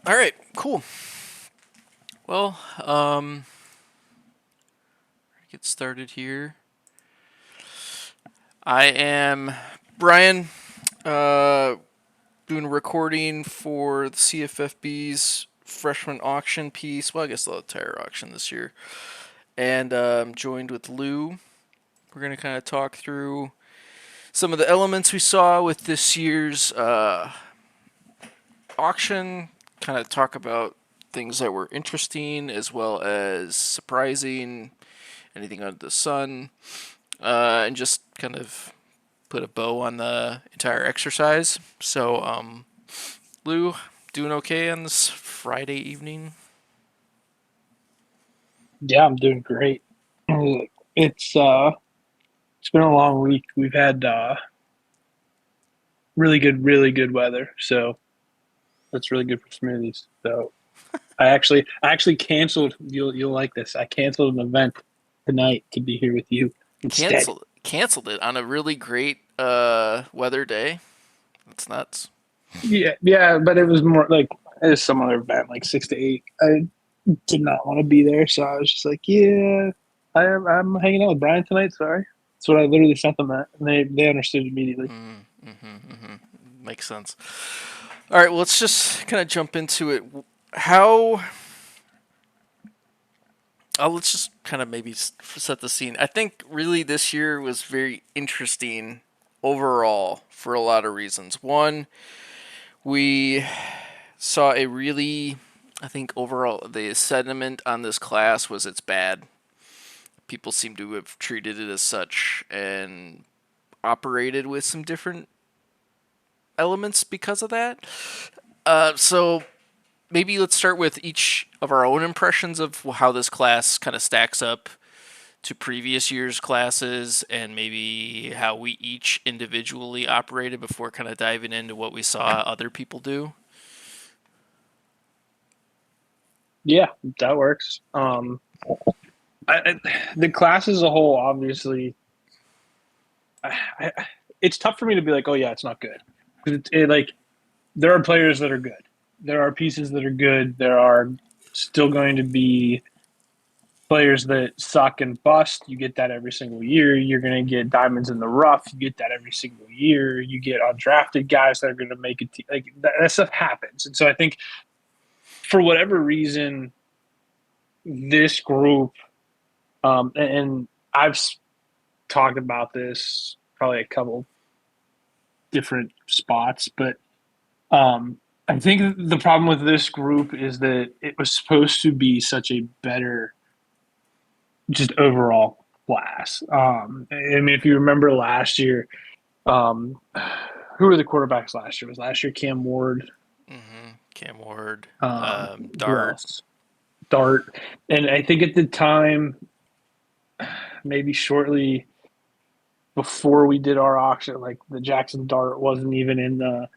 All right, cool. Well, get started here. I am Brian, uh, doing a recording for the CFFB's freshman auction piece. Well, I guess the entire auction this year. And I'm joined with Lou. We're going to kind of talk through some of the elements we saw with this year's auction, kind of talk about things that were interesting as well as surprising, anything under the sun, and just kind of put a bow on the entire exercise. So, Lou, doing okay on this Friday evening? Yeah, I'm doing great. It's been a long week. We've had really good weather, so that's really good for smoothies. So I actually canceled. You'll like this. I canceled an event tonight to be here with you instead. Canceled it on a really great weather day. That's nuts. Yeah, but it was more like it was some other event, like 6 to 8. I did not want to be there, so I was just like, yeah, I'm hanging out with Brian tonight. Sorry, that's what I literally sent them that, and they understood immediately. Makes sense. All right, well, let's just kind of jump into it. How let's just kind of maybe set the scene. I think really this year was very interesting overall for a lot of reasons. One, we saw a really, I think overall, the sentiment on this class was it's bad. People seem to have treated it as such and operated with some different elements because of that. So maybe let's start with each of our own impressions of how this class kind of stacks up to previous year's classes and maybe how we each individually operated before kind of diving into what we saw other people do. Yeah, that works. The class as a whole, obviously, I, it's tough for me to be like, oh yeah, it's not good because like there are players that are good, there are pieces that are good, there are still going to be players that suck and bust. You get that every single year. You're going to get diamonds in the rough. You get that every single year. You get undrafted guys that are going to make it. Like that stuff happens, and so I think for whatever reason, this group, and I've talked about this probably a couple different spots, but I think the problem with this group is that it was supposed to be such a better, just overall class. I mean, if you remember last year, um, who were the quarterbacks last year? Was last year Cam Ward? Cam Ward, Who Dart. else? Dart. And I think at the time, maybe shortly before we did our auction, like the Jackson Dart wasn't even in the.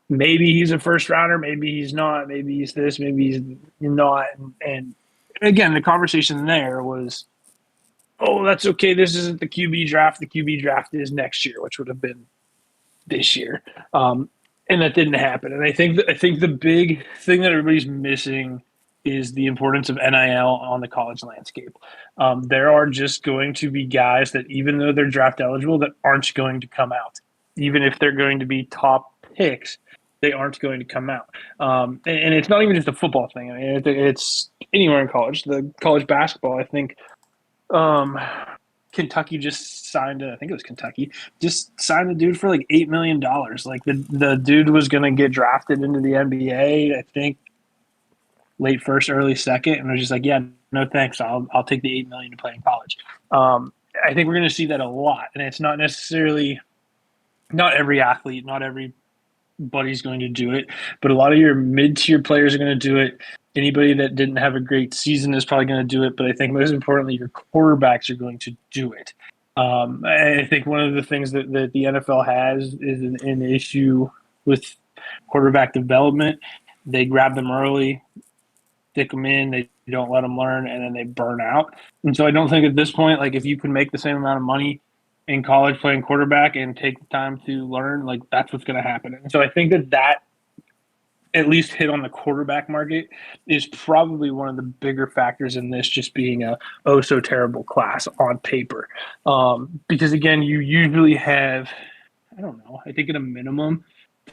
Maybe he's a first rounder, maybe he's not, maybe he's this, maybe he's not. And again, the conversation there was, oh, that's okay. This isn't the QB draft. The QB draft is next year, which would have been this year. Um, and that didn't happen. And I think the big thing that everybody's missing is the importance of NIL on the college landscape. There are just going to be guys that, even though they're draft eligible, that aren't going to come out. Even if they're going to be top picks, they aren't going to come out. And it's not even just a football thing. I mean, it's anywhere in college. The college basketball, I think, um, Kentucky just signed. I think it was Kentucky. Just signed the dude for like $8 million. Like the dude was going to get drafted into the NBA. I think late first, early second, and was just like, yeah, no thanks. I'll take the $8 million to play in college. I think we're going to see that a lot, and it's not necessarily not every athlete, not everybody's going to do it, but a lot of your mid tier players are going to do it. Anybody that didn't have a great season is probably going to do it, but I think most importantly, your quarterbacks are going to do it. I think one of the things that the NFL has is an issue with quarterback development. They grab them early, stick them in, they don't let them learn, and then they burn out. And so I don't think at this point, like if you can make the same amount of money in college playing quarterback and take the time to learn, like that's what's going to happen. And so I think that at least hit on the quarterback market is probably one of the bigger factors in this just being a oh so terrible class on paper. Because again, you usually have, I don't know, I think at a minimum,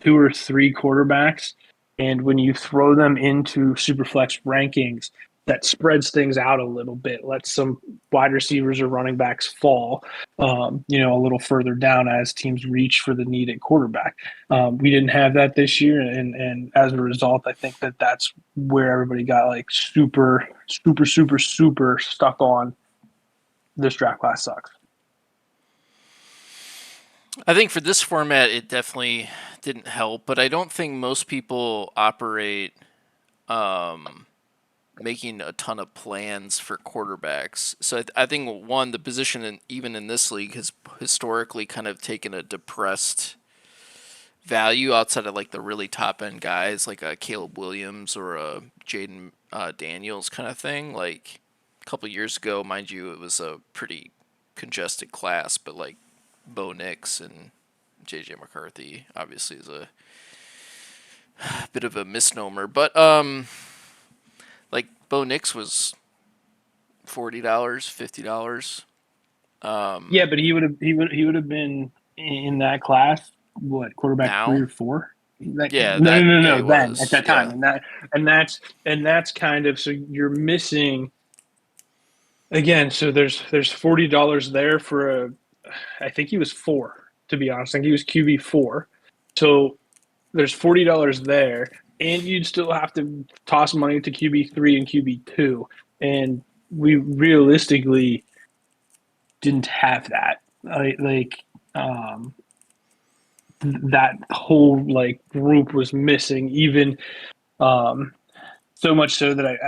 two or three quarterbacks. And when you throw them into Superflex rankings, that spreads things out a little bit, lets some wide receivers or running backs fall, a little further down as teams reach for the need at quarterback. We didn't have that this year, and as a result, I think that that's where everybody got like super, super, super, super stuck on this draft class sucks. I think for this format, it definitely didn't help, but I don't think most people operate making a ton of plans for quarterbacks. So I think one, the position even in this league has historically kind of taken a depressed value outside of like the really top end guys like a Caleb Williams or a Jaden Daniels kind of thing. Like a couple years ago, mind you, it was a pretty congested class, but like Bo Nix and JJ McCarthy obviously is a bit of a misnomer, but like Bo Nix was $40, $50. Yeah, but he would have been in that class. What, quarterback three Now, or four? Like, yeah, no, no, that no, yeah, no. he Then at was, that time, yeah, and that's kind of, so you're missing again. So there's $40 there for a. I think he was four. To be honest, I think he was QB4. So there's $40 there, and you'd still have to toss money to QB3 and QB2, and we realistically didn't have that. Um, that whole like group was missing. Even um, so much so that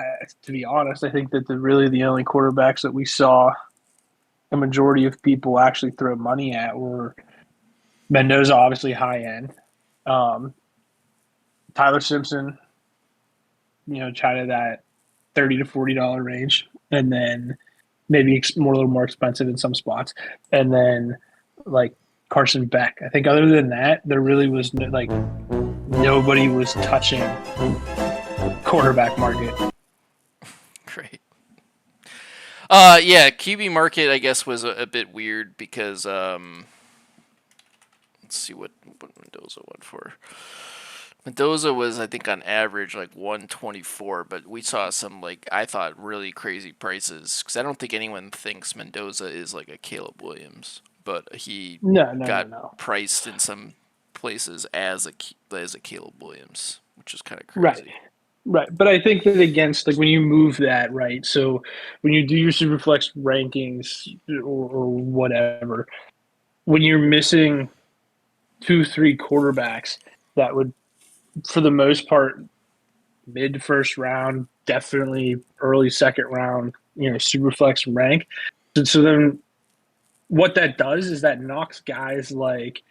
to be honest, I think that really the only quarterbacks that we saw a majority of people actually throw money at were Mendoza, obviously high end, um, Tyler Simpson, try to that $30 to $40 range, and then maybe a little more expensive in some spots, and then like Carson Beck. I think other than that, there really was like nobody was touching quarterback market. great. Yeah, QB market I guess was a bit weird because let's see what Mendoza went for. Mendoza was, I think, on average like 124, but we saw some like I thought really crazy prices because I don't think anyone thinks Mendoza is like a Caleb Williams, but he No, no, no, got no. priced in some places as a Caleb Williams, which is kind of Right. crazy. Right. But I think that against like when you move that, right? So when you do your Superflex rankings or whatever, when you're missing two, three quarterbacks that would, for the most part, mid first round, definitely early second round, Superflex rank. So then what that does is that knocks guys like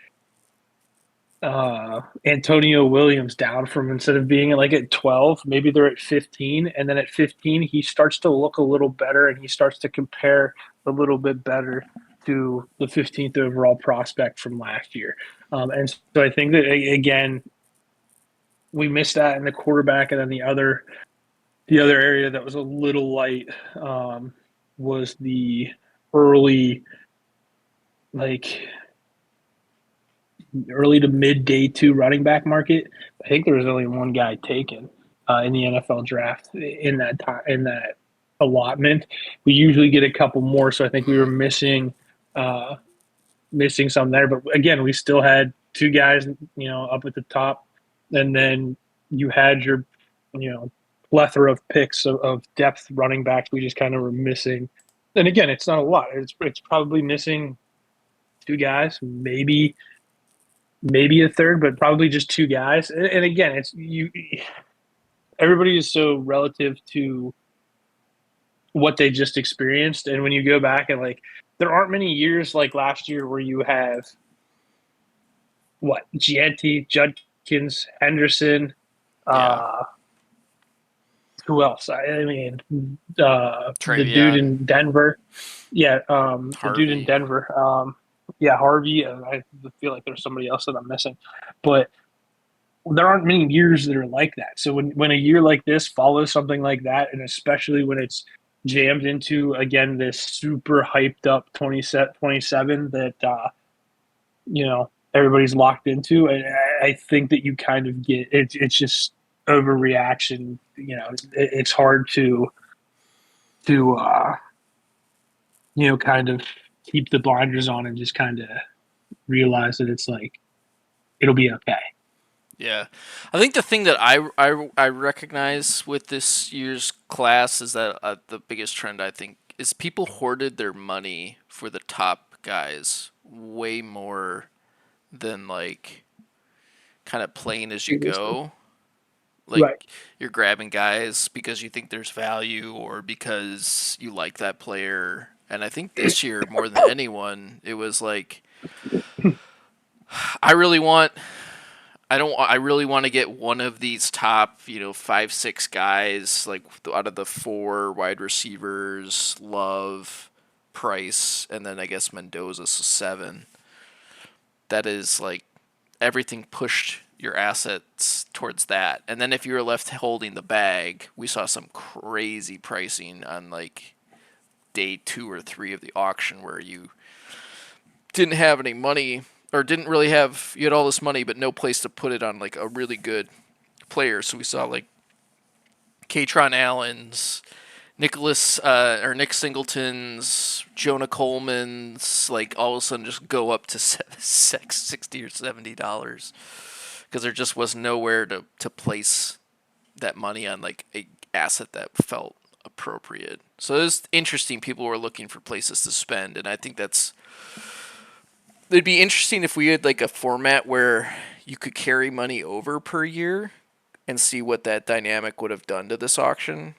Antonio Williams down from, instead of being like at 12, maybe they're at 15. And then at 15, he starts to look a little better and he starts to compare a little bit better to the 15th overall prospect from last year. And so I think that, again, we missed that in the quarterback. And then the other area that was a little light was the early, like, early to mid day two running back market. I think there was only one guy taken in the NFL draft in that time, in that allotment. We usually get a couple more, so I think we were uh, missing some there. But again, we still had two guys, up at the top, and then you had your, plethora of picks of depth running backs. We just kind of were missing. And again, it's not a lot. It's probably missing two guys, maybe a third, but probably just two guys. And again, it's you. Everybody is so relative to what they just experienced, and when you go back and like, there aren't many years like last year where you have what Gianti, Judkins, Henderson. Yeah, Uh, who else? I mean, the dude Travion, in Denver. Yeah, the dude in Harvey. Denver. Yeah, Harvey. I feel like there's somebody else that I'm missing, but there aren't many years that are like that. So when a year like this follows something like that, and especially when it's jammed into again this super hyped up 27 that everybody's locked into, and I think that you kind of get it's just overreaction. It's hard to kind of keep the blinders on and just kind of realize that it's like it'll be okay. Yeah, I think the thing that I recognize with this year's class is that the biggest trend I think is people hoarded their money for the top guys way more than like kind of playing as you go. Like Right. you're grabbing guys because you think there's value or because you like that player. And I think this year more than anyone, it was like I really want I don't. I really want to get one of these top, 5, 6 guys, like out of the 4 wide receivers, Love, Price, and then I guess Mendoza, so 7. That is like everything pushed your assets towards that. And then if you were left holding the bag, we saw some crazy pricing on like day 2 or 3 of the auction where you didn't have any money or didn't really have you had all this money but no place to put it on like a really good player. So we saw like Katron Allen's, Nick Singleton's, Jonah Coleman's, like all of a sudden just go up to $60 or $70 because there just was nowhere to place that money on like a asset that felt appropriate. So it was interesting. People were looking for places to spend, and I think it'd be interesting if we had like a format where you could carry money over per year and see what that dynamic would have done to this auction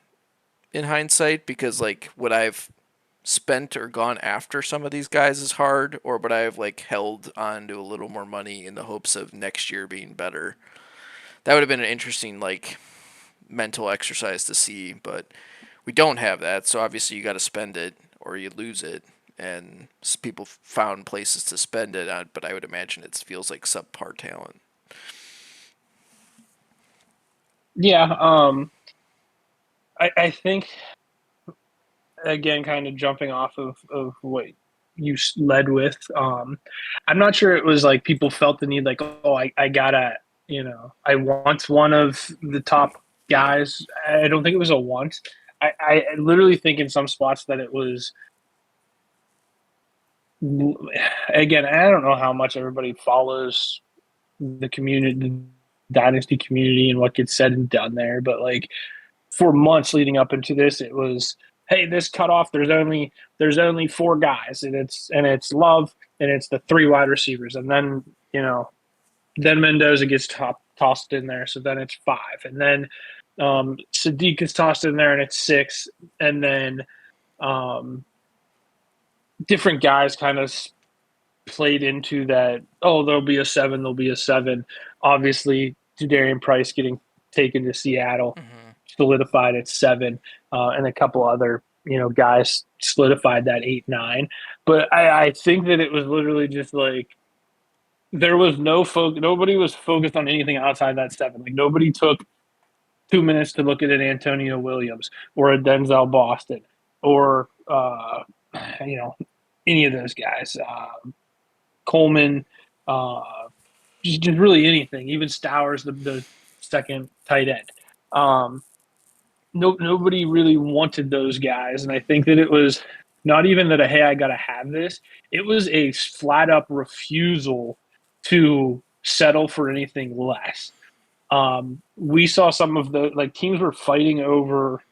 in hindsight, because like would I've spent or gone after some of these guys is hard, or would I have like held on to a little more money in the hopes of next year being better? That would have been an interesting like mental exercise to see, but we don't have that, so obviously you got to spend it or you lose it, and people found places to spend it on, but I would imagine it feels like subpar talent. Yeah. I think again, kind of jumping off of what you led with. I'm not sure it was like people felt the need, like, oh, I gotta, I want one of the top guys. I don't think it was a want. I literally think in some spots that it was, again, I don't know how much everybody follows the community, the dynasty community, and what gets said and done there, but like for months leading up into this, it was, hey, this cutoff, there's only 4 guys, and it's Love, and it's the 3 wide receivers, and then Mendoza gets tossed in there, so then it's 5, and then Sadiq is tossed in there, and it's 6, and then um, different guys kind of played into that. Oh, there'll be a 7. Obviously, Jadarian Price getting taken to Seattle Mm-hmm. solidified at 7, and a couple other guys solidified that 8, 9. But I think that it was literally just like there was no focus. Nobody was focused on anything outside that 7. Like nobody took 2 minutes to look at an Antonio Williams or a Denzel Boston or you know any of those guys. Coleman, uh, just really anything. Even Stowers, the second tight end. Um, nobody really wanted those guys, and I think that it was not even that hey, I gotta have this. It was a flat up refusal to settle for anything less. We saw some of the like teams were fighting over,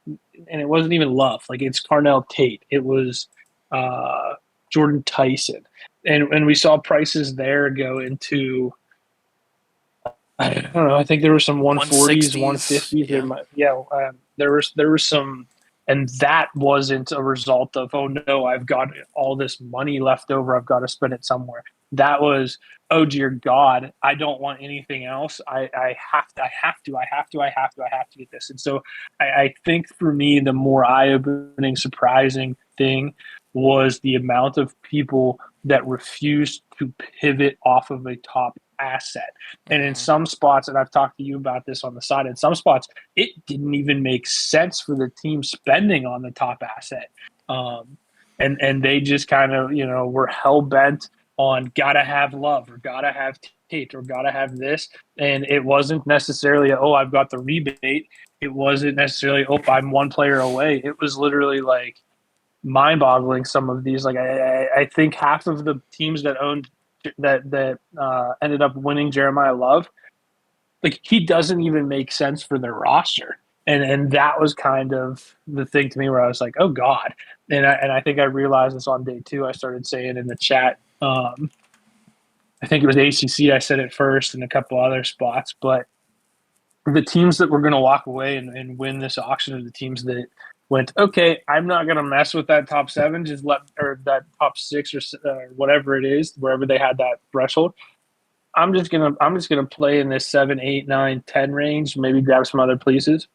and it wasn't even Love. Like it's Carnell Tate. It was uh, Jordan Tyson, and we saw prices there go into, I don't know. I think there were some 140s, 160s, 150s. yeah. There was some, and that wasn't a result of, oh no, I've got all this money left over. I've got to spend it somewhere. That was, oh dear God, I don't want anything else. I have to get this. And so I think for me, the more eye-opening, surprising thing was the amount of people that refused to pivot off of a top asset. And in Mm-hmm. some spots, and I've talked to you about this on the side, in some spots, it didn't even make sense for the team spending on the top asset. Um, and they just kind of, were hell bent on gotta have Love or gotta have Tate or gotta have this. And it wasn't necessarily, oh, I've got the rebate. It wasn't necessarily, oh, I'm one player away. It was literally like mind-boggling. Some of these, like I think half of the teams that owned that ended up winning Jeremiah Love, like he doesn't even make sense for their roster. And that was kind of the thing to me where I was like, oh God. And I think I realized this on day two. I started saying in the chat, I think it was ACC. I said it first and a couple other spots, but the teams that were going to walk away and win this auction are the teams that went, okay, I'm not going to mess with that top seven, just let, or that top six or whatever it is, wherever they had that threshold. I'm just gonna play in this 7, 8, 9, 10 range. Maybe grab some other pieces.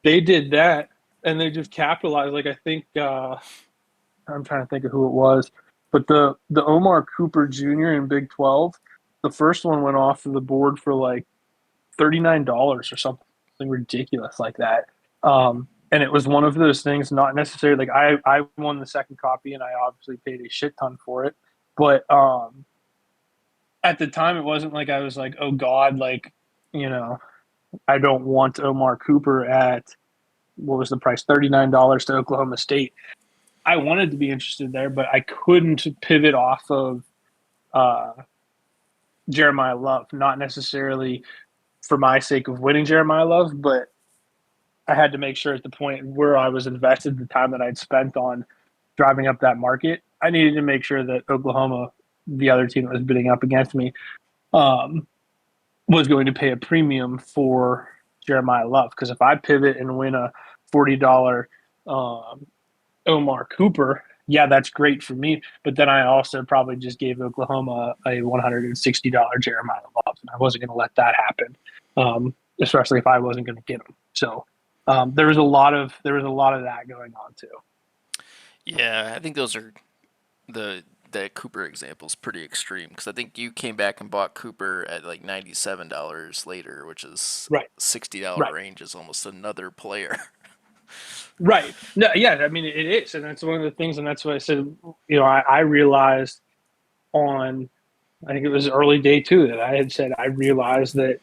They did that, and they just capitalized. Like I think I'm trying to think of who it was, but the Omar Cooper Jr. in Big 12, the first one went off of the board for like $39 or something ridiculous like that. And it was one of those things, not necessarily like I won the second copy and I obviously paid a shit ton for it, but at the time it wasn't like I was like, oh God, like, you know, I don't want Omar Cooper at what was the price? $39 to Oklahoma State. I wanted to be interested there, but I couldn't pivot off of uh, Jeremiah Love, not necessarily for my sake of winning Jeremiah Love, but I had to make sure at the point where I was invested, the time that I'd spent on driving up that market, I needed to make sure that Oklahoma, the other team that was bidding up against me, um, was going to pay a premium for Jeremiah Love. Because if I pivot and win a $40 Omar Cooper, yeah, that's great for me. But then I also probably just gave Oklahoma a $160 Jeremiah Love, and I wasn't going to let that happen, especially if I wasn't going to get him. So there was a lot of that going on too. Yeah, I think those are the Cooper example is pretty extreme because I think you came back and bought Cooper at like $97 later, which is Right, $60 right, range is almost another player. right. No, yeah, I mean it is, and that's one of the things, and that's what I said. I realized on, I think it was early day two that I had said I realized that,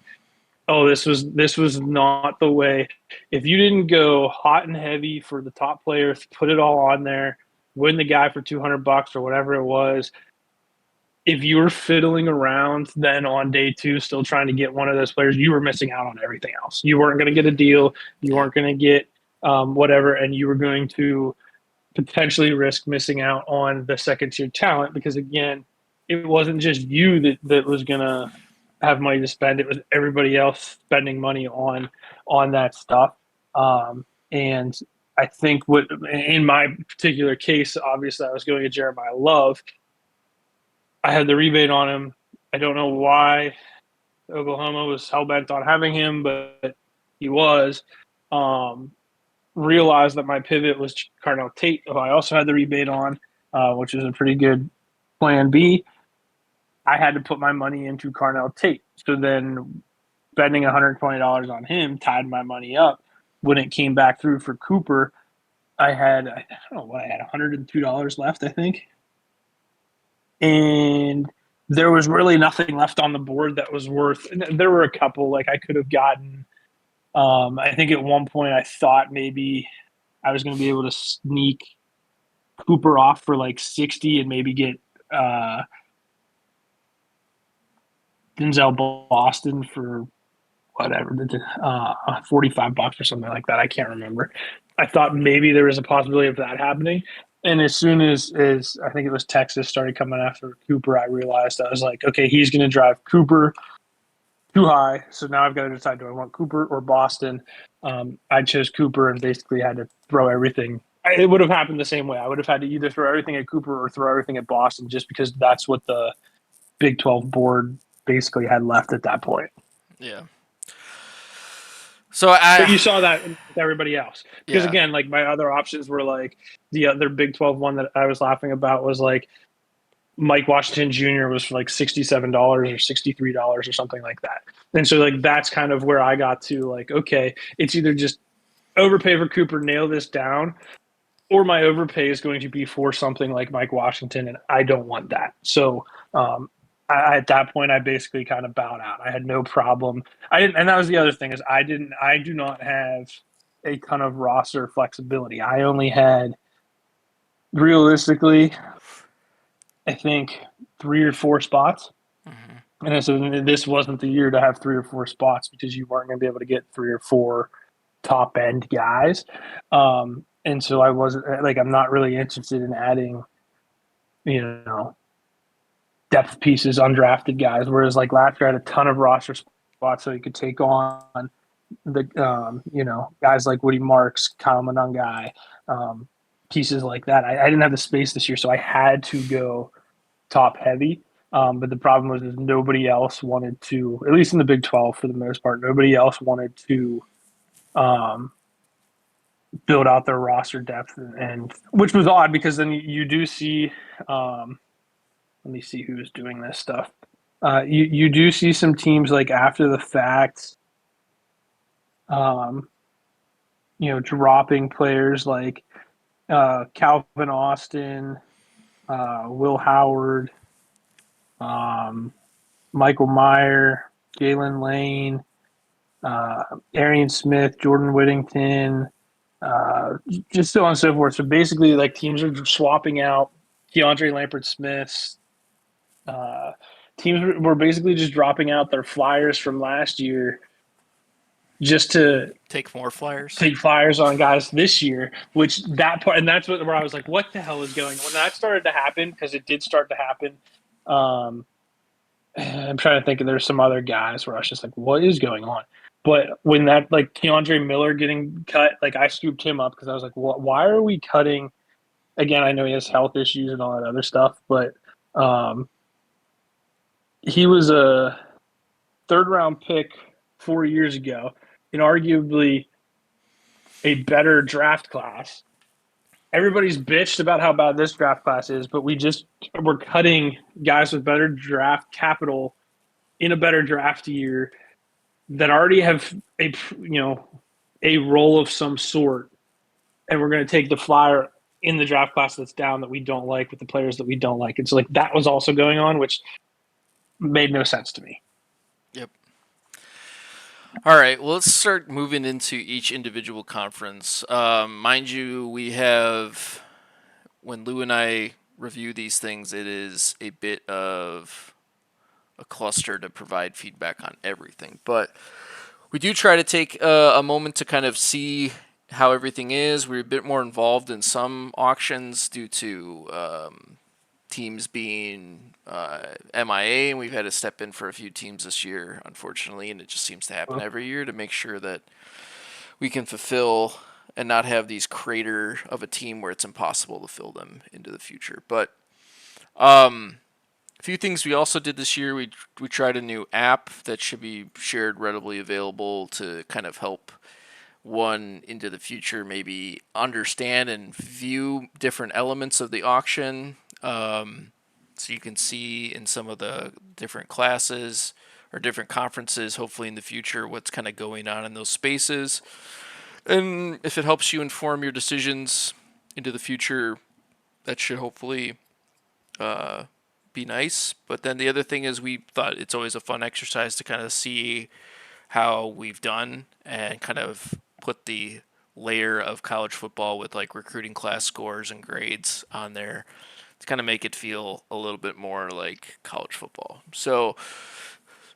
oh, this was not the way. If you didn't go hot and heavy for the top players, put it all on there, win the guy for $200 or whatever it was. If you were fiddling around then on day two, still trying to get one of those players, you were missing out on everything else. You weren't going to get a deal. You Yeah. weren't going to get whatever, and you were going to potentially risk missing out on the second tier talent because again, it wasn't just you that was going to have money to spend. It was everybody else spending money on that stuff. And I think what in my particular case, obviously I was going to Jeremiah Love. I had the rebate on him. I don't know why Oklahoma was hell bent on having him, but he was. Um, Realized that my pivot was Carnell Tate, who I also had the rebate on, which is a pretty good plan B. I had to put my money into Carnell Tate. So then spending $120 on him tied my money up. When it came back through for Cooper, I don't know what I had, $102 left, I think. And there was really nothing left on the board that was worth. There were a couple, like I could have gotten. I think at one point I thought maybe I was going to be able to sneak Cooper off for like 60 and maybe get uh, Denzel Boston for whatever, $45 or something like that. I can't remember. I thought maybe there was a possibility of that happening. And as soon as I think it was Texas started coming after Cooper, I realized I was like, okay, he's going to drive Cooper too high. So now I've got to decide, do I want Cooper or Boston? I chose Cooper and basically had to throw everything. It would have happened the same way. I would have had to either throw everything at Cooper or throw everything at Boston just because that's what the Big 12 board basically had left at that point. Yeah. So But I you saw that with everybody else. Because yeah. again, like my other options were like the other Big 12 one that I was laughing about was like Mike Washington Jr. was for like $67 or $63 or something like that. And so like that's kind of where I got to like, okay, it's either just overpay for Cooper, nail this down, or my overpay is going to be for something like Mike Washington, and I don't want that. So at that point, I basically kind of bowed out. I had no problem. I didn't, and that was the other thing is I do not have a ton of roster flexibility. I only had realistically, I think 3 or 4 spots. Mm-hmm. And so this wasn't the year to have 3 or 4 spots because you weren't going to be able to get 3 or 4 top end guys. And so I wasn't like, I'm not really interested in adding, you know, depth pieces, undrafted guys. Whereas like last year, I had a ton of roster spots so you could take on the, guys like Woody Marks, Kyle Monangai, pieces like that. I didn't have the space this year, so I had to go top heavy. But the problem was is nobody else wanted to, at least in the Big 12 for the most part, nobody else wanted to um, build out their roster depth, and which was odd because then you do see, let me see who's doing this stuff. You do see some teams like after the fact, um, dropping players like Calvin Austin, Will Howard, um, Michael Meyer, Galen Lane, Arian Smith, Jordan Whittington, just so on and so forth. So basically, like teams are swapping out Keandre Lampert Smiths. Uh, Teams were basically just dropping out their flyers from last year just to Take more flyers. take flyers on guys this year. Which that part, and that's where I was like, "What the hell is going on?" When that started to happen, because it did start to happen. Um, I'm trying to think, there's some other guys where I was just like, "What is going on?" But when that like Keandre Miller getting cut, like I scooped him up because I was like, "What? Why are we cutting?" Again, I know he has health issues and all that other stuff, but um, he was a third round pick 4 years ago in arguably a better draft class. Everybody's bitched about how bad this draft class is, but we're cutting guys with better draft capital in a better draft year that already have a role of some sort, and we're going to take the flyer in the draft class that's down that we don't like with the players that we don't like. And so like that was also going on, which made no sense to me. Yep. All right, well, let's start moving into each individual conference. Mind you, we have, when Lou and I review these things, it is a bit of a cluster to provide feedback on everything. But we do try to take a moment to kind of see how everything is. We're a bit more involved in some auctions due to teams being MIA, and we've had to step in for a few teams this year, unfortunately, and it just seems to happen every year to make sure that we can fulfill and not have these crater of a team where it's impossible to fill them into the future. But a few things we also did this year, we tried a new app that should be shared readily available to kind of help one into the future maybe understand and view different elements of the auction. So you can see in some of the different classes or different conferences, hopefully in the future, what's kind of going on in those spaces. And if it helps you inform your decisions into the future, that should hopefully be nice. But then the other thing is, we thought it's always a fun exercise to kind of see how we've done and kind of put the layer of college football with like recruiting class scores and grades on there to kind of make it feel a little bit more like college football. So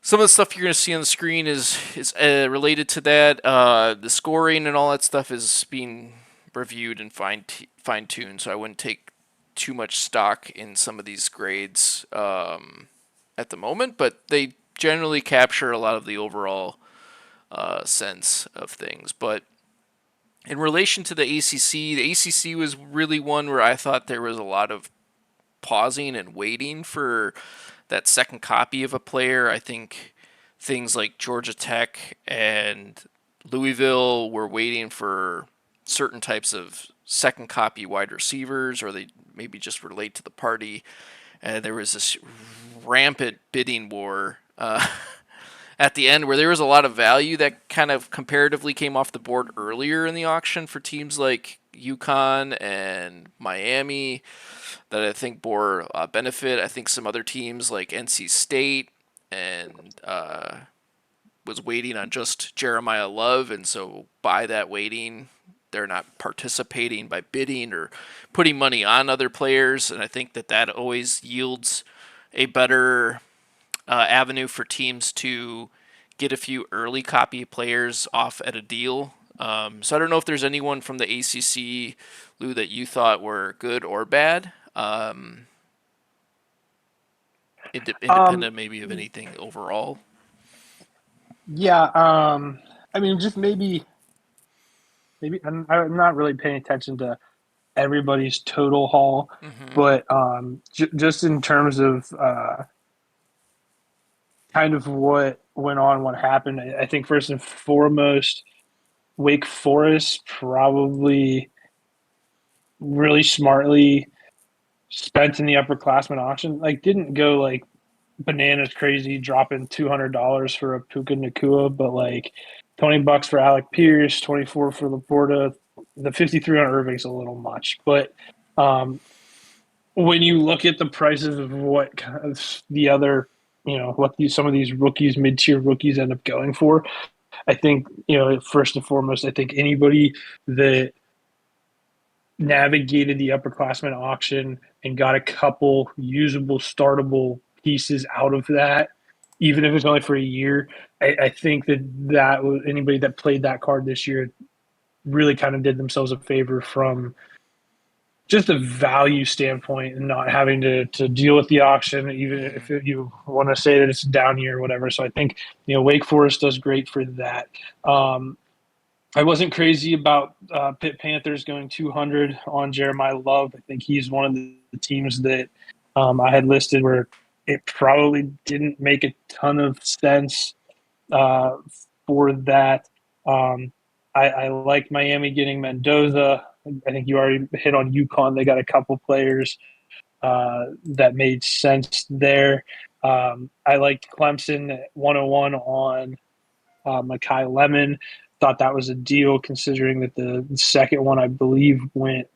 some of the stuff you're going to see on the screen is related to that. The scoring and all that stuff is being reviewed and fine tuned, so I wouldn't take too much stock in some of these grades at the moment, but they generally capture a lot of the overall sense of things. But in relation to the ACC was really one where I thought there was a lot of pausing and waiting for that second copy of a player. I think things like Georgia Tech and Louisville were waiting for certain types of second copy wide receivers, or they maybe just relate to the party. and there was this rampant bidding war at the end where there was a lot of value that kind of comparatively came off the board earlier in the auction for teams like UConn and Miami that I think bore benefit. I think some other teams like NC State and was waiting on just Jeremiah Love, and so by that waiting, they're not participating by bidding or putting money on other players, and I think that that always yields a better avenue for teams to get a few early copy players off at a deal. So I don't know if there's anyone from the ACC, Lou, that you thought were good or bad, Um, independent maybe of anything overall. yeah. I mean, just maybe I'm not really paying attention to everybody's total haul, Mm-hmm. but just in terms of kind of what went on, what happened, I think first and foremost, Wake Forest probably really smartly spent in the upperclassmen auction. Like, didn't go like bananas crazy, dropping $200 for a Puka Nakua, but like $20 for Alec Pierce, 24 for Laporta. The 53 on Irving's a little much, but um, when you look at the prices of what kind of the other, what some of these rookies, mid-tier rookies, end up going for, I think first and foremost, I think anybody that navigated the upperclassmen auction and got a couple usable, startable pieces out of that, even if it's only for a year. I think that was anybody that played that card this year really kind of did themselves a favor from just a value standpoint and not having to deal with the auction, even if Mm-hmm. you want to say that it's a down year or whatever. So I think, Wake Forest does great for that. I wasn't crazy about Pitt Panthers going 200 on Jeremiah Love. I think he's one of the teams that I had listed where it probably didn't make a ton of sense uh, for that. Um, I like Miami getting Mendoza. I think you already hit on UConn. They got a couple players that made sense there. I liked Clemson at 101 on Makai Lemon. Thought that was a deal considering that the second one, I believe, went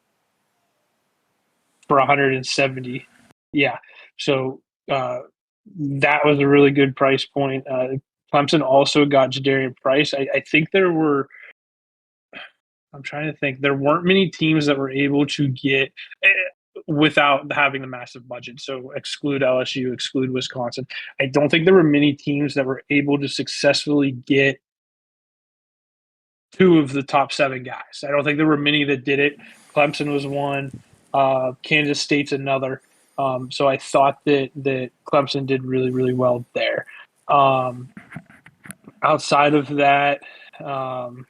for 170. Yeah. So that was a really good price point. Clemson also got Jadarian Price. I think I'm trying to think, there weren't many teams that were able to get without having the massive budget. So exclude LSU, exclude Wisconsin. I don't think there were many teams that were able to successfully get two of the top seven guys. I don't think there were many that did it. Clemson was one. Kansas State's another. So I thought that Clemson did really, really well there. Um, outside of that, um,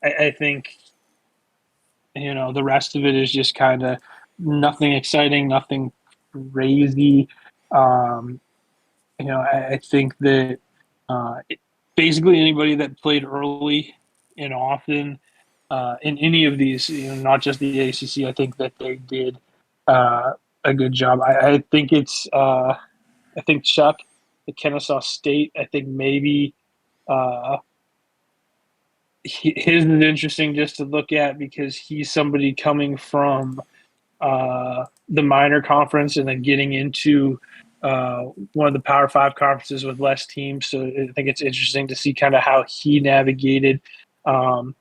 I think the rest of it is just kind of nothing exciting, nothing crazy. Um, I think that basically anybody that played early and often in any of these, not just the ACC, I think that they did a good job. I think I think Chuck at Kennesaw State, I think maybe uh, his is interesting just to look at because he's somebody coming from the minor conference and then getting into uh, one of the Power Five conferences with less teams. So I think it's interesting to see kind of how he navigated. Um,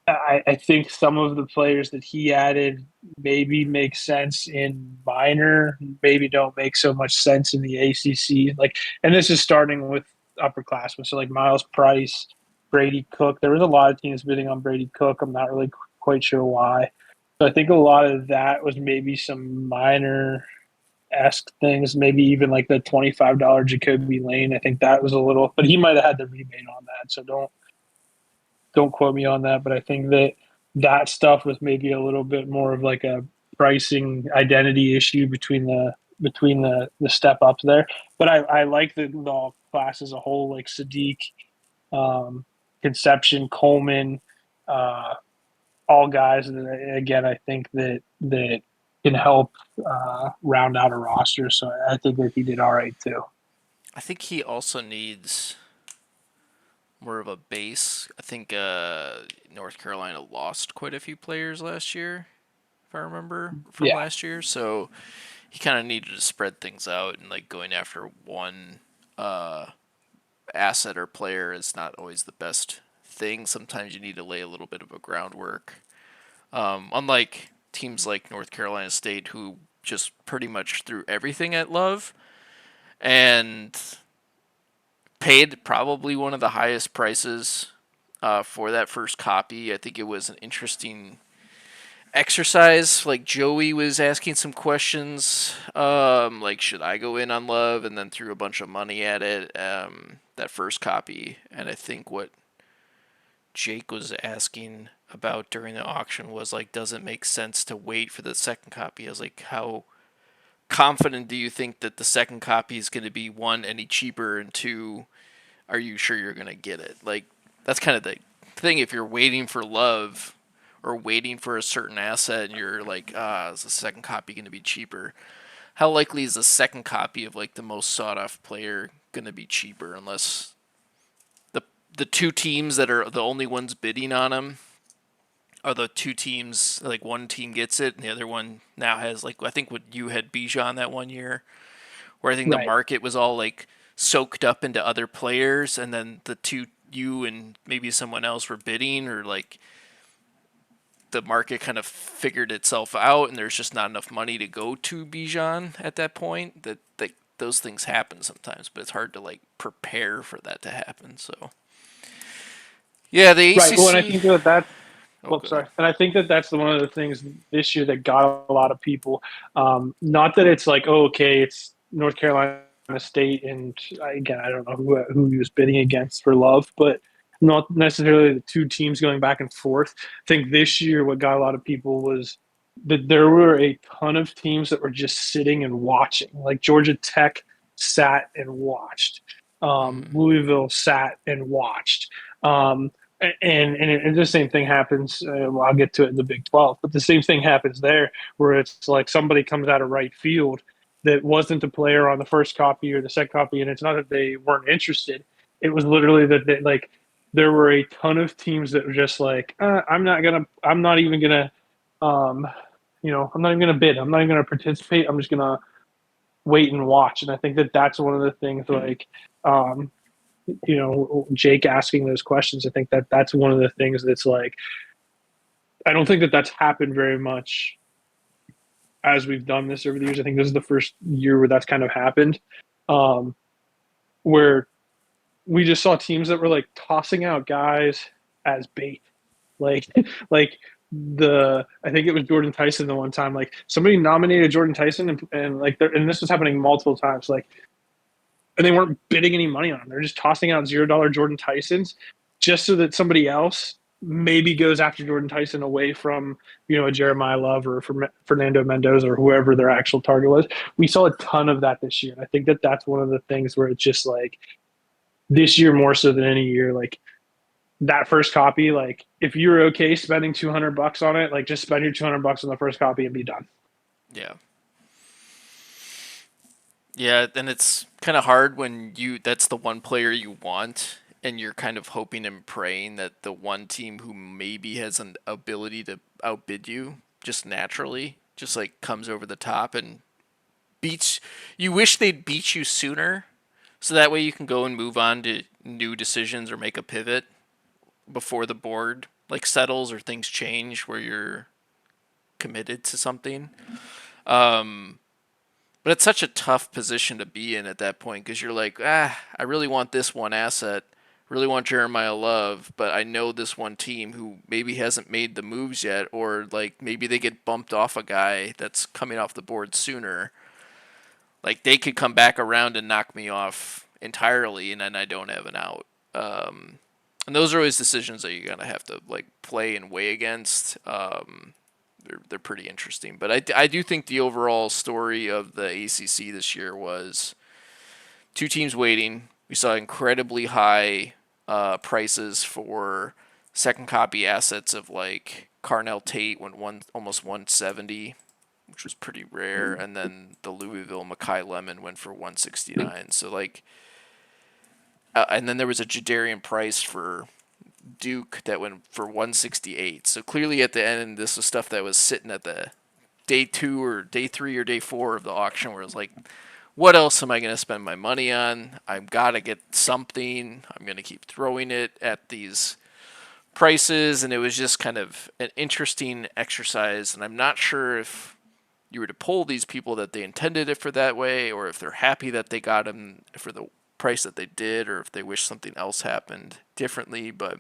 I think some of the players that he added maybe make sense in minor, maybe don't make so much sense in the ACC. Like, and this is starting with upperclassmen. So like Miles Price, Brady Cook. There was a lot of teams bidding on Brady Cook. I'm not really quite sure why. So I think a lot of that was maybe some minor esque things, maybe even like the $25 Jacoby Lane. I think that was a little, but he might have had the rebate on that. So don't quote me on that, but I think that stuff was maybe a little bit more of like a pricing identity issue between the step ups there. But I like the class as a whole, like Sadiq, um, Conception, Coleman, uh, all guys. And again, I think that can help round out a roster. So I think that he did all right too. I think he also needs more of a base. I think North Carolina lost quite a few players last year, if I remember from Yeah, last year. So he kind of needed to spread things out, and like going after one uh, asset or player is not always the best thing. Sometimes you need to lay a little bit of a groundwork. Unlike teams like North Carolina State, who just pretty much threw everything at Love and paid probably one of the highest prices for that first copy. I think it was an interesting exercise. Like Joey was asking some questions, like should I go in on Love, and then threw a bunch of money at it. That first copy, and I think what Jake was asking about during the auction was like, does it make sense to wait for the second copy? I was like, how confident do you think that the second copy is going to be, one, any cheaper, and two, are you sure you're going to get it? Like, that's kind of the thing. If you're waiting for Love or waiting for a certain asset and you're like, is the second copy going to be cheaper? How likely is the second copy of like the most sought after player going to be cheaper, unless the the two teams that are the only ones bidding on them are the two teams, like one team gets it and the other one now has, like, I think what you had Bijan that one year, where I think the right. market was all like soaked up into other players, and then the two, you and maybe someone else, were bidding, or like the market kind of figured itself out and there's just not enough money to go to Bijan at that point. That those things happen sometimes, but it's hard to like prepare for that to happen. So yeah, the Right. Well, and I ACC. think that that's Oh, well, go ahead. sorry, and I think that that's one of the things this year that got a lot of people. Not that it's like, oh, okay, it's North Carolina State, and again, I don't know who he was bidding against for Love, but not necessarily the two teams going back and forth. I think this year what got a lot of people was that there were a ton of teams that were just sitting and watching. Like Georgia Tech sat and watched. Mm-hmm. Louisville sat and watched. Um, and the same thing happens. Well, I'll get to it in the Big 12, but the same thing happens there, where it's like somebody comes out of right field that wasn't a player on the first copy or the second copy, and it's not that they weren't interested. It was literally that they, like there were a ton of teams that were just like, I'm not even gonna, um, I'm not even gonna bid. I'm not even gonna participate. I'm just gonna wait and watch. And I think that that's one of the things like um, Jake asking those questions. I think that that's one of the things that's like, I don't think that that's happened very much as we've done this over the years. I think this is the first year where that's kind of happened, um, where we just saw teams that were like tossing out guys as bait, like like I think it was Jordan Tyson the one time, like somebody nominated Jordan Tyson and like and this was happening multiple times, like, and they weren't bidding any money on them. They're just tossing out $0 Jordan Tysons just so that somebody else maybe goes after Jordan Tyson away from, a Jeremiah Love or from Fernando Mendoza or whoever their actual target was. We saw a ton of that this year. And I think that that's one of the things where it's just like this year more so than any year, like that first copy, like if you're okay spending $200 on it, like just spend your $200 on the first copy and be done. Yeah. Yeah, then it's kind of hard when that's the one player you want, and you're kind of hoping and praying that the one team who maybe has an ability to outbid you just naturally just like comes over the top and beats you. Wish they'd beat you sooner, so that way you can go and move on to new decisions or make a pivot before the board like settles or things change where you're committed to something. Um, But it's such a tough position to be in at that point, because you're like, I really want this one asset, really want Jeremiah Love, but I know this one team who maybe hasn't made the moves yet, or like maybe they get bumped off a guy that's coming off the board sooner. Like they could come back around and knock me off entirely, and then I don't have an out. And those are always decisions that you're gonna have to like play and weigh against. They're pretty interesting. But I do think the overall story of the ACC this year was two teams waiting. We saw incredibly high prices for second copy assets of like Carnell Tate went almost 170. which was pretty rare, and then the Louisville Makai Lemon went for 169. So like, and then there was a Jadarian Price for Duke that went for 168. So clearly at the end, this was stuff that was sitting at the day 2 or day 3 or day 4 of the auction, where it was like, what else am I going to spend my money on? I've got to get something. I'm going to keep throwing it at these prices, and it was just kind of an interesting exercise. And I'm not sure if you were to poll these people that they intended it for that way, or if they're happy that they got them for the price that they did, or if they wish something else happened differently. But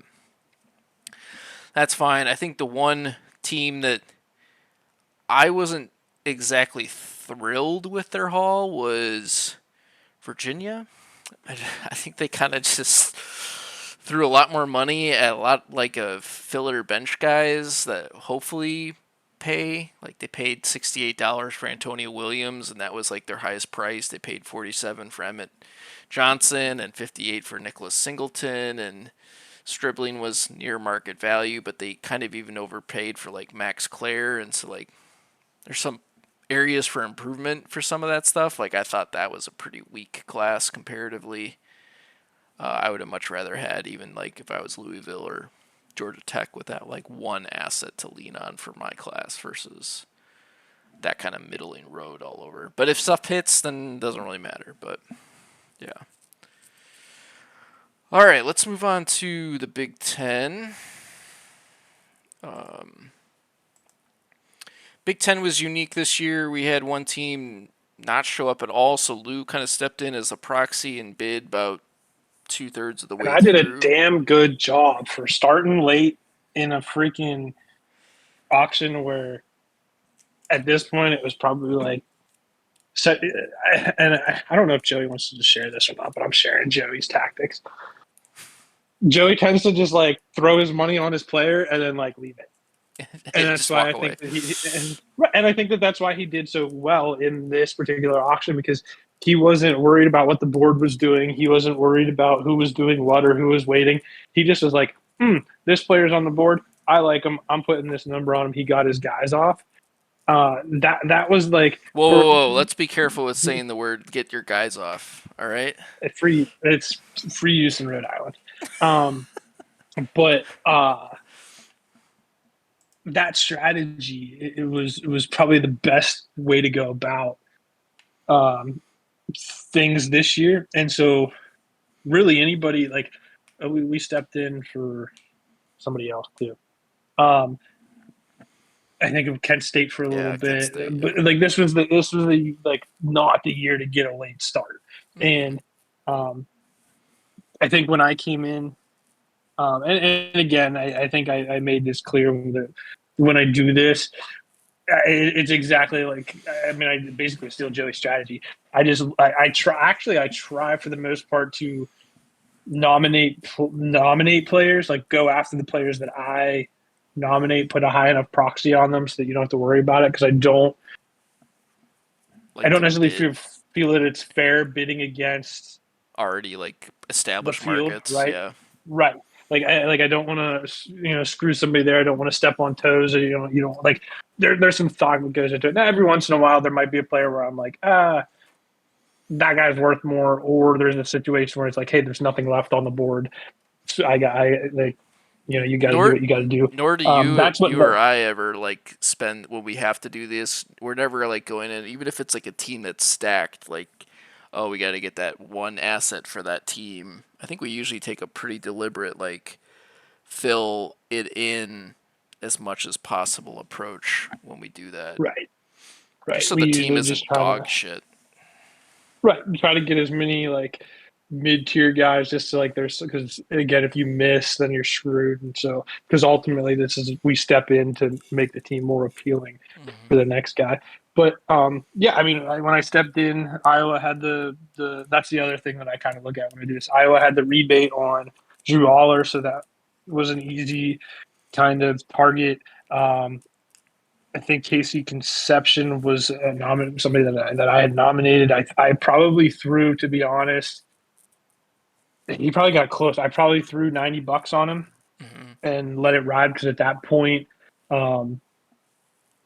that's fine. I think the one team that I wasn't exactly thrilled with their haul was Virginia. I think they kind of just threw a lot more money at a lot like of filler bench guys that hopefully pay. Like they paid $68 for Antonio Williams, and that was like their highest price. They paid 47 for Emmett Johnson and 58 for Nicholas Singleton, and Stribling was near market value, but they kind of even overpaid for like Max Clare, and so like there's some areas for improvement for some of that stuff. Like I thought that was a pretty weak class comparatively. I would have much rather had even like if I was Louisville or Georgia Tech with that like one asset to lean on for my class versus that kind of middling road all over. But if stuff hits, then it doesn't really matter. But yeah. All right, let's move on to the Big Ten. Big Ten was unique this year. We had one team not show up at all, so Lou kind of stepped in as a proxy and bid about 2/3 of the And way I did a through. damn good job for starting late in a freaking auction where at this point it was probably like so. And I don't know if Joey wants to just share this or not, but I'm sharing Joey's tactics. Joey tends to just like throw his money on his player and then like leave it. And that's Just why walk I away. think that and I think that that's why he did so well in this particular auction, because he wasn't worried about what the board was doing. He wasn't worried about who was doing what or who was waiting. He just was like, this player's on the board. I like him. I'm putting this number on him. He got his guys off. That was like Whoa, for whoa, whoa! Let's be careful with saying the word "get your guys off." All right. free. It's free use in Rhode Island. Um, but that strategy, it was probably the best way to go about um, things this year. And so, really, anybody like we stepped in for somebody else too. Um, I think of Kent State for a little Yeah, Kent bit, State. but Yeah. like this was the like not the year to get a late start. Mm-hmm. And um, I think when I came in, and again, I think I made this clear that when I do this, it's exactly like, I mean, I basically steal Joey's strategy. I try, actually I try for the most part to nominate players, like go after the players that I nominate, put a high enough proxy on them so that you don't have to worry about it, because I Like don't to necessarily bid feel that it's fair bidding against already like the established field, markets. right? Yeah. Right. I don't want to screw somebody there. I don't want to step on toes, or you don't like there's some thought that goes into it. Now, every once in a while there might be a player where I'm like, that guy's worth more, or there's a situation where it's like, hey, there's nothing left on the board. So I like, you got to do Nor what you got to do. nor do you That's what, you or I ever like spend when we have to do this. We're never like going in, even if it's like a team that's stacked. Like, oh, we got to get that one asset for that team. I think we usually take a pretty deliberate like fill it in as much as possible approach when we do that, right, just right. so We the team usually just isn't try to dog shit. right try to get as many like mid-tier guys, just to like there's, because again, if you miss then you're screwed. And so, because ultimately this is, we step in to make the team more appealing for the next guy. But yeah, I mean, when I stepped in, Iowa had the that's the other thing that I kind of look at when I do this. Iowa had the rebate on Drew Aller, so that was an easy kind of target. I think Casey Conception was somebody that I had nominated. I probably threw, to be honest, he probably got close. I probably threw $90 on him Hmm. and let it ride, because at that point, um,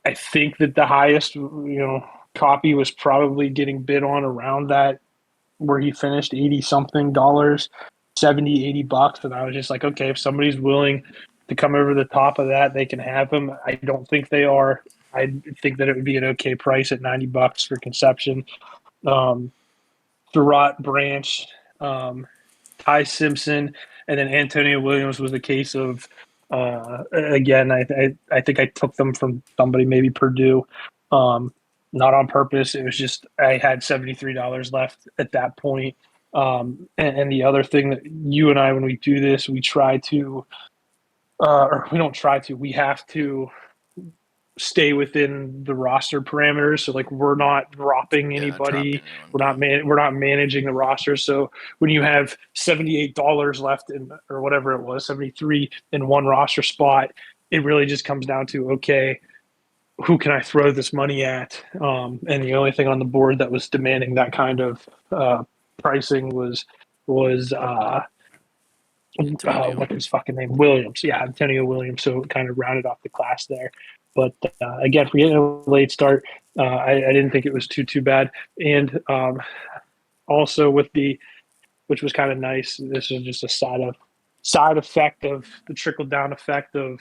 I think that the highest, copy was probably getting bid on around that where he finished 80 something dollars, 70, $80. And I was just like, okay, if somebody's willing to come over the top of that, they can have him. I don't think they are. I think that it would be an okay price at $90 for Conception. Um, Surratt Branch, um, Ty Simpson, and then Antonio Williams was the case of. Again, I think I took them from somebody, maybe Purdue, um, not on purpose. It was just I had $73 left at that point. And the other thing that you and I, when we do this, we try to, or we don't try to, we have to stay within the roster parameters. So like we're not dropping Yeah, not anybody. dropping anyone. We're Yeah. not we're not managing the roster. So when you have $78 left in or whatever it was, 73 in one roster spot, it really just comes down to okay, who can I throw this money at? And the only thing on the board that was demanding that kind of pricing was Antonio. what's his fucking name? Williams. Yeah, Antonio Williams. So it kind of rounded off the class there. But again, for getting a late start, I didn't think it was too bad. And also with the, which was kind of nice. This is just a side effect of the trickle down effect of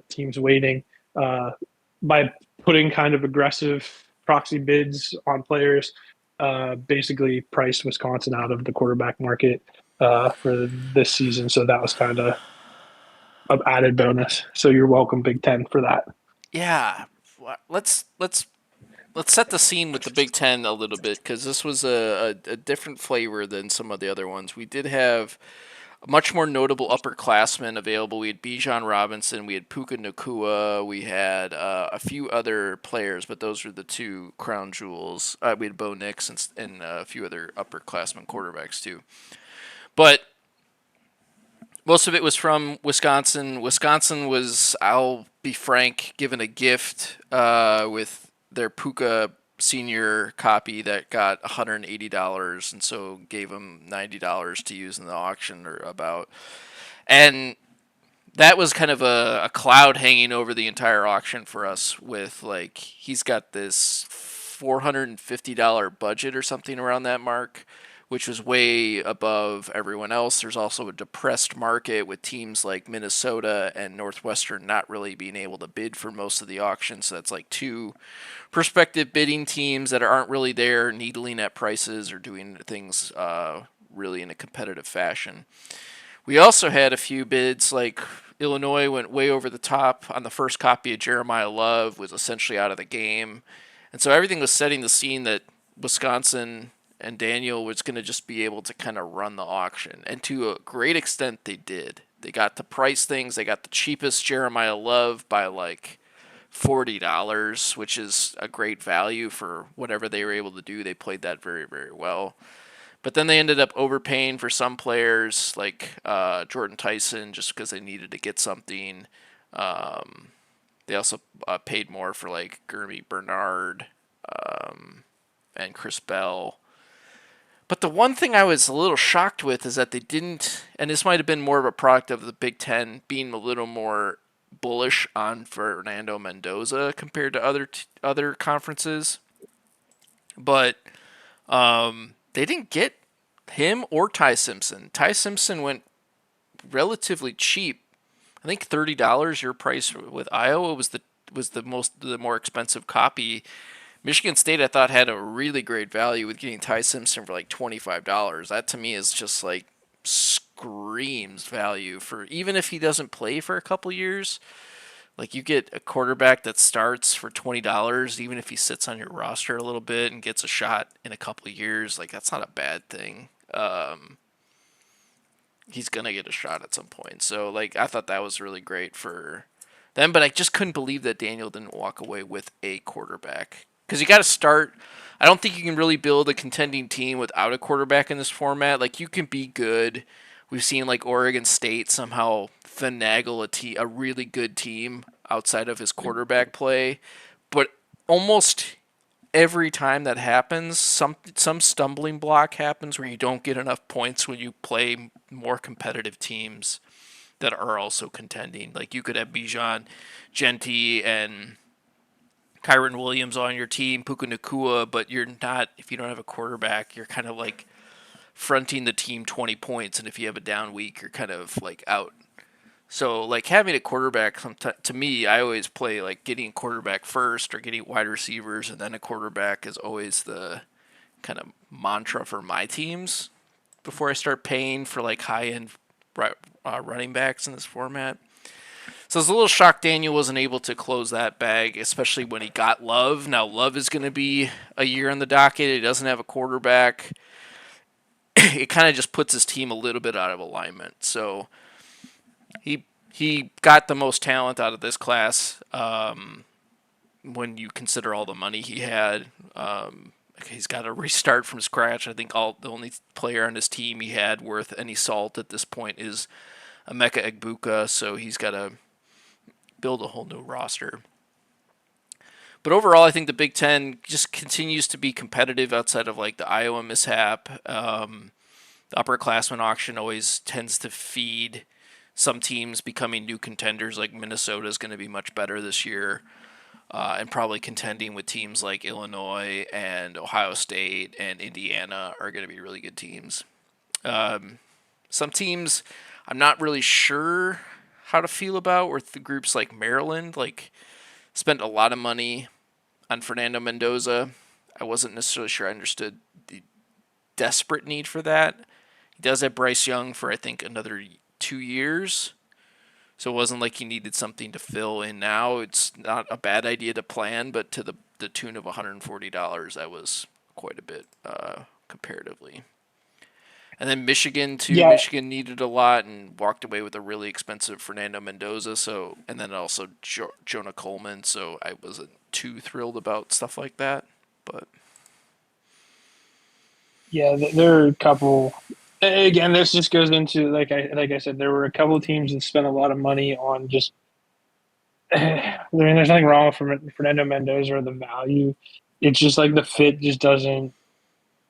teams waiting by putting kind of aggressive proxy bids on players. Basically, priced Wisconsin out of the quarterback market for this season. So that was kind of an added bonus. So you're welcome, Big Ten, for that. Yeah. Let's set the scene with the Big Ten a little bit because this was a different flavor than some of the other ones. We did have much more notable upperclassmen available. We had Bijan Robinson, we had Puka Nakua, we had a few other players, but those were the two crown jewels. We had Bo Nix and a few other upperclassmen quarterbacks too. But most of it was from Wisconsin. Wisconsin was, I'll be frank, given a gift with their Puka senior copy that got $180, and so gave him $90 to use in the auction or about. And that was kind of a cloud hanging over the entire auction for us with like he's got this $450 budget or something around that mark, which was way above everyone else. There's also a depressed market with teams like Minnesota and Northwestern not really being able to bid for most of the auction. So that's like two prospective bidding teams that aren't really there needling at prices or doing things really in a competitive fashion. We also had a few bids like Illinois went way over the top on the first copy of Jeremiah Love, was essentially out of the game. And so everything was setting the scene that Wisconsin and Daniel was going to just be able to kind of run the auction. And to a great extent, they did. They got to price things. They got the cheapest Jeremiah Love by like $40, which is a great value for whatever they were able to do. They played that very, very well. But then they ended up overpaying for some players like Jordan Tyson just because they needed to get something. They also paid more for like Gurmy Bernard and Chris Bell. But the one thing I was a little shocked with is that they didn't, and this might have been more of a product of the Big Ten being a little more bullish on Fernando Mendoza compared to other conferences. But they didn't get him or Ty Simpson. Ty Simpson went relatively cheap. I think $30 your price with Iowa was the more expensive copy. Michigan State I thought had a really great value with getting Ty Simpson for like $25. That to me is just like screams value for even if he doesn't play for a couple years. Like you get a quarterback that starts for $20, even if he sits on your roster a little bit and gets a shot in a couple of years. Like that's not a bad thing. He's gonna get a shot at some point. So like I thought that was really great for them, but I just couldn't believe that Daniel didn't walk away with a quarterback because you got to start. I don't think you can really build a contending team without a quarterback in this format. Like you can be good. We've seen like Oregon State somehow finagle a really good team outside of his quarterback play, but almost every time that happens, some stumbling block happens where you don't get enough points when you play more competitive teams that are also contending. Like you could have Bijan, Genti, and Kyron Williams on your team, Puka Nakua, but you're not, if you don't have a quarterback, you're kind of like fronting the team 20 points, and if you have a down week, you're kind of like out. So like having a quarterback, to me, I always play like getting a quarterback first or getting wide receivers and then a quarterback is always the kind of mantra for my teams before I start paying for like high end running backs in this format. So I was a little shocked Daniel wasn't able to close that bag, especially when he got Love. Now Love is going to be a year on the docket. He doesn't have a quarterback. It kind of just puts his team a little bit out of alignment. So he got the most talent out of this class when you consider all the money he had. He's got to restart from scratch. I think the only player on his team he had worth any salt at this point is Emeka Egbuka, so he's got to build a whole new roster. But overall, I think the Big Ten just continues to be competitive outside of like the Iowa mishap. The upperclassmen auction always tends to feed some teams becoming new contenders. Like Minnesota is going to be much better this year, and probably contending with teams like Illinois and Ohio State and Indiana are going to be really good teams. Some teams I'm not really sure how to feel about with the groups like Maryland, like spent a lot of money on Fernando Mendoza. I wasn't necessarily sure I understood the desperate need for that. He does have Bryce Young for I think another 2 years. So it wasn't like he needed something to fill in now. It's not a bad idea to plan, but to the tune of $140, that was quite a bit comparatively. And then Michigan too. Yeah, Michigan needed a lot and walked away with a really expensive Fernando Mendoza. So and then also Jonah Coleman. So I wasn't too thrilled about stuff like that. But yeah, there are a couple. Again, this just goes into like I said, there were a couple of teams that spent a lot of money on just. I mean, there's nothing wrong with Fernando Mendoza or the value. It's just like the fit just doesn't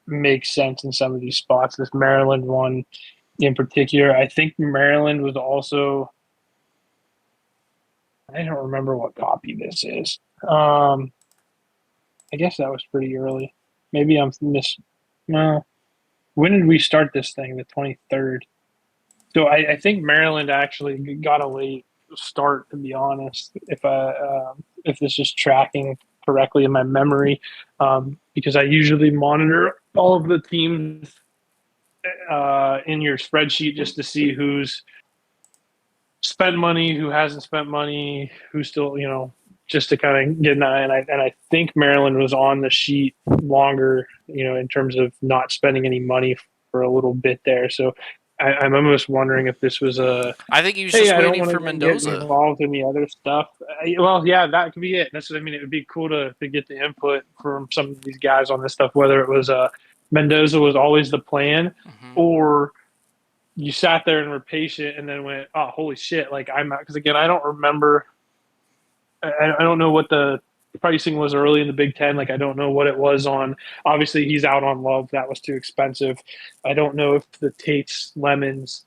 make sense in some of these spots. This Maryland one in particular, I think Maryland was also. I don't remember what copy this is. I guess that was pretty early. Maybe I'm miss. No, when did we start this thing? The 23rd. So I think Maryland actually got a late start, to be honest. If this is tracking correctly in my memory, because I usually monitor all of the teams in your spreadsheet just to see who's spent money, who hasn't spent money, who's still just to kind of get an eye. And I think Maryland was on the sheet longer, in terms of not spending any money for a little bit there. So I'm almost wondering if this was a I think he was hey, just I don't waiting want for to get Mendoza. involved in the other stuff. Well, yeah, that could be it. That's what I mean. It would be cool to get the input from some of these guys on this stuff, whether it was Mendoza was always the plan, Mm-hmm. or you sat there and were patient and then went, oh, holy shit! Like I'm because again, I don't remember. I don't know what the pricing was early in the Big Ten. Like I don't know what it was on. Obviously, he's out on Love. That was too expensive. I don't know if the Tates, Lemons,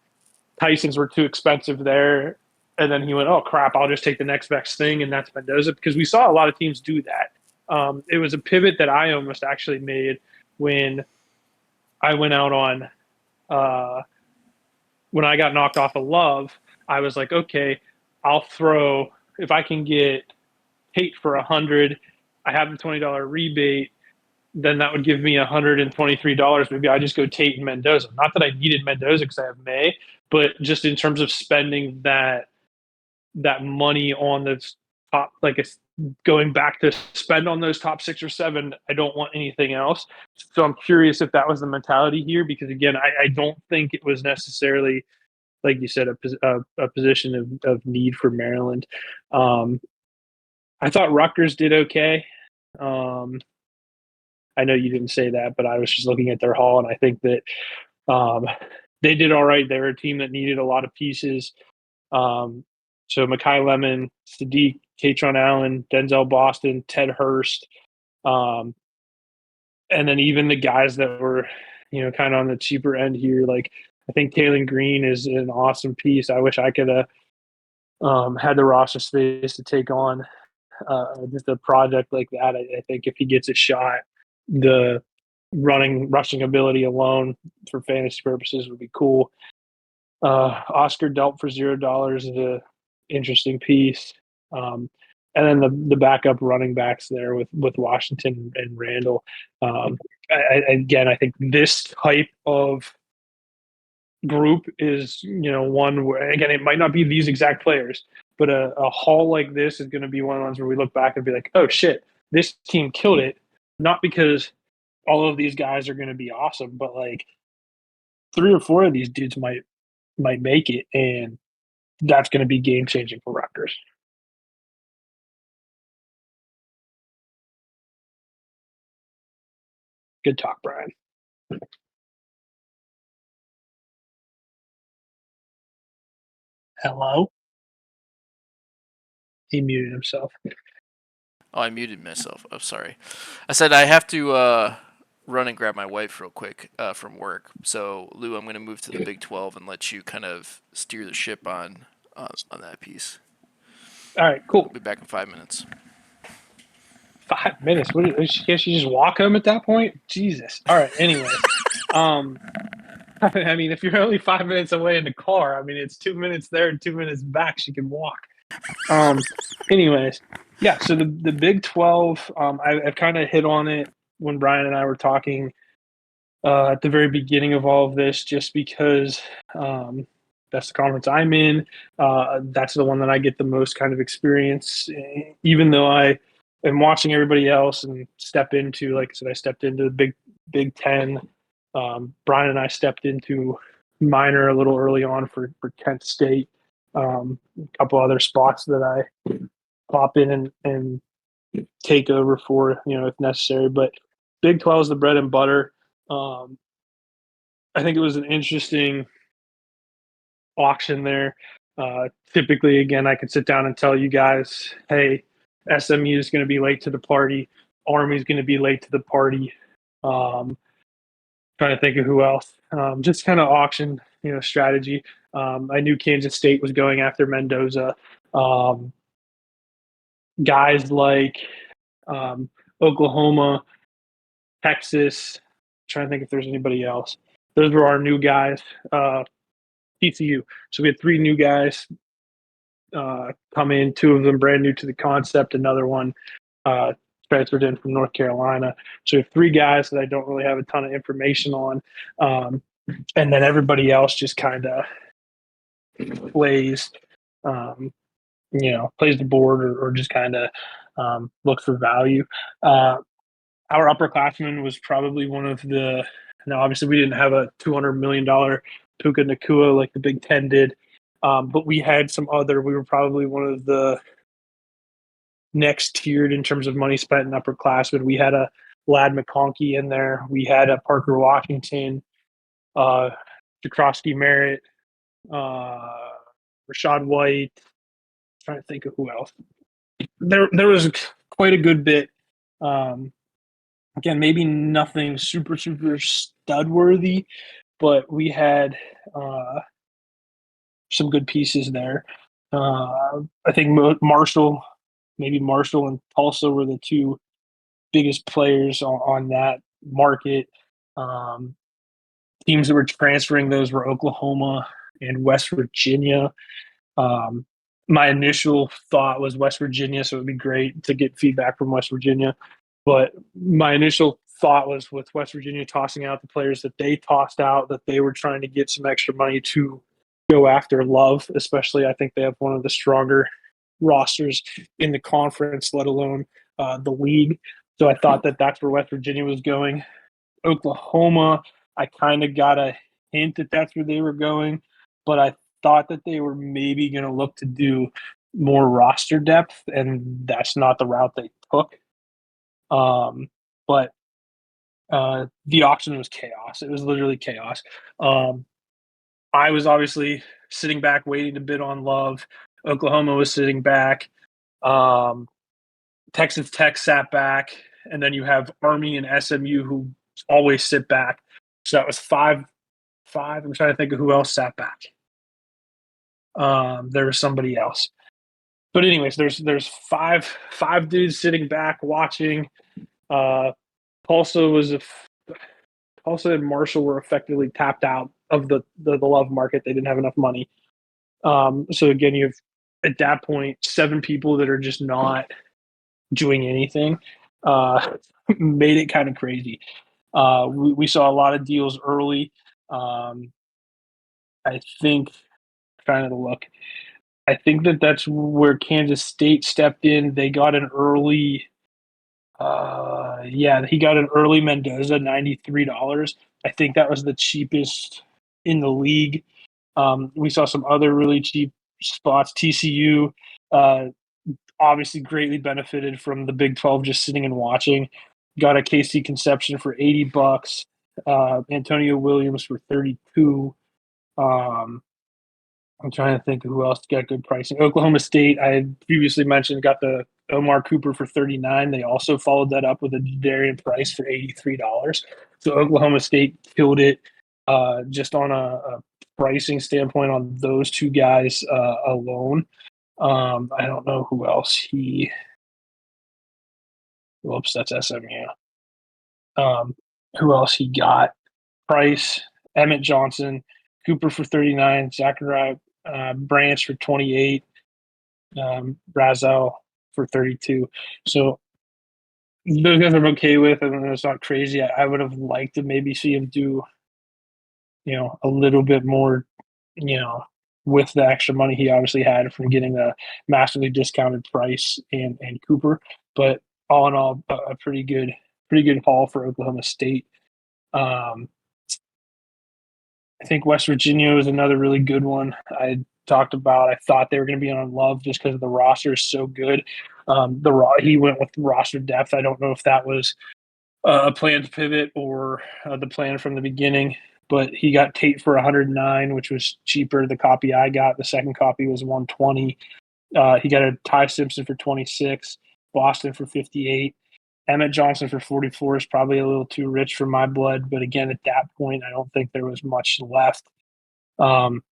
Tysons were too expensive there. And then he went, oh crap, I'll just take the next best thing, and that's Mendoza, because we saw a lot of teams do that. It was a pivot that I almost actually made when I went out on when I got knocked off of Love. I was like, okay, I'll throw if I can get Tate for 100. I have the $20 rebate. Then that would give me $123. Maybe I just go Tate and Mendoza. Not that I needed Mendoza because I have May, but just in terms of spending that money on the top, like it's going back to spend on those top 6 or 7. I don't want anything else. So I'm curious if that was the mentality here, because again, I don't think it was necessarily, like you said, a position of need for Maryland. Um, I thought Rutgers did okay. Um, I know you didn't say that, but I was just looking at their haul, and I think that um, they did all right. They're a team that needed a lot of pieces. So Makai Lemon, Sadiq, Katron Allen, Denzel Boston, Ted Hurst, um, and then even the guys that were, kind of on the cheaper end here. Like I think Taylor Green is an awesome piece. I wish I could have had the roster space to take on just a project like that. I think if he gets a shot, the rushing ability alone for fantasy purposes would be cool. Oscar Delp for $0 is a interesting piece. And then the backup running backs there with Washington and Randall. Again, I think this type of group is one where, again, it might not be these exact players, but a haul like this is going to be one of the ones where we look back and be like, oh shit, this team killed it. Not because all of these guys are going to be awesome, but like 3 or 4 of these dudes might make it, and that's going to be game changing for Rutgers. Good talk, Brian. Hello? He muted himself. Oh, I muted myself. I'm sorry. I said I have to run and grab my wife real quick from work. So, Lou, I'm going to move to the Big 12 and let you kind of steer the ship on that piece. All right, cool. I'll be back in 5 minutes. 5 minutes? What? Can't she just walk home at that point? Jesus. All right. Anyway, I mean, if you're only 5 minutes away in the car, I mean, it's 2 minutes there and 2 minutes back. She can walk. Anyways, yeah. So the Big 12, I've kind of hit on it when Brian and I were talking at the very beginning of all of this, just because that's the conference I'm in. That's the one that I get the most kind of experience, even though I am watching everybody else and step into, like I said, I stepped into the Big Ten. Brian and I stepped into minor a little early on for Kent State. A couple other spots that I pop in and take over for, if necessary. But Big 12 is the bread and butter. I think it was an interesting auction there. Typically, again, I could sit down and tell you guys, hey, SMU is going to be late to the party. Army is going to be late to the party. Trying to think of who else. Just kind of auction, strategy. I knew Kansas State was going after Mendoza. Guys like Oklahoma, Texas. Trying to think if there's anybody else. Those were our new guys. TCU. So we had 3 new guys come in. 2 of them brand new to the concept. Another one transferred in from North Carolina. So we have 3 guys that I don't really have a ton of information on. And then everybody else just kind of plays, plays the board or just kind of looks for value. Our upperclassman was probably one of the. Now, obviously, we didn't have a $200 million Puka Nacua like the Big Ten did, but we had some other. We were probably one of the next tiered in terms of money spent in upperclassmen. We had a Lad McConkey in there. We had a Parker Washington, Jakrowski Merritt, Rashad White. Trying to think of who else. There was quite a good bit. Again, maybe nothing super stud worthy, but we had some good pieces there. I think Marshall and Tulsa were the 2 biggest players on that market. Teams that were transferring those were Oklahoma and West Virginia. My initial thought was West Virginia, so it would be great to get feedback from West Virginia. But my initial thought was with West Virginia tossing out the players that they tossed out, that they were trying to get some extra money to go after Love, especially. I think they have one of the stronger rosters in the conference, let alone the league. So I thought that that's where West Virginia was going. Oklahoma, I kind of got a hint that that's where they were going, but I thought that they were maybe going to look to do more roster depth, and that's not the route they took. But the auction was chaos. It was literally chaos. I was obviously sitting back waiting to bid on Love. Oklahoma was sitting back. Texas Tech sat back. And then you have Army and SMU who always sit back. So that was 5. I'm trying to think of who else sat back. There was somebody else. But anyways, there's five dudes sitting back watching. Uh, Tulsa was a Tulsa and Marshall were effectively tapped out of the love market. They didn't have enough money. So again, you have at that point 7 people that are just not doing anything. Uh, Made it kind of crazy. We saw a lot of deals early. I think trying to look. I think that's where Kansas State stepped in. They got an early. Yeah, he got an early Mendoza, $93. I think that was the cheapest in the league. We saw some other really cheap spots. TCU uh, obviously greatly benefited from the Big 12 just sitting and watching. Got a KC Conception for $80. Antonio Williams for 32. Um, I'm trying to think of who else got good pricing. Oklahoma State, I had previously mentioned, got the Omar Cooper for 39. They also followed that up with a Darian Price for $83. So Oklahoma State killed it just on a pricing standpoint on those two guys alone. I don't know who else he. Whoops, that's SMU. Who else he got? Price, Emmett Johnson, Cooper for 39, Zachariah Branch for 28, Brazel for 32. So those guys I'm okay with, and it's not crazy. I would have liked to maybe see him do, a little bit more, you know, with the extra money he obviously had from getting a massively discounted price and Cooper. But all in all, a pretty good haul for Oklahoma State. Um, I think West Virginia was another really good one. I talked about. I thought they were going to be on Love just because the roster is so good. He went with roster depth. I don't know if that was a planned pivot or the plan from the beginning. But he got Tate for 109, which was cheaper. The copy I got, the second copy was 120. He got a Ty Simpson for 26, Boston for 58. Emmett Johnson for 44 is probably a little too rich for my blood, but again, at that point, I don't think there was much left. Um,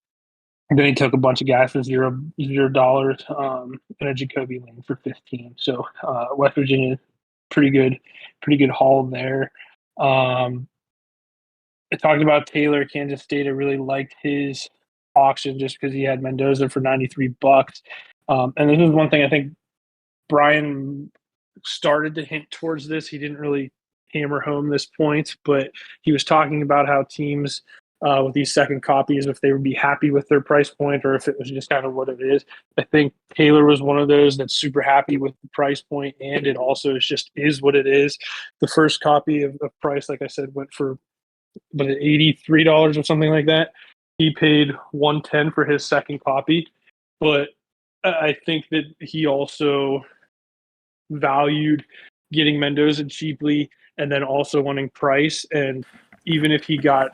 then he took a bunch of guys for $0, and a Jacoby Lane for 15. So West Virginia, pretty good haul there. I talked about Taylor, Kansas State. I really liked his auction just because he had Mendoza for $93. And this is one thing I think Brian started to hint towards this. He didn't really hammer home this point, but he was talking about how teams with these second copies, if they would be happy with their price point or if it was just kind of what it is. I think Taylor was one of those that's super happy with the price point, and it also is what it is. The first copy of Price, like I said, went for $83 or something like that. He paid 110 for his second copy, but I think that he also valued getting Mendoza cheaply and then also wanting Price. And even if he got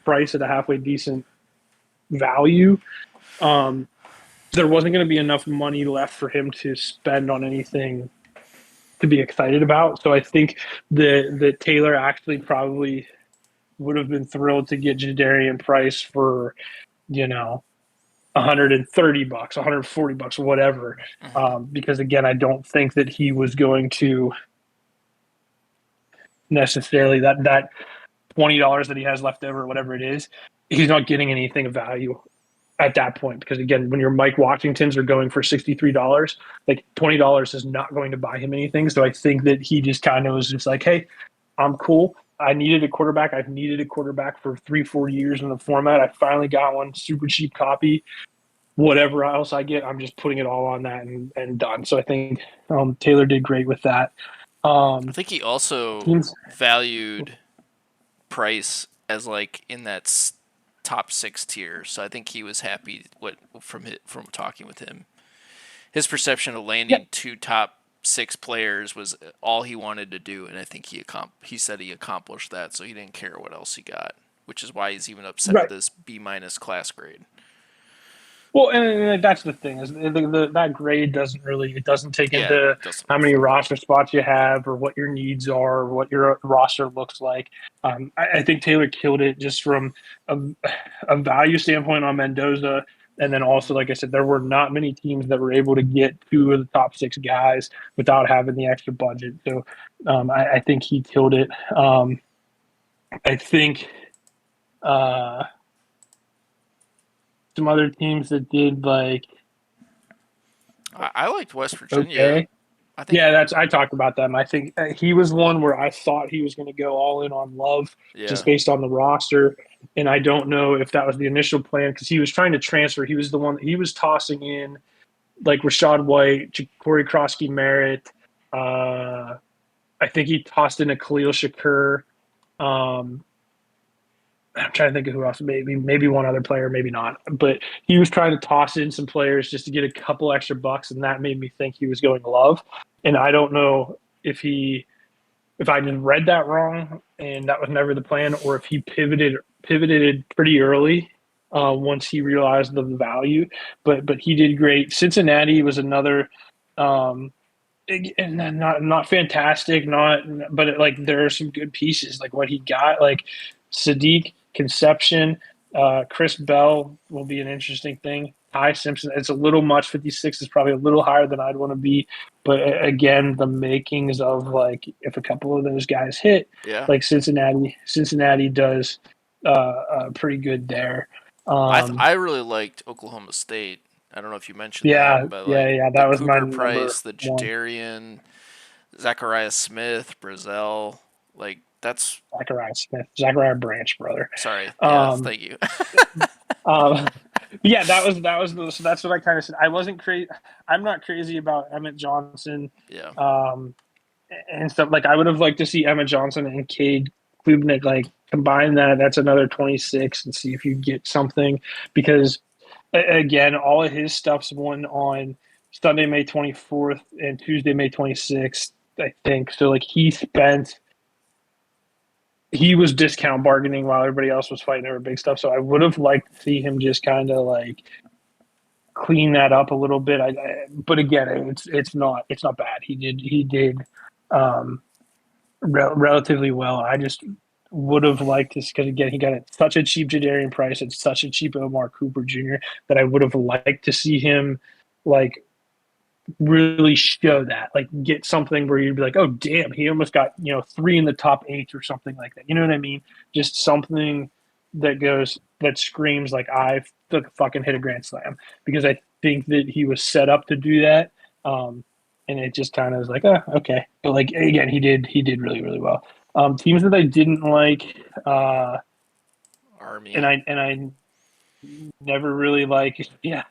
Price at a halfway decent value, there wasn't going to be enough money left for him to spend on anything to be excited about. So I think that Taylor actually probably would have been thrilled to get Jadarian Price for, $130, $140, whatever. Because again, I don't think that he was going to necessarily that $20 that he has left over, whatever it is, he's not getting anything of value at that point. Because again, when your Mike Washingtons are going for $63, like $20 is not going to buy him anything. So I think that he just kind of was just like, hey, I'm cool. I needed a quarterback. I've needed a quarterback for 3-4 years in the format. I finally got one, super cheap copy. Whatever else I get, I'm just putting it all on that and done. So I think Taylor did great with that. I think he also Teams, valued Price as like in that top 6 tier. So I think he was happy from talking with him. His perception of yeah, landing 2 top 6 players was all he wanted to do, and I think he said he accomplished that. So he didn't care what else he got, which is why he's even upset right. with this B- class grade. Well, and that's the thing is that grade doesn't take Yeah, it into doesn't how many reflect that. roster spots you have or what your needs are or what your roster looks like. I think Taylor killed it just from a value standpoint on Mendoza. And then also, like I said, there were not many teams that were able to get two of the top six guys without having the extra budget. So I think he killed it. I think uh, some other teams that did like I liked West Virginia. okay. I think, Yeah, that's I talked about them. I think he was one where I thought he was going to go all in on Love just yeah, based on the roster, and I don't know if that was the initial plan because he was trying to transfer. He was the one that he was tossing in like Rashad White, Corey Krosky Merritt. I think he tossed in a Khalil Shakur. Um, I'm trying to think of who else. Maybe one other player, maybe not. But he was trying to toss in some players just to get a couple extra bucks, and that made me think he was going Love. And I don't know if I just read that wrong and that was never the plan, or if he pivoted pretty early once he realized the value. But he did great. Cincinnati was another. And not fantastic, not but like there are some good pieces like what he got like Sadiq Conception, Chris Bell will be an interesting thing. Ty Simpson, it's a little much. 56 is probably a little higher than I'd want to be, but again, the makings of like if a couple of those guys hit, yeah. like Cincinnati does pretty good there. I really liked Oklahoma State. I don't know if you mentioned Yeah, them, but yeah, like yeah. the That was my Cooper number Price, the one. Jadarian, Zachariah Smith, Brazel, like that's Zachariah Smith, Zachariah Branch, brother. sorry. Yeah, Um, thank you. Um, yeah, so that's what I kind of said. I wasn't crazy. I'm not crazy about Emmett Johnson Yeah. um, and stuff. Like I would have liked to see Emmett Johnson and Cade Klubnik like combine that. That's another 26 and see if you get something because again, all of his stuff's won on Sunday, May 24th and Tuesday, May 26th. I think so. Like he was discount bargaining while everybody else was fighting over big stuff. So I would have liked to see him just kind of like clean that up a little bit. But again, it's not bad. He did um, relatively well. I just would have liked this because again, he got such a cheap Jadarian Price and such a cheap Omar Cooper Jr. that I would have liked to see him like really show that, like get something where you'd be like, oh damn, he almost got three in the top eight or something like that. You know what I mean? Just something that screams like I've fucking hit a grand slam because I think that he was set up to do that. And it just kind of was like, oh, okay. But like again, he did really really well. Teams that I didn't like, and Army. I never really like yeah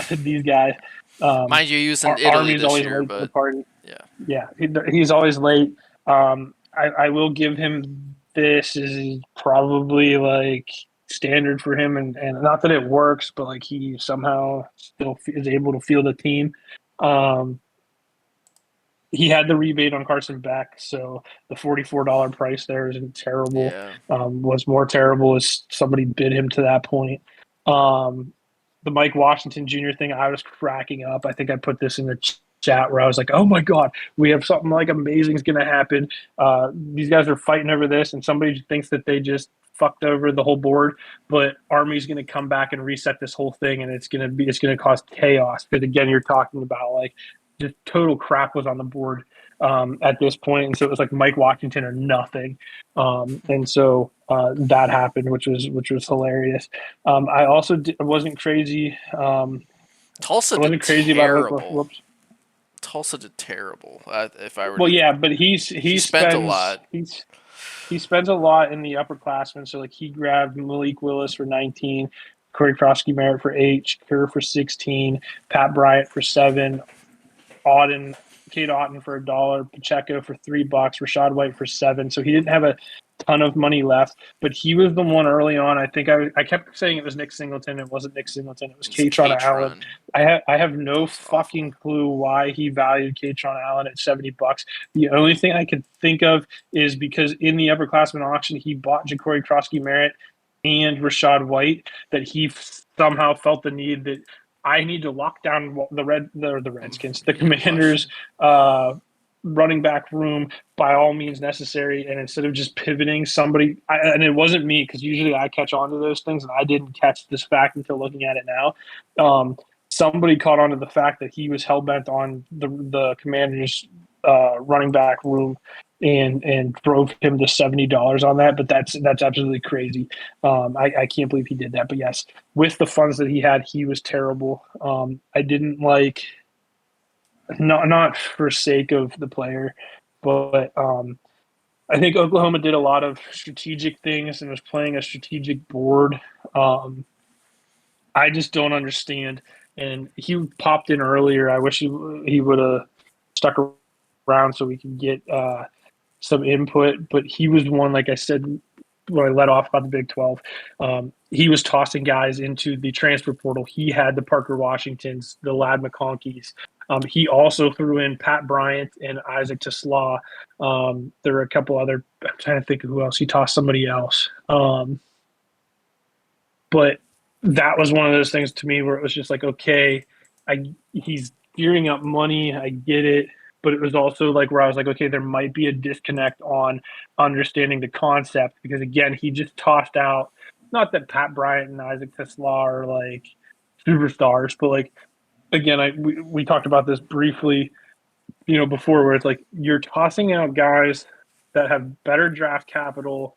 these guys. Um, Mind you, he was in our Italy Army's this always year, late to the but party. yeah. Yeah, he's always late. I will give him this is probably like standard for him, and not that it works, but like he somehow still is able to feel the team. Um, he had the rebate on Carson Beck, so the $44 price there isn't terrible. Yeah. Was more terrible as somebody bid him to that point. Um, the Mike Washington Jr. thing, I was cracking up. I think I put this in the chat where I was like, "Oh my god, we have something like amazing is going to happen." These guys are fighting over this, and somebody thinks that they just fucked over the whole board, but Army's going to come back and reset this whole thing, and it's going to cause chaos. Because again, you're talking about like just total crap was on the board at this point, and so it was like Mike Washington or nothing, and so that happened, which was hilarious. I also wasn't crazy. Tulsa I did wasn't crazy about terrible. Whoops. Tulsa did terrible. If I were Well, to, yeah, but he spent a lot. he spends a lot in the upperclassmen. So like he grabbed Malik Willis for 19, Corey Krosky Merritt for 8, Shakur for 16, Pat Bryant for 7, Auden, Kate Otten for $1, Pacheco for $3, Rashad White for 7. So he didn't have a ton of money left, but he was the one early on. I think I kept saying it was Nick Singleton. It wasn't Nick Singleton. It was It's Katron Allen. Catron. I have That no was awful. fucking clue why he valued Katron Allen at $70. The only thing I could think of is because in the upperclassman auction he bought Ja'Cory Krosky Merritt and Rashad White, that he somehow felt the need that I need to lock down the Redskins, the Yeah, Commanders, question. running back room by all means necessary. And instead of just pivoting somebody, and it wasn't me because usually I catch on to those things, and I didn't catch this fact until looking at it now. Somebody caught on to the fact that he was hell bent on the Commanders' running back room and drove him to $70 on that. But that's absolutely crazy. I can't believe he did that. But yes, with the funds that he had, he was terrible. I didn't like, not for sake of the player, but I think Oklahoma did a lot of strategic things and was playing a strategic board. I just don't understand. And he popped in earlier. I wish he would have stuck around so we could get some input. But he was one, like I said, when I let off about the Big 12. He was tossing guys into the transfer portal. He had the Parker Washingtons, the Lad McConkeys. He also threw in Pat Bryant and Isaac TeSlaa. There were a couple other. I'm trying to think of who else. He tossed somebody else. But that was one of those things to me where it was just like, okay, he's gearing up money. I get it. But it was also like where I was like, okay, there might be a disconnect on understanding the concept because, again, he just tossed out, not that Pat Bryant and Isaac TeSlaa are like superstars, but like, again, we talked about this briefly, before, where it's like you're tossing out guys that have better draft capital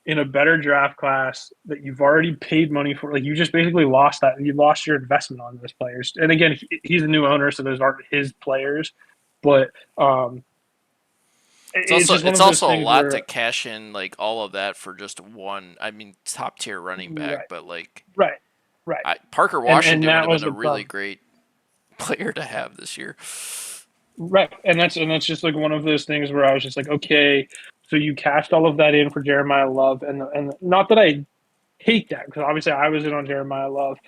in a better draft class that you've already paid money for. Like, you just basically lost that. You lost your investment on those players. And again, he's a new owner, so those aren't his players. But It's also a lot to cash in like all of that for just one. I mean, top tier running back, right, but like right. Parker And Washington that would was have the been a really problem. great player to have this year. Right. And that's just like one of those things where I was just like, okay, so you cashed all of that in for Jeremiah Love, and not that I hate that because obviously I was in on Jeremiah Love,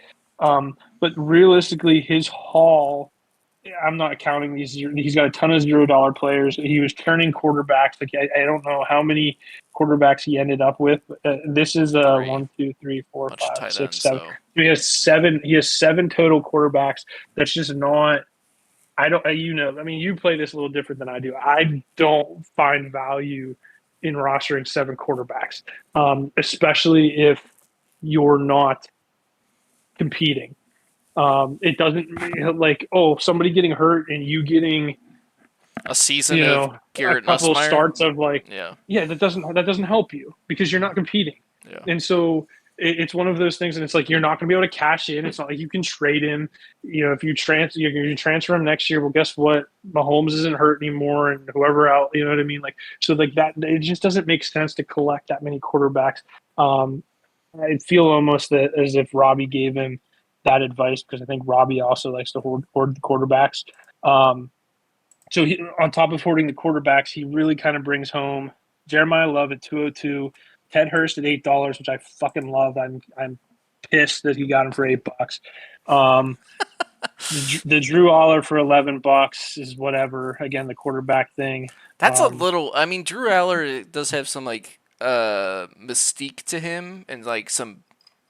but realistically, his haul. I'm not counting these. He's got a ton of $0 players. He was turning quarterbacks. Like, I don't know how many quarterbacks he ended up with. This is Three, one, two, three, four, bunch of five, tight six, ends seven. though. He has seven. He has seven total quarterbacks. That's just not. I don't. I mean, you play this a little different than I do. I don't find value in rostering seven quarterbacks, especially if you're not competing. It doesn't like, oh, somebody getting hurt and you getting, A season of a Garrett couple of Nussmeyer. starts of like, Yeah, yeah, that doesn't help you because you're not competing. yeah. And so it's one of those things, and it's like you're not going to be able to cash in. It's not like you can trade him. If you transfer him next year, well, guess what? Mahomes isn't hurt anymore, and whoever else, you know what I mean? Like, so like that, it just doesn't make sense to collect that many quarterbacks. Um, I feel almost that as if Robbie gave him that advice because I think Robbie also likes to hoard the quarterbacks. Um, so on top of hoarding the quarterbacks, he really kind of brings home Jeremiah Love at 202, Ted Hurst at $8, which I fucking love. I'm pissed that he got him for $8. Um, the Drew Aller for $11 is whatever. Again, the quarterback thing. That's a little. I mean, Drew Aller does have some like mystique to him and like some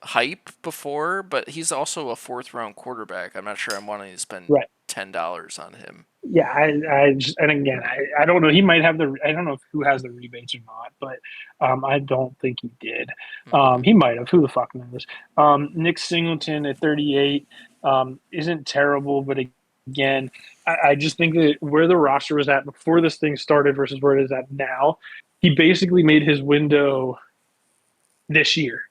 hype before, but he's also a fourth round quarterback. I'm not sure I'm wanting to spend Right. $10 on him. Yeah, I just, and again, I don't know. He might have I don't know who has the rebates or not, but I don't think he did. Mm-hmm. He might have. Who the fuck knows? Nick Singleton at 38 isn't terrible, but again, I just think that where the roster was at before this thing started versus where it is at now, he basically made his window this year.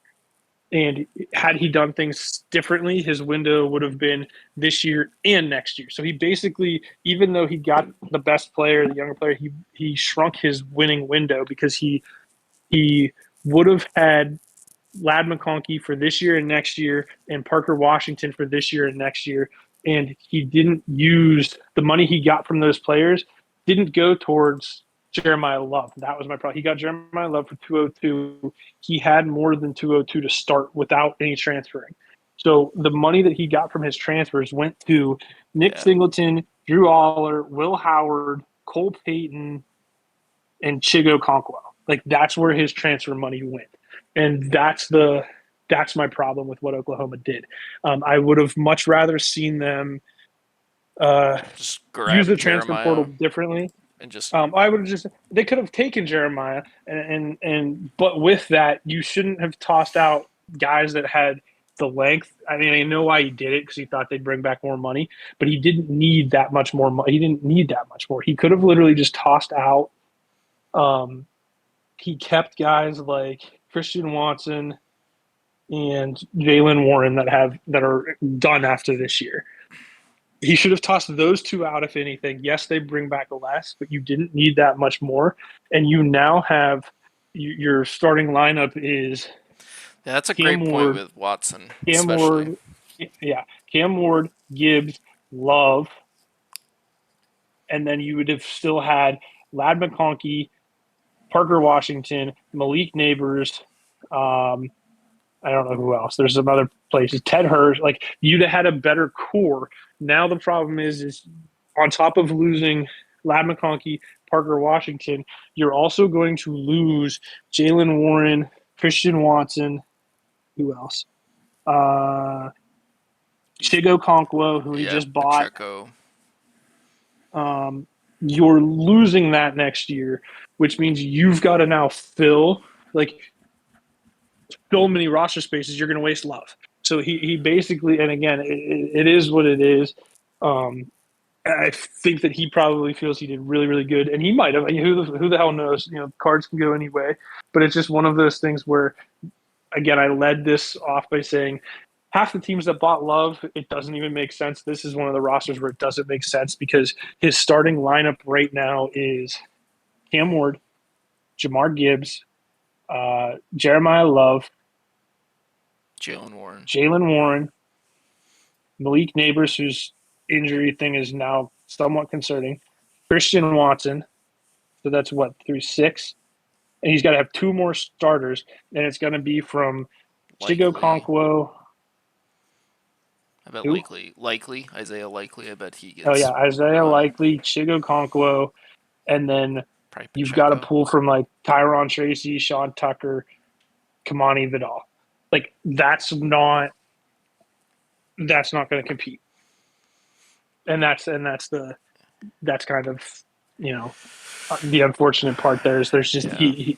And had he done things differently, his window would have been this year and next year. So he basically, even though he got the best player, the younger player, he shrunk his winning window because he would have had Lad McConkey for this year and next year, and Parker Washington for this year and next year. And he didn't use the money he got from those players, didn't go towards Jeremiah Love. That was my problem. He got Jeremiah Love for 202. He had more than 202 to start without any transferring. So the money that he got from his transfers went to Nick Yeah. Singleton, Drew Aller, Will Howard, Cole Payton, and Chigo Conquo. Like, that's where his transfer money went, and that's my problem with what Oklahoma did. I would have much rather seen them Just use grab the transfer portal Jeremiah. differently. and just I would have just they could have taken Jeremiah and but with that you shouldn't have tossed out guys that had the length. I mean, I know why he did it because he thought they'd bring back more money, but he didn't need that much more. He didn't need that much more. He could have literally just tossed out. Um, he kept guys like Christian Watson and Jalen Warren that are done after this year. He should have tossed those two out, if anything. Yes, they bring back less, but you didn't need that much more. And you now have your starting lineup is yeah, that's a Cam great point Ward, with Watson, Cam especially. Ward, yeah, Cam Ward, Gibbs, Love, and then you would have still had Lad McConkey, Parker Washington, Malik Neighbors. Um, I don't know who else. There's some other places. Ted Hurst. Like you'd have had a better core. Now the problem is on top of losing Lad McConkey, Parker Washington, you're also going to lose Jalen Warren, Christian Watson. Who else? Uh, Chigo Conquo, who he Yeah, just bought. Pacheco. Um, you're losing that next year, which means you've got to now fill like so many roster spaces. You're going to waste Love. So he basically, and again, it is what it is. Um, I think that he probably feels he did really, really good, and he might have. I mean, who the hell knows? You know, cards can go any way, but it's just one of those things where, again, I led this off by saying half the teams that bought Love, it doesn't even make sense. This is one of the rosters where it doesn't make sense because his starting lineup right now is Cam Ward, Jamar Gibbs, Jeremiah Love, Jalen Warren. Jalen Warren, Malik Neighbors, whose injury thing is now somewhat concerning, Christian Watson. So that's what, through six? And he's got to have two more starters, and it's going to be from Chigo Likely. Conquo. I bet Who? likely Isaiah Likely. I bet he Oh, yeah, gets a Isaiah run. Likely, Chigo Conquo, and then Probably you've got to Pacheco. pull from like Tyron Tracy, Sean Tucker, Kamani Vidal. Like that's not going to compete, and that's kind of you know the unfortunate part. There's just Yeah.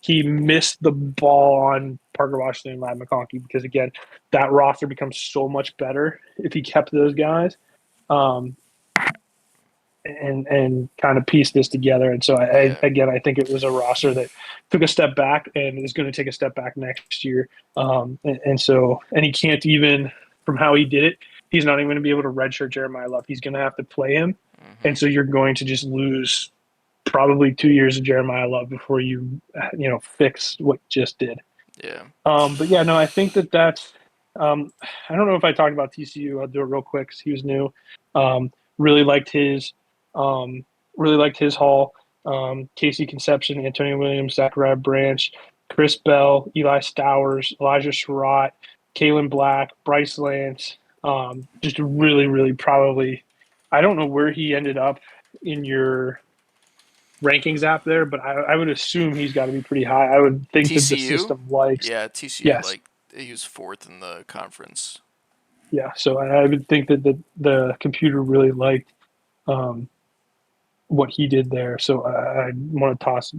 he missed the ball on Parker Washington and Lad McConkey because again that roster becomes so much better if he kept those guys. Um, and kind of piece this together. And so Yeah. I think it was a roster that took a step back and is going to take a step back next year. And he can't even from how he did it, he's not even going to be able to redshirt Jeremiah Love. He's going to have to play him, Hmm. and so you're going to just lose probably 2 years of Jeremiah Love before fix what you just did. Yeah. But yeah, no, I think that's. I don't know if I talked about TCU. I'll do it real quick because he was new. Um, really liked his um, really liked his haul. Casey Conception, Antonio Williams, Zachariah Branch, Chris Bell, Eli Stowers, Elijah Sherratt, Kalen Black, Bryce Lance. Just really, really probably. I don't know where he ended up in your rankings app there, but I would assume he's got to be pretty high. I would think that the TCU. system likes. Yeah, TCU Yes, like he was fourth in the conference. yeah. So I would think that the computer really liked um, what he did there. So I want to toss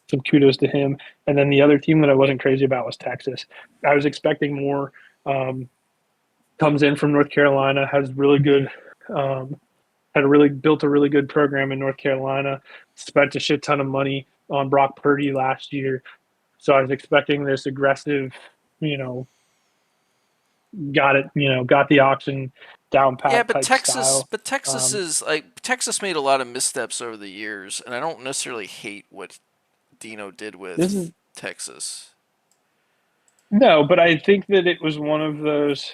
some kudos to him. And then the other team that I wasn't crazy about was Texas. I was expecting more. Um, Comes in from North Carolina, has really good. Had a really built a really good program in North Carolina. Spent a shit ton of money on Brock Purdy last year. So I was expecting this aggressive, you know, got the auction down Yeah, pat type style. But Texas Um, is like Texas made a lot of missteps over the years, and I don't necessarily hate what Dino did this is with Texas. no, but I think that it was one of those.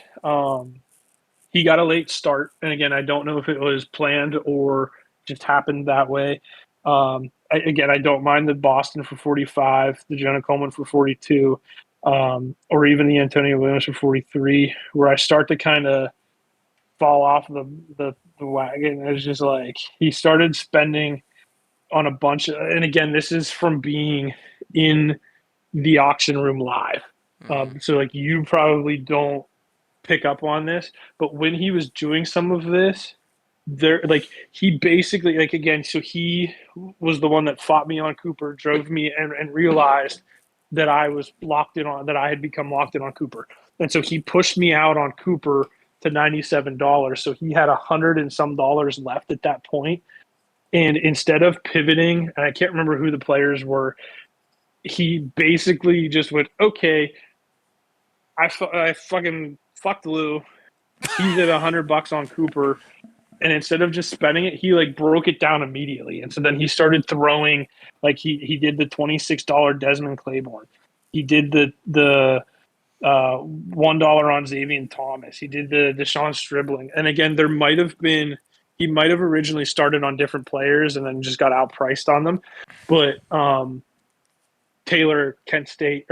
He got a late start, and again, I don't know if it was planned or just happened that way. I don't mind the Boston for 45, the Jonah Coleman for 42, or even the Antonio Williams for 43, where I start to kind of fall off the wagon. It's just like he started spending on a bunch of, and again, this is from being in the auction room live. Hmm. So like you probably don't pick up on this, but when he was doing some of this, there, like he basically, like, again, so he was the one that fought me on Cooper, drove me, and realized that I was locked in on that I had become locked in on Cooper, and so he pushed me out on Cooper to $97. So he had 100 and some dollars left at that point, and instead of pivoting, and I can't remember who the players were, he basically just went, okay, I fucking fucked Lou. He's at $100 on Cooper, and instead of just spending it, he like broke it down immediately. And so then he started throwing, like he did the $26 Desmond Claiborne, he did the $1 on Xavier Thomas, he did the Deshaun Stribling, and again there might have been he might have originally started on different players and then just got outpriced on them, but Taylor Kent State,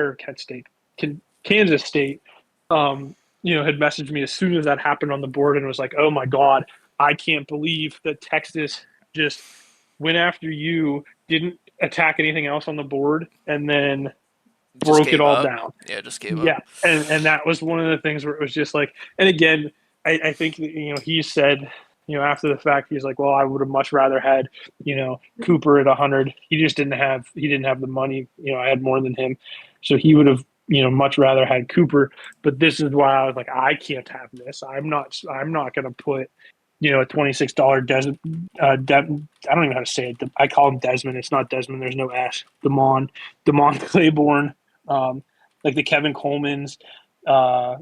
Kansas State, had messaged me as soon as that happened on the board and was like, "Oh my god, I can't believe that Texas just went after you, didn't attack anything else on the board, and then Just broke it gave all up. down." Yeah, just gave up. Yeah, and that was one of the things where it was just like, and again, I think he said, after the fact, he's like, well, I would have much rather had Cooper at 100. He didn't have the money. I had more than him, so he would have much rather had Cooper. But this is why I was like, I can't have this. I'm not going to put a $26 I don't even know how to say it. I call him Desmond. It's not Desmond. There's no S. Demond Claiborne, like the Kevin Colemans, uh,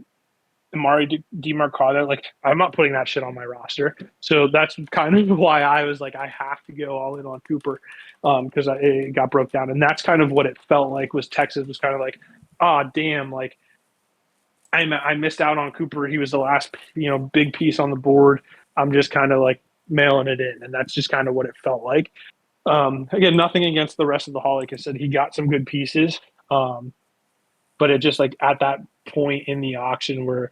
Amari DeMarcado. Like, I'm not putting that shit on my roster. So that's kind of why I was like, I have to go all in on Cooper, because it got broke down, and that's kind of what it felt like. Was Texas was kind of like, oh damn, like I missed out on Cooper. He was the last big piece on the board. I'm just kind of like mailing it in, and that's just kind of what it felt like. Again, nothing against the rest of the haul. Like I said, he got some good pieces. But it just, like, at that point in the auction where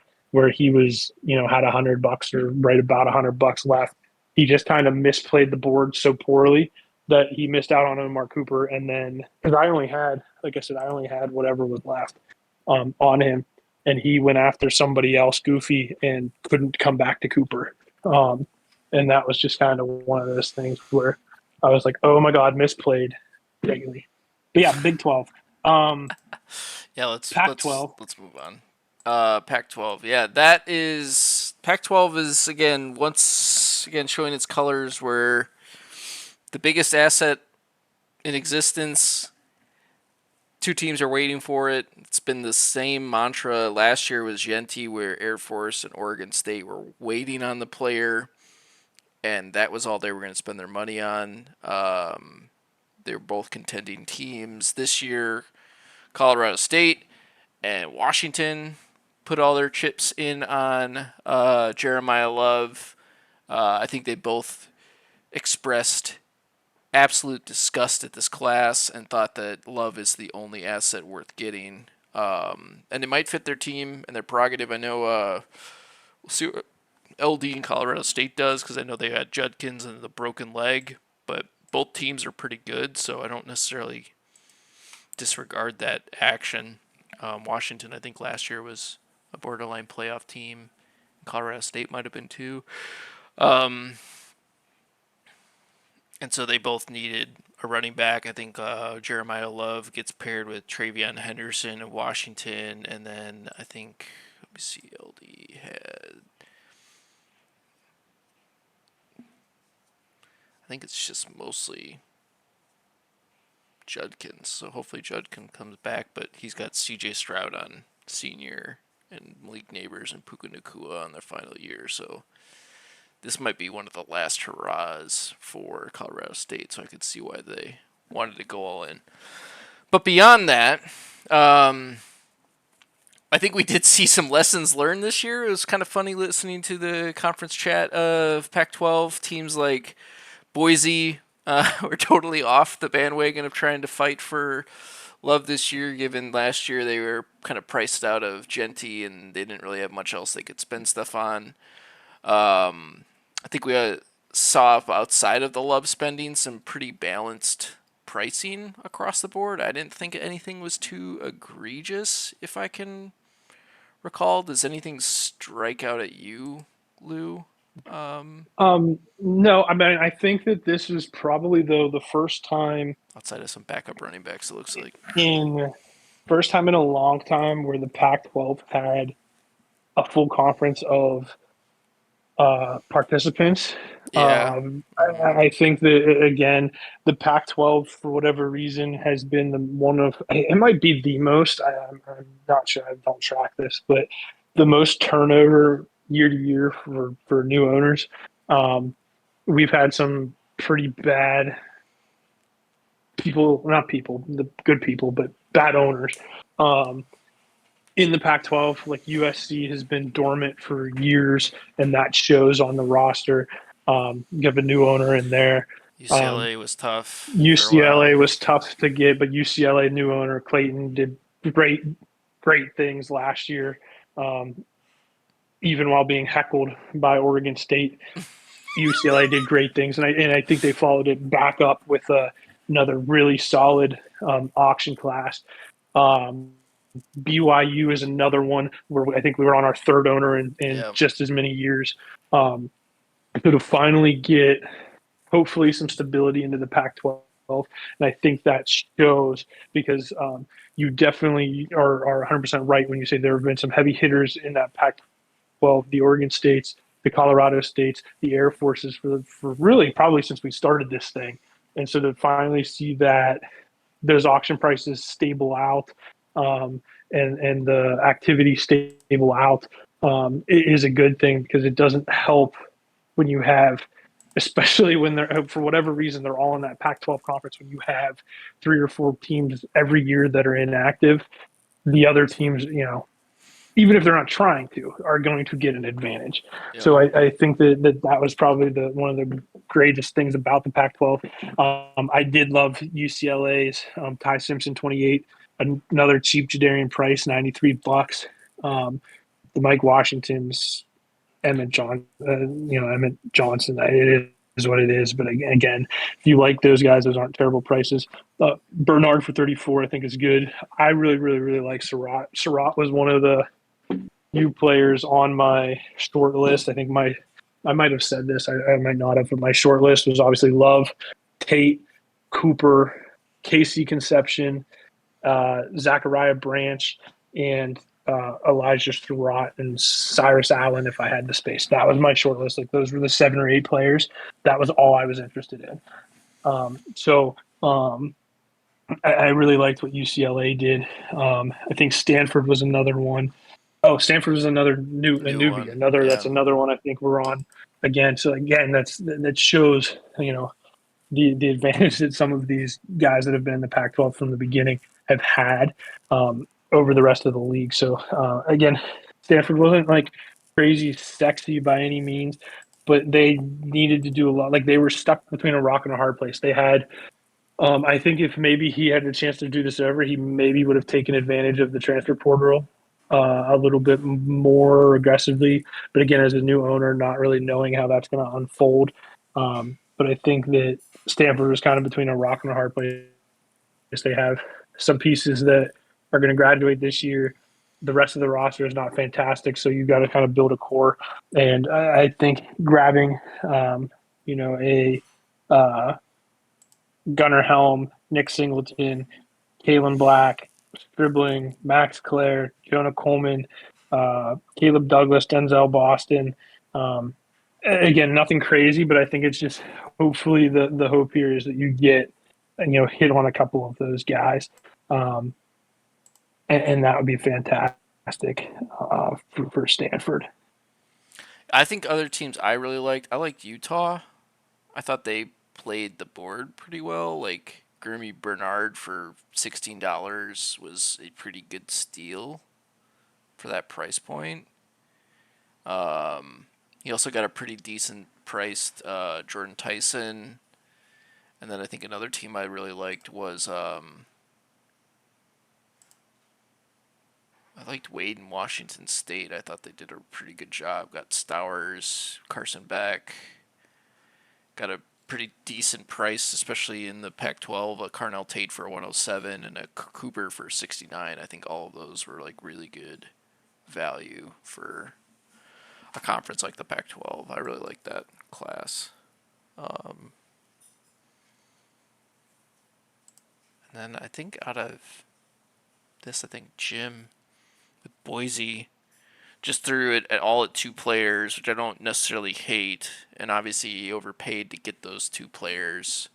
he was had $100 or right about $100 left, he just kind of misplayed the board so poorly that he missed out on Omar Cooper. And then, because I only had, like I said, I only had whatever was left on him, and he went after somebody else goofy and couldn't come back to Cooper. And that was just kind of one of those things where I was like, oh my god, misplayed greatly. But yeah, Big 12. Yeah, let's Pac let's 12. let's move on. Pac-12. Yeah, that is Pac-12 is again once again showing its colors where the biggest asset in existence. Two teams are waiting for it. It's been the same mantra. Last year was Genti, where Air Force and Oregon State were waiting on the player, and that was all they were going to spend their money on. They were both contending teams. This year, Colorado State and Washington put all their chips in on Jeremiah Love. I think they both expressed absolute disgust at this class and thought that Love is the only asset worth getting. And it might fit their team and their prerogative. I know we'll see what LD in Colorado State does because I know they had Judkins and the broken leg, but both teams are pretty good, so I don't necessarily disregard that action. Washington, I think last year was a borderline playoff team. Colorado State might have been too. And so they both needed a running back. I think Jeremiah Love gets paired with Travion Henderson of Washington, and then I think let me see, LD had. I think it's just mostly Judkins. So hopefully Judkins comes back, but he's got C.J. Stroud on senior and Malik Neighbors and Puka Nakua on their final year. So this might be one of the last hurrahs for Colorado State, so I could see why they wanted to go all in. But beyond that, I think we did see some lessons learned this year. It was kind of funny listening to the conference chat of Pac-12 teams like Boise were totally off the bandwagon of trying to fight for Love this year, given last year they were kind of priced out of Genti and they didn't really have much else they could spend stuff on. I think we saw outside of the Love spending some pretty balanced pricing across the board. I didn't think anything was too egregious, if I can recall. Does anything strike out at you, Lou? No, I mean, I think that this is probably though the Outside of some backup running backs, it looks like. in first time in a long time where the Pac-12 had a full conference of participants. Yeah. Hmm. I think that again, the Pac-12 for whatever reason has been the one of it might be the most. I'm not sure. I don't track this, but the most turnover year to year for new owners. Um, we've had some pretty bad people, not people, the good people, but bad owners. Um, in the Pac 12, like USC has been dormant for years, and that shows on the roster. You have a new owner in there. Um, UCLA was tough for a while. UCLA was tough to get, but UCLA new owner Clayton did great, great things last year, um, even while being heckled by Oregon State. UCLA did great things, and I think they followed it back up with another really solid auction class. Um, BYU is another one where I think we were on our third owner in Yeah. just as many years. Um, so to finally get hopefully some stability into the Pac-12, and I think that shows because you definitely are 100% right when you say there have been some heavy hitters in that Pac-12, the Oregon States, the Colorado States, the Air Forces for really probably since we started this thing, and so to finally see that those auction prices stable out um, and the activity stable out is a good thing because it doesn't help when you have, especially when they're for whatever reason they're all in that Pac-12 conference. When you have three or four teams every year that are inactive, the other teams, even if they're not trying to, are going to get an advantage. Yep. So I think that was probably the one of the greatest things about the Pac-12. I did love UCLA's Ty Simpson 28, another cheap Jadarian Price $93. The Mike Washington's Emmett Johnson. It is what it is. But again, if you like those guys, those aren't terrible prices. Bernard for 34, I think is good. I really, really, really like Surratt. Surratt was one of the few players on my short list. I might have said this. I might not have, but my short list was obviously Love, Tate, Cooper, Casey Conception, Zachariah Branch, and Elijah Surratt and Cyrus Allen. If I had the space, that was my short list. Like those were the 7 or 8 players. That was all I was interested in. So I really liked what UCLA did. I think Stanford was another one. Oh, Stanford was another a New newbie. one. Another Yeah. That's another one I think we're on again. So again, that shows the advantage that some of these guys that have been in the Pac-12 from the beginning have had over the rest of the league. So again, Stanford wasn't like crazy sexy by any means, but they needed to do a lot. Like they were stuck between a rock and a hard place. They had I think if maybe he had the chance to do this ever, he maybe would have taken advantage of the transfer portal a little bit more aggressively. But again, as a new owner, not really knowing how that's going to unfold. But I think that Stanford was kind of between a rock and a hard place. They have some pieces that are going to graduate this year. The rest of the roster is not fantastic, so you've got to kind of build a core. And I think grabbing, a uh, Gunnar Helm, Nick Singleton, Kalen Black, Stribling, Max Clare, Jonah Coleman, Caleb Douglas, Denzel Boston. Um, again, nothing crazy, but I think it's just hopefully the hope here is that you get and hit on a couple of those guys, um, and that would be fantastic for Stanford. I think other teams I really liked. I liked Utah. I thought they played the board pretty well. Like Grimmy Bernard for $16 was a pretty good steal for that price point. He also got a pretty decent priced Jordan Tyson, and then I think another team I really liked was I liked Wade and Washington State. I thought they did a pretty good job. Got Stowers, Carson Beck, got a pretty decent price, especially in the Pac-12. A Carnell Tate for 107 and a Cooper for 69. I think all of those were like really good value for a conference like the Pac-12. I really like that class. Um, and then I think out of this, I think Jim with Boise just threw it at all at two players, which I don't necessarily hate. And obviously, he overpaid to get those two players,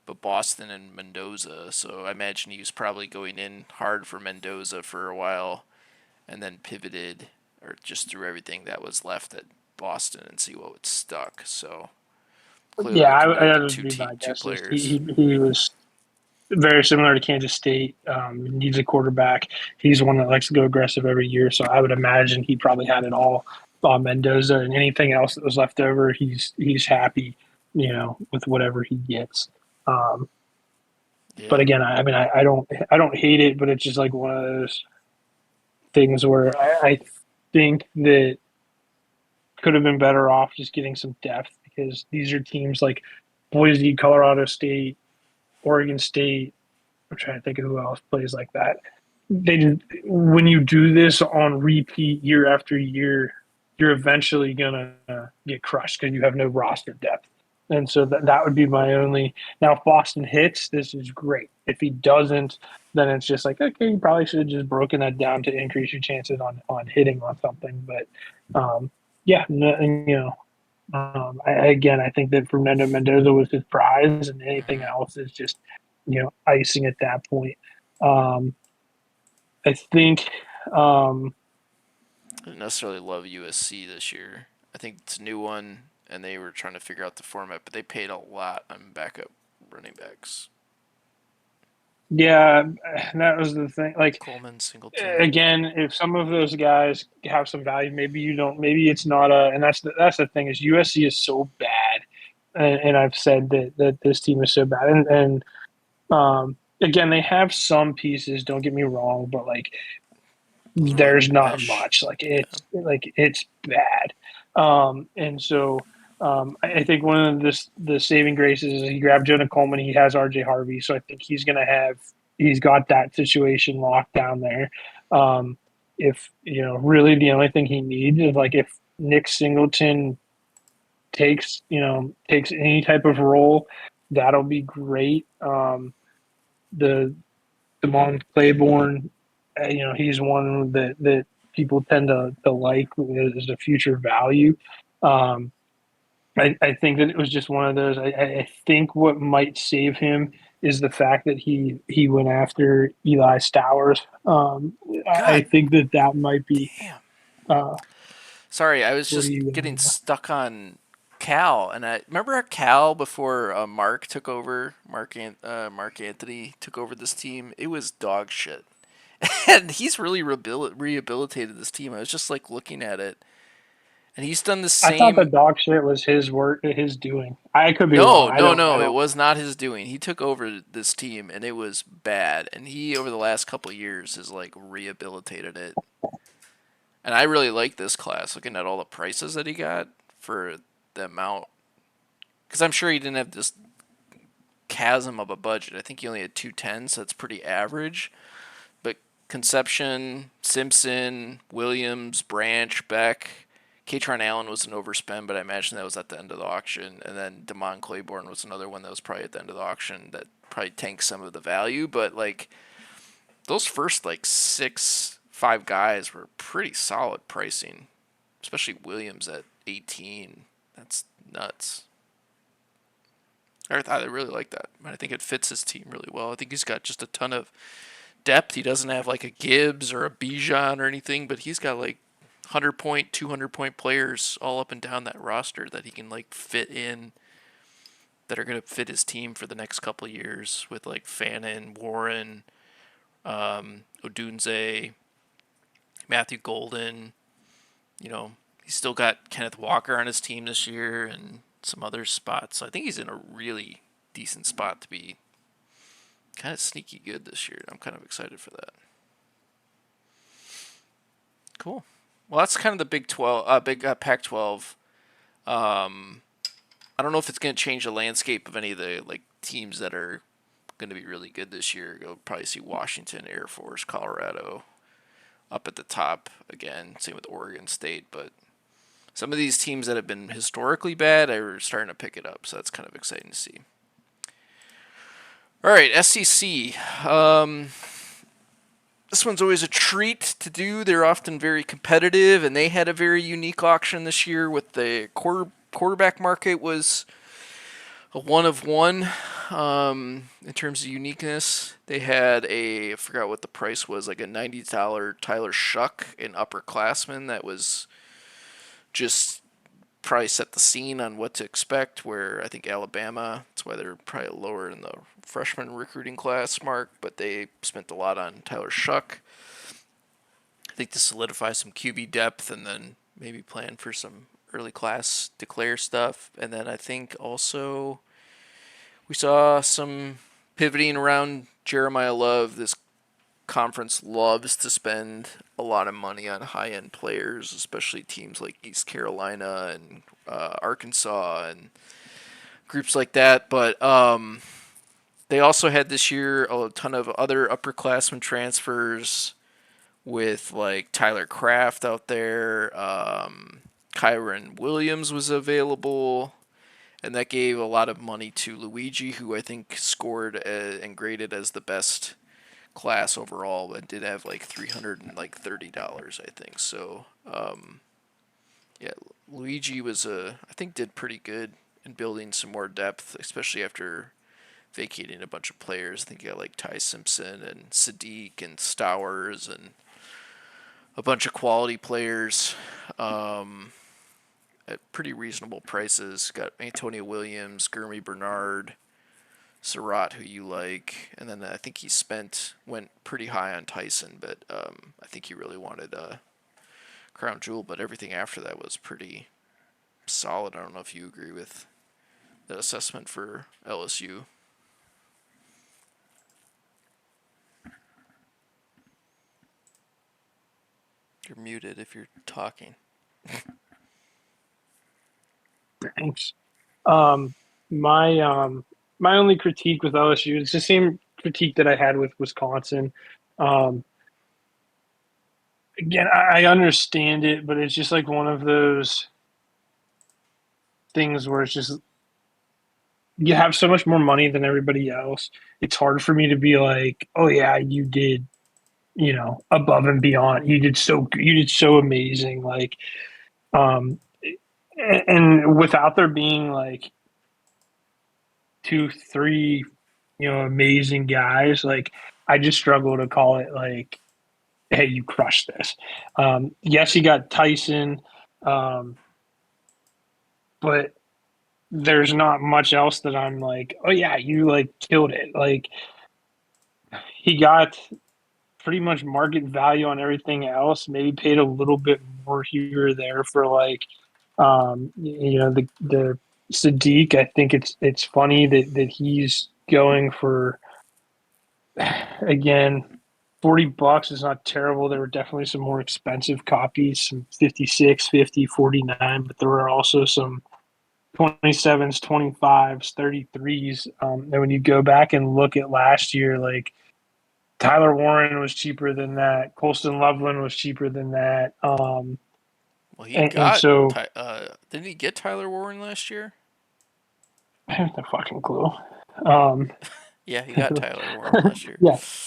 but Boston and Mendoza. So I imagine he was probably going in hard for Mendoza for a while, and then pivoted or just threw everything that was left at Boston and see what would stuck. So clearly Yeah, looking good that at would be my two guess. Is players. he was very similar to Kansas State. Needs a quarterback. He's one that likes to go aggressive every year, so I would imagine he probably had it all on Mendoza, and anything else that was left over, he's happy, with whatever he gets. Um, but Yeah. again, I don't hate it, but it's just like one of those things where I think that could have been better off just getting some depth because these are teams like Boise, Colorado State, Oregon State. I'm trying to think of who else plays like that. When you do this on repeat year after year, you're eventually gonna get crushed because you have no roster depth. And so that would be my only. Now, if Boston hits, this is great. If he doesn't, then it's just like, okay, you probably should have just broken that down to increase your chances on hitting on something. But yeah, no, again, I think that Fernando Mendoza was his prize, and anything Mm-hmm. else is just icing at that point. Um, I think, um, I didn't necessarily love USC this year. I think it's a new one, and they were trying to figure out the format, but they paid a lot on backup running backs. yeah, that was the thing. Like Coleman, Singleton. again, if some of those guys have some value, maybe you don't. Maybe it's not and that's the thing is USC is so bad, and I've said that this team is so bad, and again, they have some pieces. Don't get me wrong, but like Doesn't really there's not mesh. much. Like Yeah. it's bad. And so I think one of the saving graces is he grabbed Jonah Coleman. He has RJ Harvey, so I think he's got that situation locked down there. If really the only thing he needs is like if Nick Singleton takes any type of role, that'll be great. The Demond Claiborne, he's one that people tend to like as a future value. Um, I think that it was just one of those. I think what might save him is the fact that he went after Eli Stowers. I God think that might be. damn. Uh, Sorry, I was what do just you? getting stuck on Cal, and I remember Cal before Mark took over. Mark Anthony took over this team. It was dog shit, and he's really rehabilitated this team. I was just like looking at it, and he's done the I thought the same. dog shit was his work, his doing. I could be wrong. No, I no, don't. I no. It don't. was not his doing. He took over this team, and it was bad. And he, over the last couple of years, has like rehabilitated it. And I really like this class. Looking at all the prices that he got for the amount, because I'm sure he didn't have this chasm of a budget. I think he only had 210, so that's pretty average. But Conception, Simpson, Williams, Branch, Beck, Katron Allen was an overspend, but I imagine that was at the end of the auction. And then Demond Claiborne was another one that was probably at the end of the auction that probably tanked some of the value. But like those first like five guys were pretty solid pricing, especially Williams at 18. That's nuts. I really like that. I think it fits his team really well. I think he's got just a ton of depth. He doesn't have like a Gibbs or a Bijan or anything, but he's got like 100 point, 200 point players all up and down that roster that he can like fit in that are going to fit his team for the next couple of years with like Fannin, Warren, Odunze, Matthew Golden. You know, he's still got Kenneth Walker on his team this year and some other spots. So I think he's in a really decent spot to be kind of sneaky good this year. I'm kind of excited for that. Cool. Well, that's kind of the Big 12, big Pac-12. Um, I don't know if it's going to change the landscape of any of the like teams that are going to be really good this year. You'll probably see Washington, Air Force, Colorado up at the top again. Same with Oregon State, but Some of these teams that have been historically bad are starting to pick it up, so that's kind of exciting to see. All right, SEC. This one's always a treat to do. They're often very competitive, and they had a very unique auction this year with the quarterback market was a one of one in terms of uniqueness. They had I forgot what the price was, like a $90 Tyler Shuck, an upperclassman that was just probably set the scene on what to expect. Where I think Alabama, that's why they're probably lower in the freshman recruiting class mark, but they spent a lot on Tyler Shuck. I think to solidify some QB depth and then maybe plan for some early class declare stuff. And then I think also we saw some pivoting around Jeremiah Love. This conference loves to spend a lot of money on high end players, especially teams like East Carolina and Arkansas and groups like that. But they also had this year a ton of other upperclassmen transfers with like Tyler Kraft out there. Kyron Williams was available. And that gave a lot of money to Luigi, who I think scored and graded as the best class overall, but did have like $330, I think. So yeah, Luigi I think did pretty good in building some more depth, especially after vacating a bunch of players. I think you got like Ty Simpson and Sadiq and Stowers and a bunch of quality players at pretty reasonable prices. Got Antonio Williams, Gurmy Bernard, Surratt, who you like, and then I think went pretty high on Tyson, but I think he really wanted a crown jewel. But everything after that was pretty solid. I don't know if you agree with that assessment for LSU. You're muted if you're talking. Thanks. My only critique with LSU is the same critique that I had with Wisconsin. Um, Again, I understand it, but it's just like one of those things where it's just you have so much more money than everybody else. It's hard for me to be like, oh yeah, you did, above and beyond. You did so amazing. Like, um, and without there being like two, three, amazing guys, like I just struggle to call it like, hey, you crushed this. Yes, you got Tyson, um, but there's not much else that I'm like, oh yeah, you like killed it. Like he got pretty much market value on everything else. Maybe paid a little bit more here or there for like, the Sadiq. I think it's funny that he's going for again. $40 is not terrible. There were definitely some more expensive copies, some 56, 50, 49, but there were also some 27s, 25s, 33s. And when you go back and look at last year, like Tyler Warren was cheaper than that. Colston Loveland was cheaper than that. Well, And so didn't he get Tyler Warren last year? I have no fucking clue. Um, Yeah, he got Tyler Warren last year.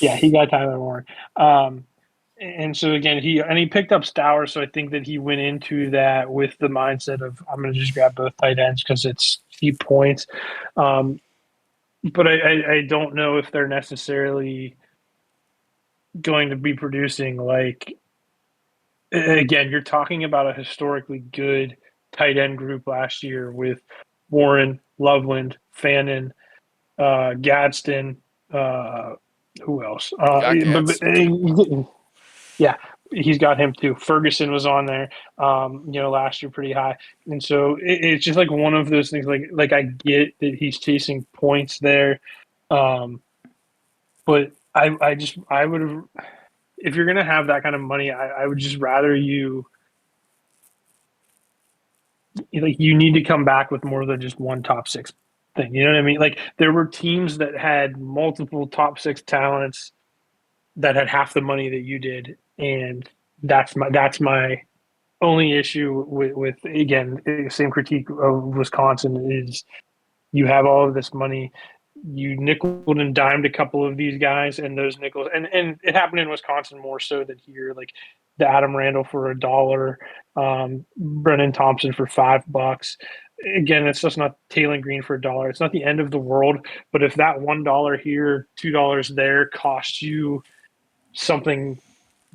yeah, he got Tyler Warren. Um, and so again, he picked up Stowers, so I think that he went into that with the mindset of I'm going to just grab both tight ends because it's cheap points. Um, but I don't know if they're necessarily going to be producing like again, you're talking about a historically good tight end group last year with Warren, Loveland, Fannin, Gadsden, who else? He got Gadsden too. Yeah, he's got him too. Ferguson was on there, last year pretty high, and so it's just like one of those things. Like I get that he's chasing points there, um, but I would have if you're gonna have that kind of money, I would just rather you like you need to come back with more than just one top six thing. You know what I mean? Like there were teams that had multiple top six talents that had half the money that you did, and that's my only issue with again, same critique of Wisconsin is you have all of this money. You nickel and dimed a couple of these guys, and those nickels, and it happened in Wisconsin more so than here. Like the Adam Randall for $1, Brennan Thompson for $5. Again, it's just not Taylor Green for $1. It's not the end of the world, but if that $1 here, $2 there costs you something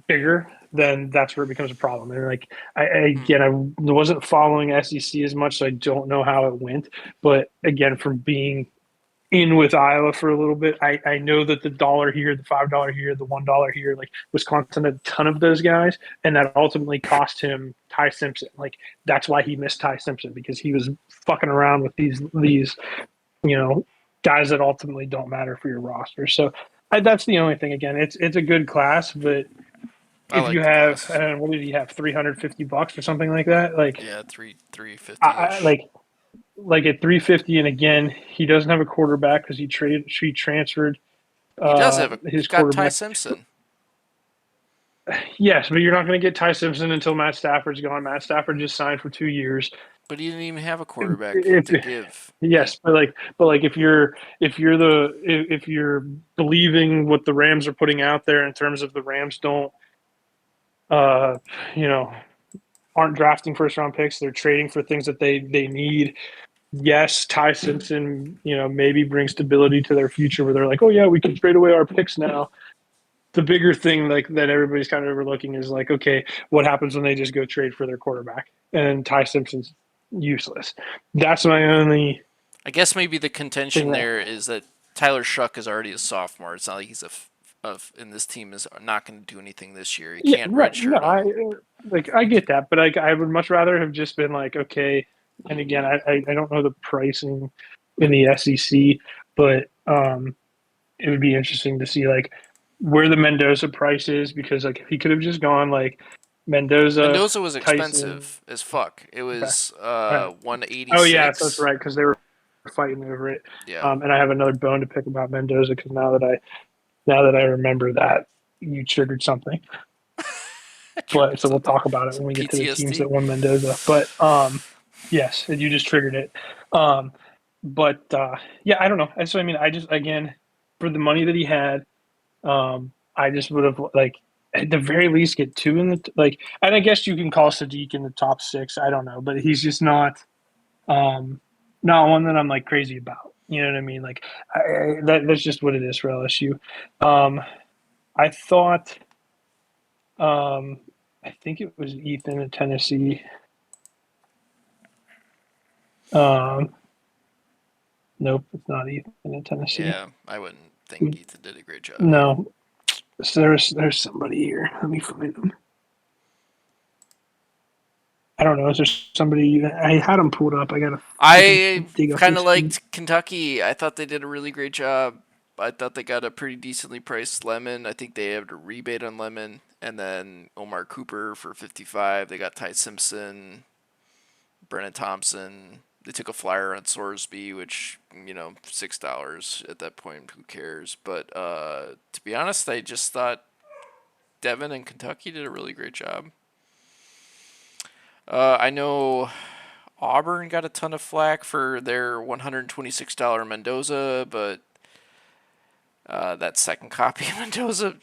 bigger, then that's where it becomes a problem. And like again, I wasn't following SEC as much, so I don't know how it went. But again, from being in with Iowa for a little bit, I know that the dollar here, the $5 here, the $1 here, like Wisconsin had a ton of those guys, and that ultimately cost him Ty Simpson. Like that's why he missed Ty Simpson, because he was fucking around with these you know guys that ultimately don't matter for your roster. So that's the only thing. Again, it's a good class, but I if you like the have, class. I don't know, what did he have, $350 or something like that? Like, Yeah, 350 I ish. like at 350, and again, he doesn't have a quarterback because he transferred He does have his he's got Ty quarterback. Simpson. Yes, but you're not going to get Ty Simpson until Matt Stafford's gone. Matt Stafford just signed for 2 years. But he didn't even have a quarterback If to give. yes, but like if you're believing what the Rams are putting out there in terms of the Rams don't uh you know aren't drafting first round picks, they're trading for things that they need. Yes, Ty Simpson, maybe bring stability to their future where they're like, oh yeah, we can trade away our picks now. The bigger thing like that everybody's kind of overlooking is like, okay, what happens when they just go trade for their quarterback and Ty Simpson's useless? That's my only I guess maybe the thing contention that. there is that Tyler Shuck is already a sophomore. It's not like he's and this team is not going to do anything this year. You Yeah, can't right. No, redshirt him. I get that, but I would much rather have just been like, okay. And again, I don't know the pricing in the SEC, but it would be interesting to see like where the Mendoza price is, because like if he could have just gone like Mendoza, Mendoza was Tyson. expensive as fuck. It Okay. was All right. Oh yeah, so that's 186. right, because they were fighting over it. Yeah. And I have another bone to pick about Mendoza, because now that I remember that, you triggered something. But Triggered so we'll something. talk about it Some when we get to the teams PTSD. that won Mendoza. But yes, you just triggered it. Um, but yeah, I don't know. And so I mean, I just again for the money that he had, I just would have like at the very least get two in the like. And I guess you can call Sadiq in the top six. I don't know, but he's just um, not one that I'm like crazy about. You know what I mean? Like that's just what it is for LSU. Um, I thought. Um, I think it was Ethan in Tennessee. Um, nope, it's not Ethan in Tennessee. Yeah, I wouldn't think Ethan did a great job here. No, so there's somebody here. Let me find him. I don't know. Is there somebody? I had him pulled up. I gotta fucking I dig up kind of his feed. liked Kentucky. I thought they did a really great job. I thought they got a pretty decently priced Lemon. I think they had a rebate on Lemon. And then Omar Cooper for 55. They got Ty Simpson, Brennan Thompson. They took a flyer on Sorsby, which, $6 at that point. Who cares? But to be honest, I just thought Devin and Kentucky did a really great job. I know Auburn got a ton of flack for their $126 Mendoza, but that second copy of Mendoza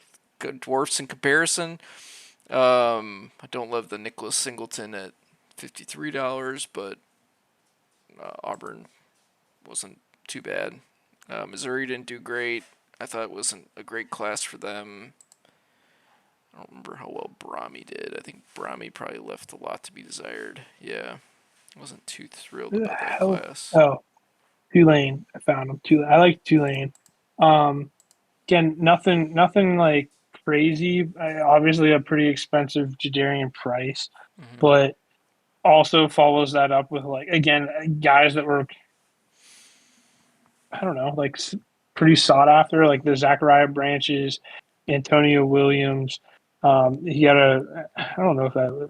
dwarfs in comparison. I don't love the Nicholas Singleton at $53, but Auburn wasn't too bad. Missouri didn't do great. I thought it wasn't a great class for them. I don't remember how well Brahmy did. I think Brahmy probably left a lot to be desired. Yeah, I wasn't too thrilled Who the about that hell? class. Oh, Tulane. I found him. Tulane. I like Tulane. Um, Again, nothing like crazy. Obviously, a pretty expensive Jadarian Price, Mm-hmm. but also follows that up with like again guys that were, I don't know, like pretty sought after, like the Zachariah Branches, Antonio Williams. He had I don't know if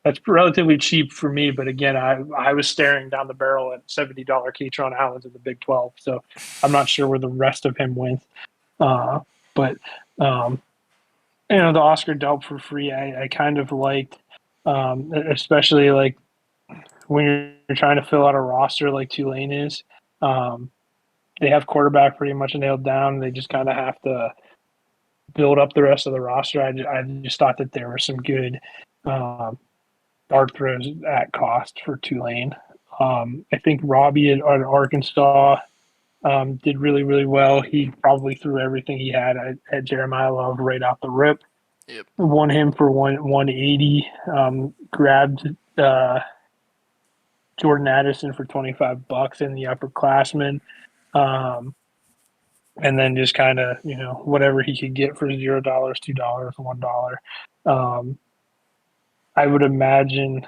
that's relatively cheap for me, but again, I was staring down the barrel at $70 Kaytron Allens in the Big 12, so I'm not sure where the rest of him went. But um, the Oscar Delp for free, I kind of liked. especially like when you're trying to fill out a roster like Tulane is. Um, they have quarterback pretty much nailed down. They just kind of have to build up the rest of the roster. I just thought that there were some good um, dart throws at cost for Tulane. I think Robbie at Arkansas did really, really well. He probably threw everything he had at Jeremiah Love right out the rip. Yep. Won him for 180. Grabbed Jordan Addison for $25 in the upperclassmen. Um, and then just kind of, whatever he could get for $0, $2, $1. Um, I would imagine,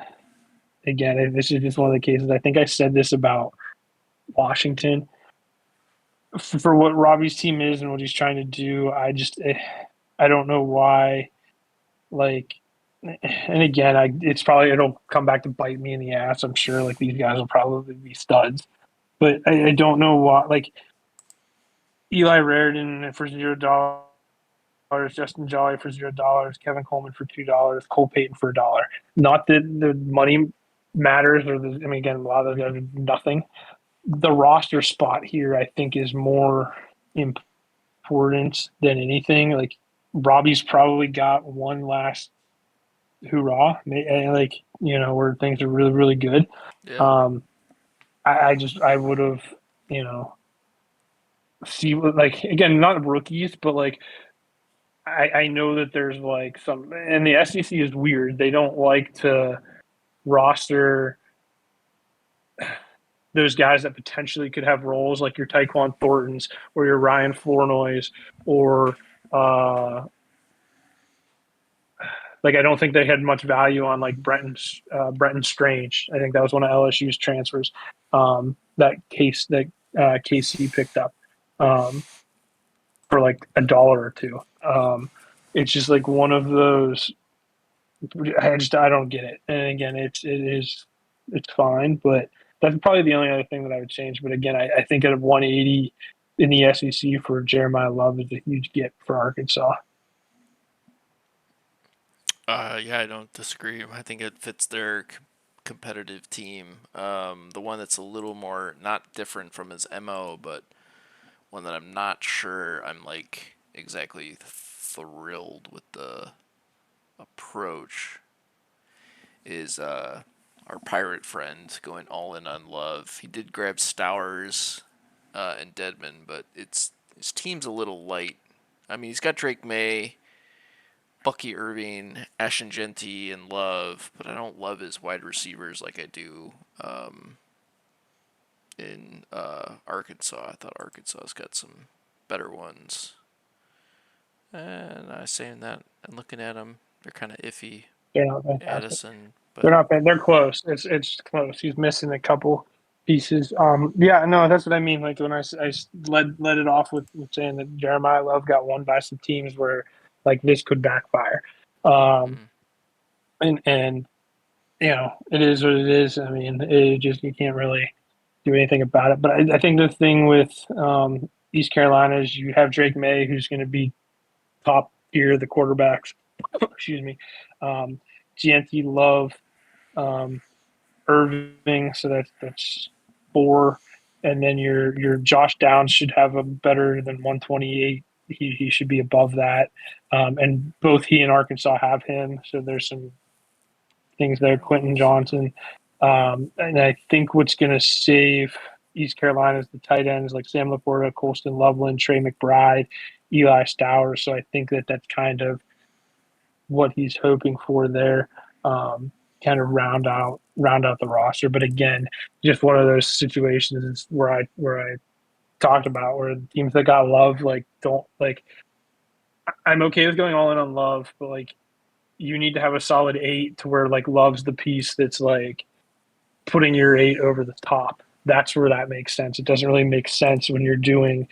again, this is just one of the cases. I think I said this about Washington. For what Robbie's team is and what he's trying to do, I don't know why. Like, and again, it'll come back to bite me in the ass. I'm sure like these guys will probably be studs, but I don't know why. Like Eli Raridan for $0, Justin Jolly for $0, Kevin Coleman for $2, Cole Payton for $1. Not that the money matters, again, a lot of those guys are nothing. The roster spot here, I think, is more important than anything. Like Robbie's probably got one last hoorah, like where things are really, really good. Yeah. Um, I would have, see like again, not rookies, but like I know that there's like some, and the SEC is weird. They don't like to roster those guys that potentially could have roles like your Tyquan Thorntons or your Ryan Flournoys or like I don't think they had much value on like Brenton Strange. I think that was one of LSU's transfers that KC picked up for like $1 or two. It's just like one of those. I don't get it. And again, it's fine, but that's probably the only other thing that I would change. But again, I think at 180 in the SEC for Jeremiah Love is a huge get for Arkansas. Yeah, I don't disagree. I think it fits their competitive team. The one that's a little more not different from his MO, but one that I'm not sure I'm like exactly thrilled with the approach is our pirate friend going all in on Love. He did grab Stowers and Deadman, but his team's a little light. I mean, he's got Drake May, Bucky Irving, Ashton Genty, and Love, but I don't love his wide receivers like I do in Arkansas. I thought Arkansas's got some better ones. And I saying that and looking at them, they're kind of iffy. They're not fantastic. Addison, They're but not bad. They're close. It's close. He's missing a couple pieces. Yeah, no, that's what I mean. Like when I led it off with saying that Jeremiah Love got won by some teams where like this could backfire. Um, mm, and it is what it is. I mean, it just you can't really do anything about it. But I think the thing with East Carolina is you have Drake May, who's going to be top tier the quarterbacks. Excuse me. GNT Love, um, Irving, so that's four, and then your Josh Downs should have a better than 128. He should be above that, and both he and Arkansas have him. So there's some things there. Quentin Johnson, and I think what's going to save East Carolina is the tight ends like Sam Laporta, Colston Loveland, Trey McBride, Eli Stowers. So I think that that's kind of what he's hoping for there. Kind of round out the roster. But again, just one of those situations where I talked about where the teams that got Love like don't like. I'm okay with going all in on Love, but like you need to have a solid 8 to where like Love's the piece that's like putting your 8 over the top. That's where that makes sense. It doesn't really make sense when you're doing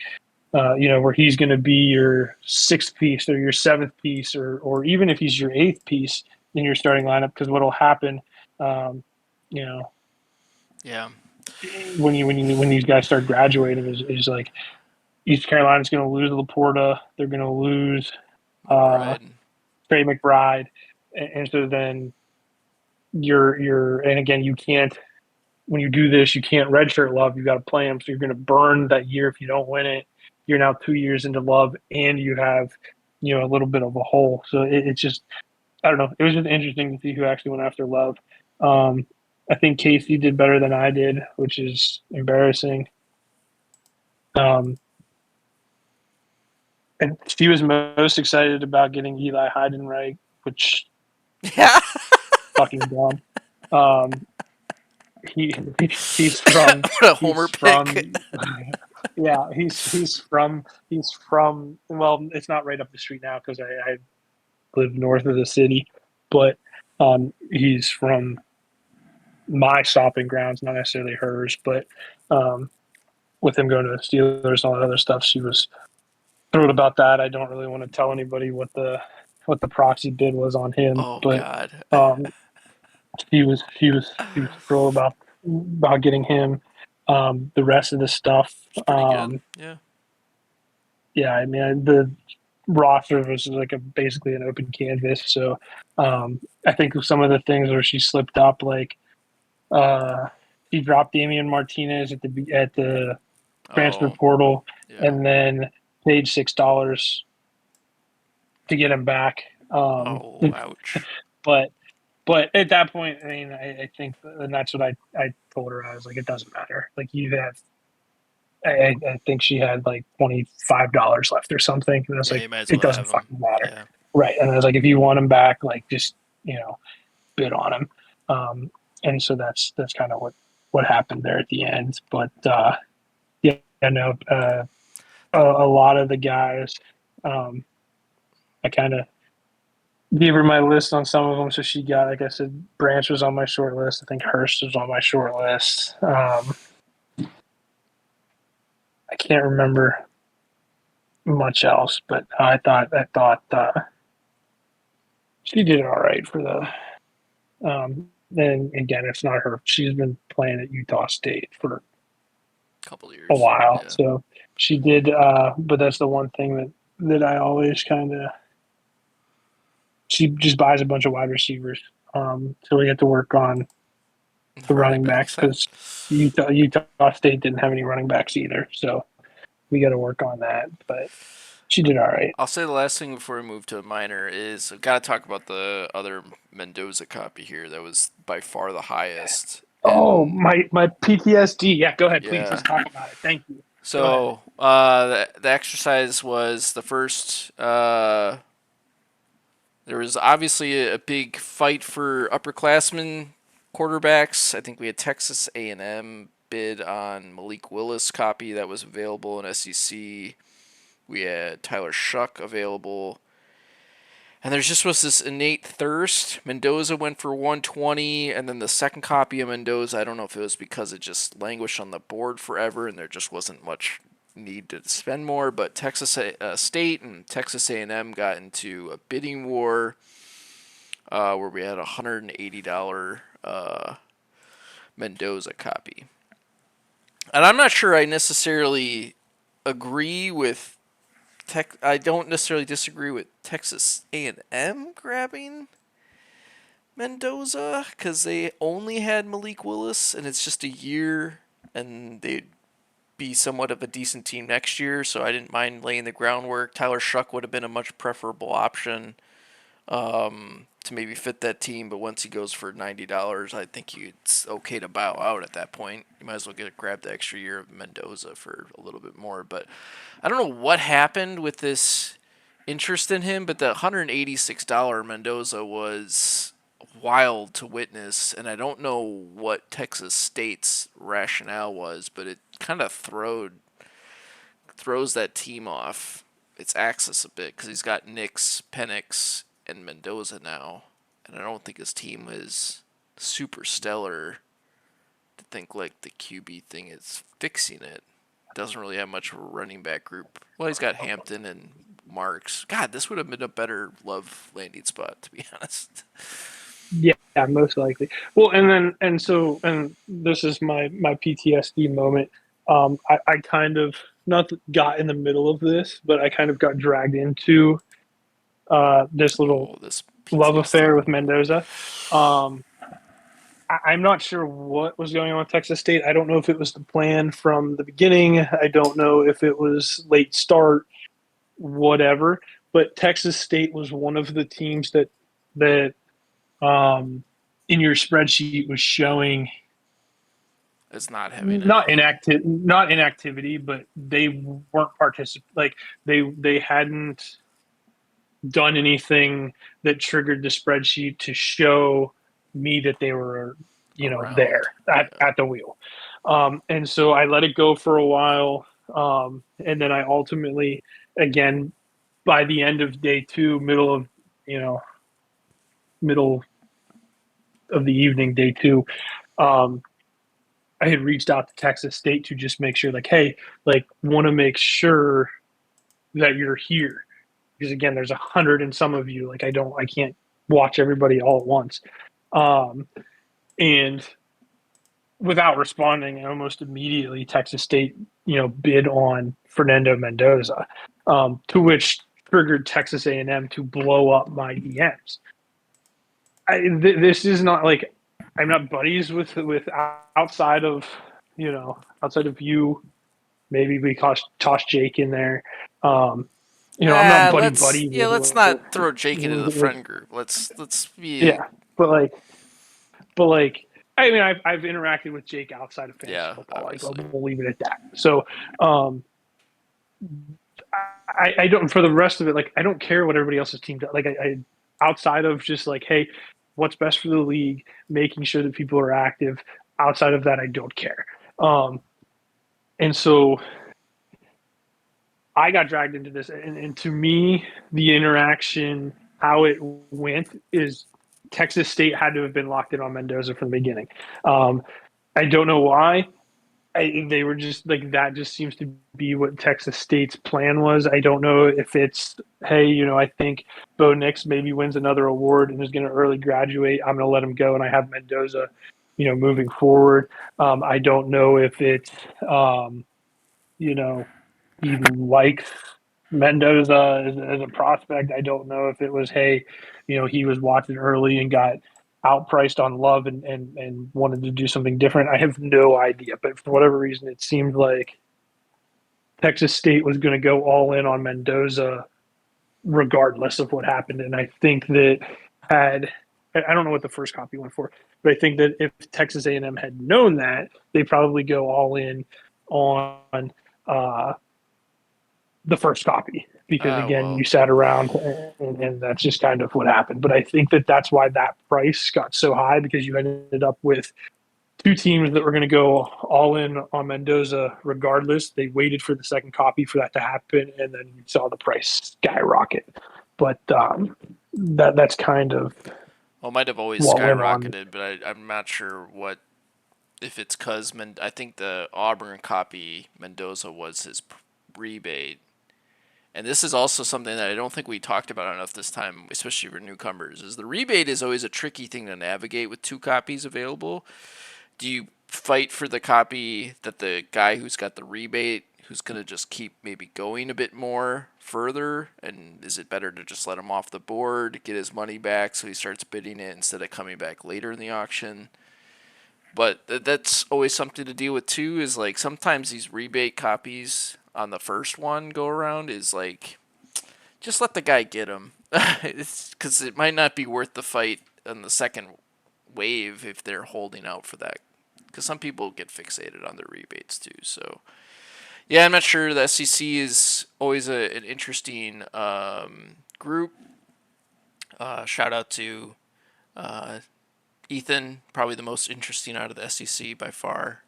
where he's going to be your sixth piece or your seventh piece, or even if he's your eighth piece in your starting lineup. Because what'll happen, um, you know, yeah, when these guys start graduating, is like East Carolina's going to lose Laporta, they're going to lose uh, McBride. Trey McBride, and so then and again, you can't, when you do this, you can't redshirt Love. You got to play him. So you're going to burn that year if you don't win it. You're now 2 years into Love, and you have, a little bit of a hole. So it's just, I don't know. It was just interesting to see who actually went after Love. Um, I think Casey did better than I did, which is embarrassing. Um, and she was most excited about getting Eli Heidenreich, which Yeah. fucking dumb. Um, he he's from What a homer he's pick. from yeah, he's from well, it's not right up the street now because I live north of the city, but he's from my stopping grounds, not necessarily hers. But um, with him going to the Steelers and all that other stuff, she was thrilled about that. I don't really want to tell anybody what the proxy bid was on him, Oh but God. um, she was thrilled about getting him. The rest of the stuff, It's pretty good. Yeah. yeah, I mean the roster was like basically an open canvas. So I think some of the things where she slipped up, like uh, she dropped Damian Martinez at the transfer Oh. portal, Yeah. and then paid $6 to get him back. Oh, ouch. But at that point, I mean, I think, and that's what I told her. I was like, it doesn't matter. Like you have, I think she had like $25 left or something, and I was Yeah, like, you might as it well doesn't have him. fucking matter, Yeah. right? And I was like, if you want him back, like just bid on him. And so that's kind of what happened there at the end. But yeah, I know a lot of the guys. Um, I kind of gave her my list on some of them, so she got, like I said, Branch was on my short list. I think Hurst was on my short list. I can't remember much else, but I thought she did all right for the. And again, it's not her. She's been playing at Utah State for Couple a years. while, Yeah. so she did. But that's the one thing that I always kind of. She just buys a bunch of wide receivers. So we have to work on the Running running back backs side. because Utah State didn't have any running backs either. So we got to work on that. But she did all right. I'll say the last thing before we move to a minor is I've got to talk about the other Mendoza copy here. That was by far the highest. Oh, And my PTSD. Yeah, go ahead, please. yeah. Let's talk about it. Thank you. Go ahead. So the exercise was the first. There was obviously a big fight for upperclassmen quarterbacks. I think we had Texas A&M bid on Malik Willis copy that was available in SEC. We had Tyler Shuck available. And there just was this innate thirst. Mendoza went for 120, and then the second copy of Mendoza, I don't know if it was because it just languished on the board forever and there just wasn't much need to spend more, but Texas State and Texas A&M got into a bidding war where we had a $180 Mendoza copy. And I'm not sure I necessarily agree with I don't necessarily disagree with Texas A&M grabbing Mendoza because they only had Malik Willis and it's just a year and they'd be somewhat of a decent team next year, so I didn't mind laying the groundwork. Tyler Shuck would have been a much preferable option to maybe fit that team, but once he goes for $90, I think it's okay to bow out at that point. You might as well grab the extra year of Mendoza for a little bit more. But I don't know what happened with this interest in him, but the $186 Mendoza was wild to witness, and I don't know what Texas State's rationale was, but it kind of throws that team off its axis a bit because he's got Nix, Penix, and Mendoza now, and I don't think his team is super stellar to think like the QB thing is fixing it. Doesn't really have much of a running back group. Well, he's got Hampton and Marks. God, this would have been a better Love landing spot, to be honest. Yeah, most likely. Well, and this is my PTSD moment. I kind of not got in the middle of this, but I kind of got dragged into this little Oh, this love affair PTSD. with Mendoza. Um, I'm not sure what was going on with Texas State. I don't know if it was the plan from the beginning. I don't know if it was late start, whatever. But Texas State was one of the teams that um, in your spreadsheet was showing It's not having not any. not inactivity, but they weren't like they hadn't done anything that triggered the spreadsheet to show me that they were, Around. there Yeah. at the wheel. And so I let it go for a while. And then I ultimately, again, by the end of day two, you know, middle of the evening, day two, um, I had reached out to Texas State to just make sure, like, hey, like, want to make sure that you're here because again, there's 100 and some of you. Like, I can't watch everybody all at once. Um, and without responding, almost immediately, Texas State, bid on Fernando Mendoza, to which triggered Texas A&M to blow up my DMs. This is not like I'm not buddies with outside of outside of you. Maybe we toss Jake in there. Um, I'm not buddy Let's not throw Jake into the with friend group. Let's be. yeah, but like I mean I've interacted with Jake outside of fantasy Yeah, football. Like obviously. we'll leave it at that. So um, I don't for the rest of it like I don't care what everybody else's team does. Like I outside of just like hey, what's best for the league, making sure that people are active. Outside of that, I don't care. Um, and so I got dragged into this, and to me, the interaction, how it went, is Texas State had to have been locked in on Mendoza from the beginning. Um, I don't know why. They were just like that. Just seems to be what Texas State's plan was. I don't know if it's hey, I think Bo Nix maybe wins another award and is going to early graduate. I'm going to let him go, and I have Mendoza, moving forward. I don't know if it's um, you know he likes Mendoza as a prospect. I don't know if it was, hey, he was watching early and got outpriced on Love and wanted to do something different. I have no idea. But for whatever reason, it seemed like Texas State was going to go all in on Mendoza regardless of what happened. And I think that had I don't know what the first copy went for, but I think that if Texas A&M had known that, they probably go all in on uh, the first copy because again Well, you sat around and that's just kind of what happened. But I think that that's why that price got so high because you ended up with two teams that were going to go all in on Mendoza regardless. They waited for the second copy for that to happen and then you saw the price skyrocket. But that's kind of it might have always what went on. skyrocketed, but I'm not sure what if it's because I think the Auburn copy Mendoza was his rebate. And this is also something that I don't think we talked about enough this time, especially for newcomers, is the rebate is always a tricky thing to navigate with two copies available. Do you fight for the copy that the guy who's got the rebate, who's going to just keep maybe going a bit more further? And is it better to just let him off the board, get his money back so he starts bidding it instead of coming back later in the auction? But that's always something to deal with too. Is like sometimes these rebate copies on the first one go around is like just let the guy get him, because it might not be worth the fight on the second wave if they're holding out for that. Because some people get fixated on their rebates too. So yeah, I'm not sure. The SEC is always an interesting group. Shout out to uh, Ethan, probably the most interesting out of the SEC by far.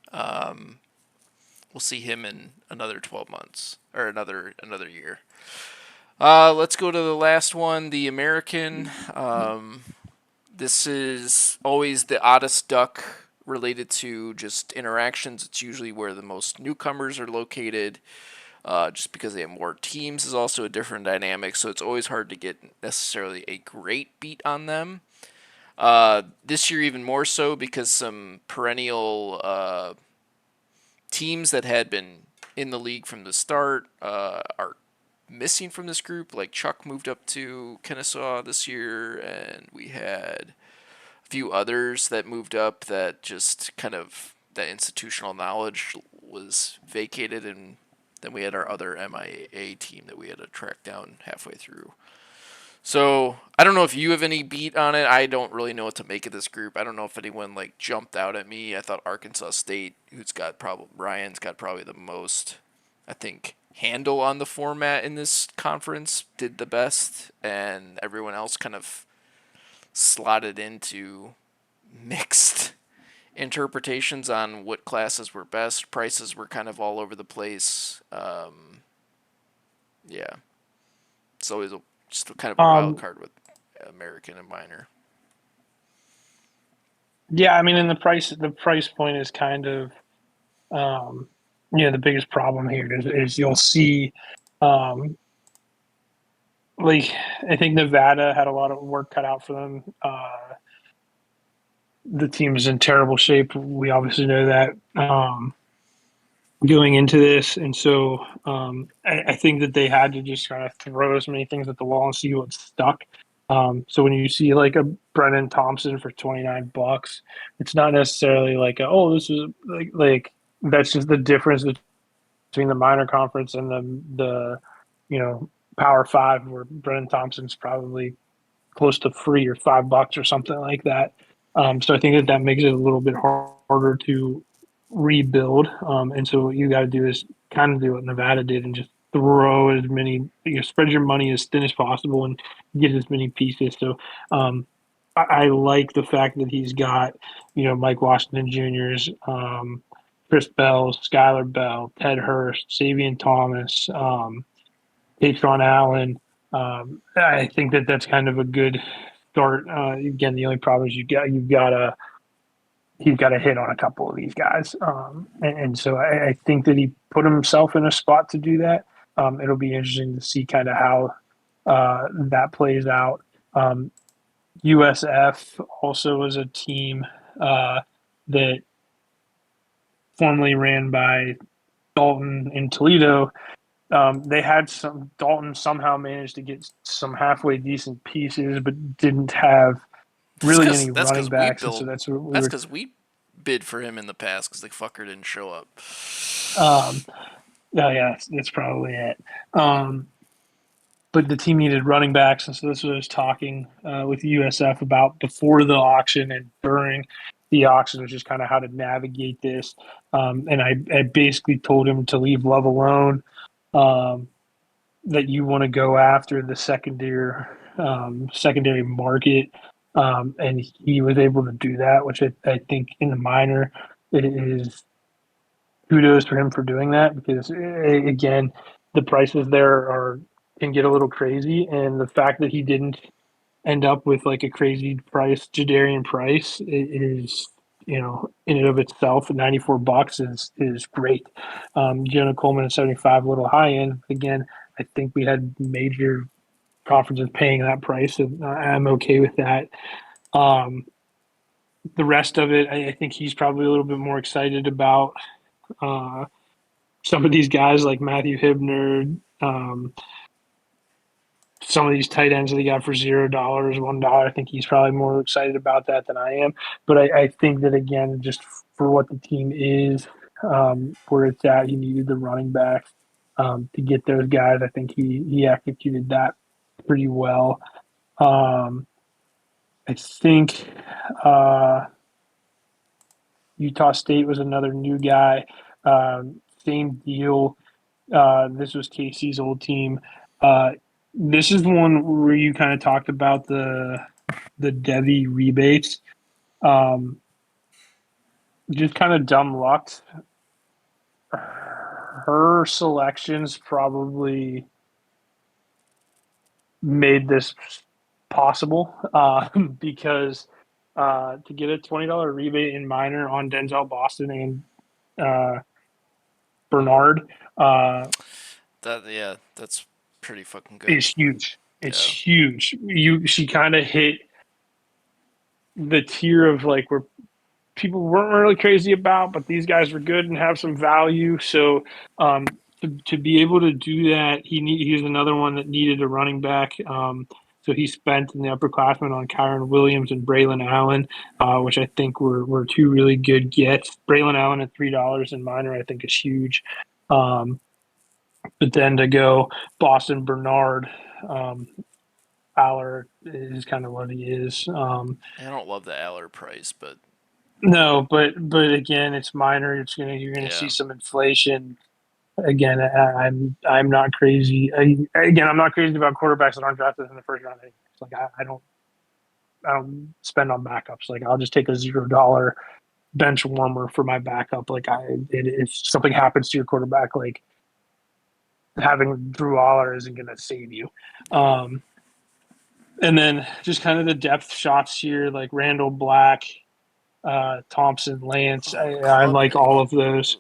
We'll see him in another 12 months or another year. Let's go to the last one, the American. This is always the oddest duck related to just interactions. It's usually where the most newcomers are located. Just because they have more teams is also a different dynamic, so it's always hard to get necessarily a great beat on them. This year, even more so because some perennial teams that had been in the league from the start are missing from this group. Like Chuck moved up to Kennesaw this year, and we had few others that moved up that just kind of that institutional knowledge was vacated, and then we had our other MIA team that we had to track down halfway through. So I don't know if you have any beat on it. I don't really know what to make of this group. I don't know if anyone like jumped out at me. I thought Arkansas State, who's got probably Ryan's got probably the most, I think, handle on the format in this conference, did the best, and everyone else kind of slotted into mixed interpretations on what classes were best. Prices were kind of all over the place. Yeah, so it was just kind of a wild Um, card with American and minor. yeah, I mean, and the price point is kind of um, the biggest problem here is you'll see um, like I think Nevada had a lot of work cut out for them. The team is in terrible shape. We obviously know that going into this, and so I think that they had to just kind of throw as many things at the wall and see what stuck. So when you see like a Brennan Thompson for $29, it's not necessarily like oh this is like that's just the difference between the minor conference and the you know Power Five, where Brennan Thompson's probably close to free or $5 or something like that. So I think that makes it a little bit harder to rebuild. And so what you got to do is kind of do what Nevada did and just throw as many, spread your money as thin as possible and get as many pieces. So I like the fact that he's got, Mike Washington Jr.'s, Chris Bell, Skylar Bell, Ted Hurst, Savion Thomas, Patron Allen. I think that that's kind of a good start. Again, the only problem is he's got to hit on a couple of these guys, and so I think that he put himself in a spot to do that. It'll be interesting to see kind of how that plays out. USF also was a team that formerly ran by Dalton in Toledo. They had some Dalton somehow managed to get some halfway decent pieces, but didn't have really any That's running because we backs, and so built. that's what we That's were. because we bid for him in the past because the fucker didn't show up. Um, oh yeah, that's probably it. Um, but the team needed running backs, and so this was talking with USF about before the auction and during the auction, which is kind of how to navigate this. And I basically told him to leave Love alone. Um, that you want to go after the secondary market, and he was able to do that, which I think in the minor it is kudos for him for doing that because again the prices there are can get a little crazy, and the fact that he didn't end up with like a crazy price Jadarian Price is in and of itself $94 is great. Jonah Coleman at 75 a little high end again. I think we had major conferences paying that price, and I'm okay with that. Um, the rest of it, I think he's probably a little bit more excited about uh, some of these guys like Matthew Hibner, some of these tight ends that he got for $0, $1. I think he's probably more excited about that than I am. But I think that again, just for what the team is, where it's at, he needed the running backs to get those guys. I think he executed that pretty well. Um, I think uh, Utah State was another new guy. Same deal. This was Casey's old team. Uh, this is one where you kind of talked about the Devi rebates. Um, just kind of dumb luck. Her selections probably made this possible because to get a $20 rebate in minor on Denzel Boston and uh, Bernard That's pretty fucking good. is huge. It's Yeah, huge. She kind of hit the tier of like where people weren't really crazy about, but these guys were good and have some value. So to be able to do that, he's another one that needed a running back. So he spent in the upperclassmen on Kyron Williams and Braylon Allen, which I think were two really good gets. Braylon Allen at $3 and minor, I think is huge. Um, but then to go Boston Bernard, um, Aller is kind of what he is. I don't love the Aller price, but No, but again, it's minor. You're gonna see yeah. some inflation. Again, I'm not crazy. Again, I'm not crazy about quarterbacks that aren't drafted in the first round. It's like I don't spend on backups. Like I'll just take a $0 bench warmer for my backup. If something happens to your quarterback, like having Drew Aller isn't going to save you. No. And then just kind of the depth shots here, like Randall Black, Thompson, Lance. Oh, I like Klubnik. all of those.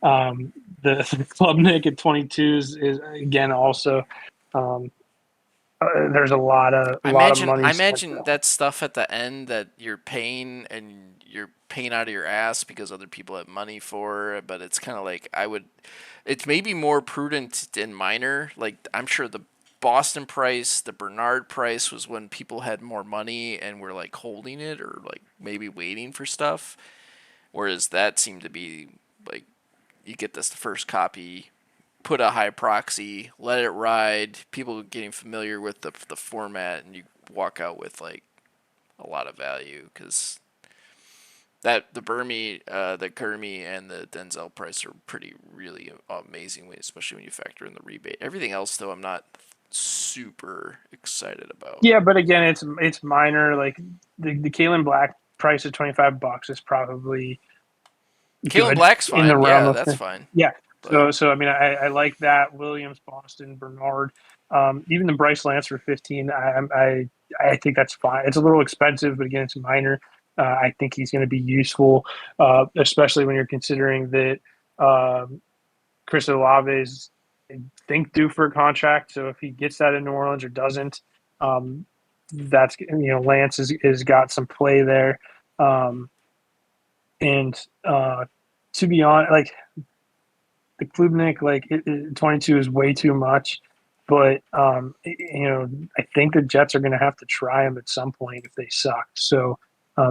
Um, the Club Nick at 22 is again also. Um, there's a lot of money I spent. imagine that stuff at the end that you're paying and you're paying out of your ass because other people have money for, but it's kind of like it's maybe more prudent in minor. Like I'm sure the Boston price, the Bernard price was when people had more money and were like holding it or like maybe waiting for stuff, whereas that seemed to be like you get this first copy, put a high proxy, let it ride, people getting familiar with the format, and you walk out with like a lot of value because that the the Gurmy, and the Denzel price are pretty really amazing, especially when you factor in the rebate. Everything else though, I'm not super excited about. Yeah, but again, it's minor. Like the Kalen Black price of $25 is probably Kalen good Black's in the fine, realm yeah, of that's things. fine, Yeah. but So I mean, I like that Williams, Boston, Bernard, even the Bryce Lance for 15. I think that's fine. It's a little expensive, but again, it's minor. I think he's going to be useful, especially when you're considering that Chris Olave is, I think, due for a contract. So if he gets that in New Orleans or doesn't, um, that's Lance is got some play there. Um, and to be honest, like the Klubnik, 22 is way too much. But I think the Jets are going to have to try him at some point if they suck. So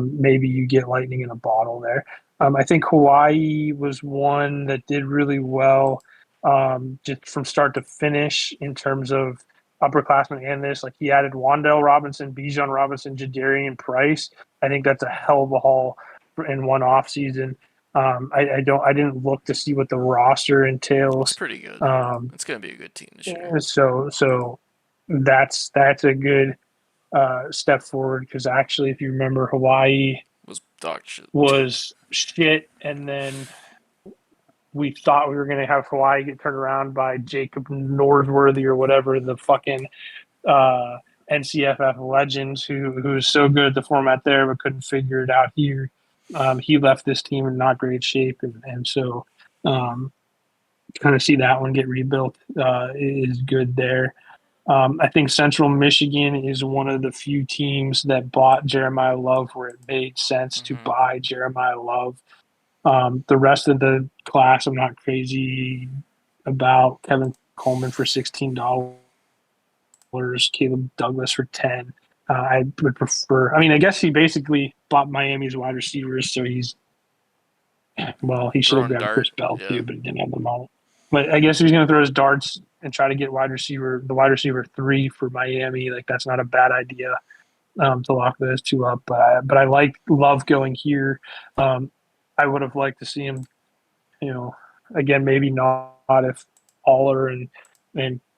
maybe you get lightning in a bottle there. I think Hawaii was one that did really well, just from start to finish in terms of upperclassmen and this. Like he added Wandell Robinson, Bijan Robinson, Jadarian Price. I think that's a hell of a haul in one off season. I didn't look to see what the roster it's entails. pretty good. Um, It's gonna be a good team this year. so that's a good step forward because actually, if you remember, Hawaii Was dog shit. was shit, and then we thought we were going to have Hawaii get turned around by Jacob Norsworthy or whatever the fucking uh, NCFF legends who's so good at the format there but couldn't figure it out here. He left this team in not great shape, and so um, kind of see that one get rebuilt is good there. I think Central Michigan is one of the few teams that bought Jeremiah Love where it made sense to Mm-hmm. buy Jeremiah Love. The rest of the class, I'm not crazy about. Kevin Coleman for $16, Caleb Douglas for 10. I would prefer. I mean, I guess he basically bought Miami's wide receivers, so he should have Throwing grabbed Chris dart, Bell yeah. too, but he didn't have the money. But I guess he's going to throw his darts and try to get the wide receiver 3 for Miami. Like that's not a bad idea to lock those two up. But I like Love going here. Um, I would have liked to see him, you know, again maybe not if Aller and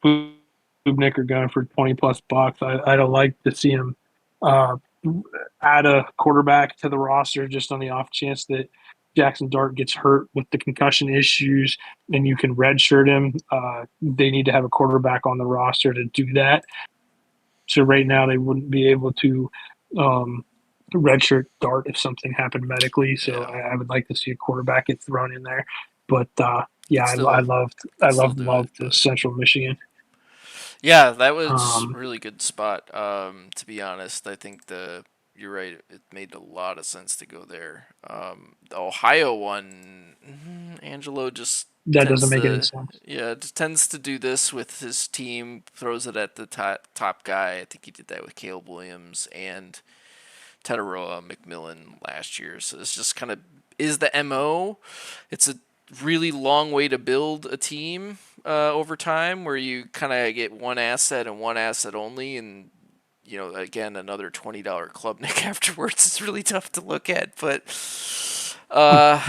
Klubnik are going for 20 plus bucks. I'd have liked to see him uh, add a quarterback to the roster just on the off chance that Jackson Dart gets hurt with the concussion issues and you can redshirt him. They need to have a quarterback on the roster to do that. So right now they wouldn't be able to um, redshirt Dart if something happened medically. So Yeah, I would like to see a quarterback get thrown in there. But yeah, could I still loved could still do it, Love to but Central Michigan. yeah, that was Um, really good spot. To be honest, I think the you're right. It made a lot of sense to go there. The Ohio one, Angelo just that doesn't tends make any to sense. yeah just tends to do this with his team. Throws it at the top guy. I think he did that with Caleb Williams and Tetaroa McMillan last year. So it's just kind of is the mo. It's a really long way to build a team over time, where you kind of get one asset and one asset only, and again another $20 club nick afterwards. It's really tough to look at, but uh,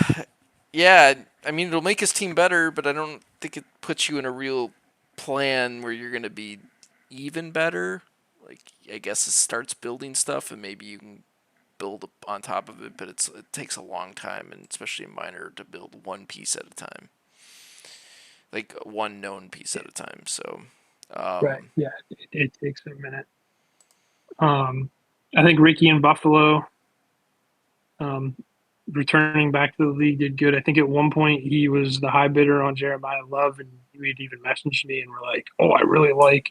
yeah, I mean it'll make his team better, but I don't think it puts you in a real plan where you're going to be even better. Like I guess it starts building stuff, and maybe you can build on top of it, but it takes a long time, and especially in minor, to build one piece at a time, like one known piece at a time. So, Right. um, Yeah. It takes a minute. Um, I think Ricky in Buffalo, um, returning back to the league, did good. I think at one point he was the high bidder on Jeremiah Love, and he had even messaged me and were like, "Oh, I really like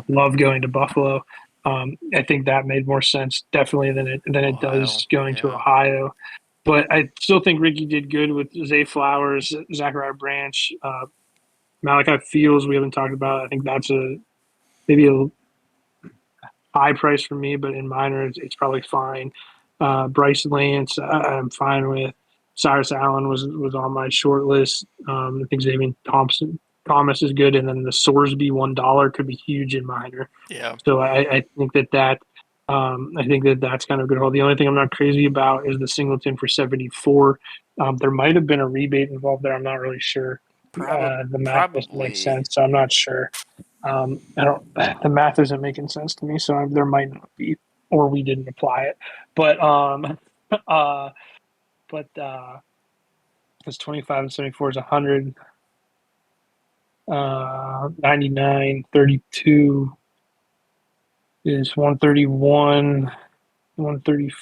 Love going to Buffalo." I think that made more sense definitely than it Ohio, does going to yeah, Ohio. But I still think Ricky did good with Zay Flowers, Zachariah Branch, Malachi Fields. We haven't talked about. I think that's maybe a high price for me, but in minor, it's probably fine. Bryce Lance, I'm fine with. Cyrus Allen was on my short list. I think Xavier Thomas is good, and then the Sorsby $1 could be huge in minor. yeah. So I think I think that's kind of good. The only thing I'm not crazy about is the Singleton for 74. There might have been a rebate involved there. I'm not really sure. The math doesn't make Probably. sense, so I'm not sure. I don't. The math isn't making sense to me, so there might not be, or we didn't apply it. But uh, because 25 and 74 is 100, 99, 32 is 131, 130,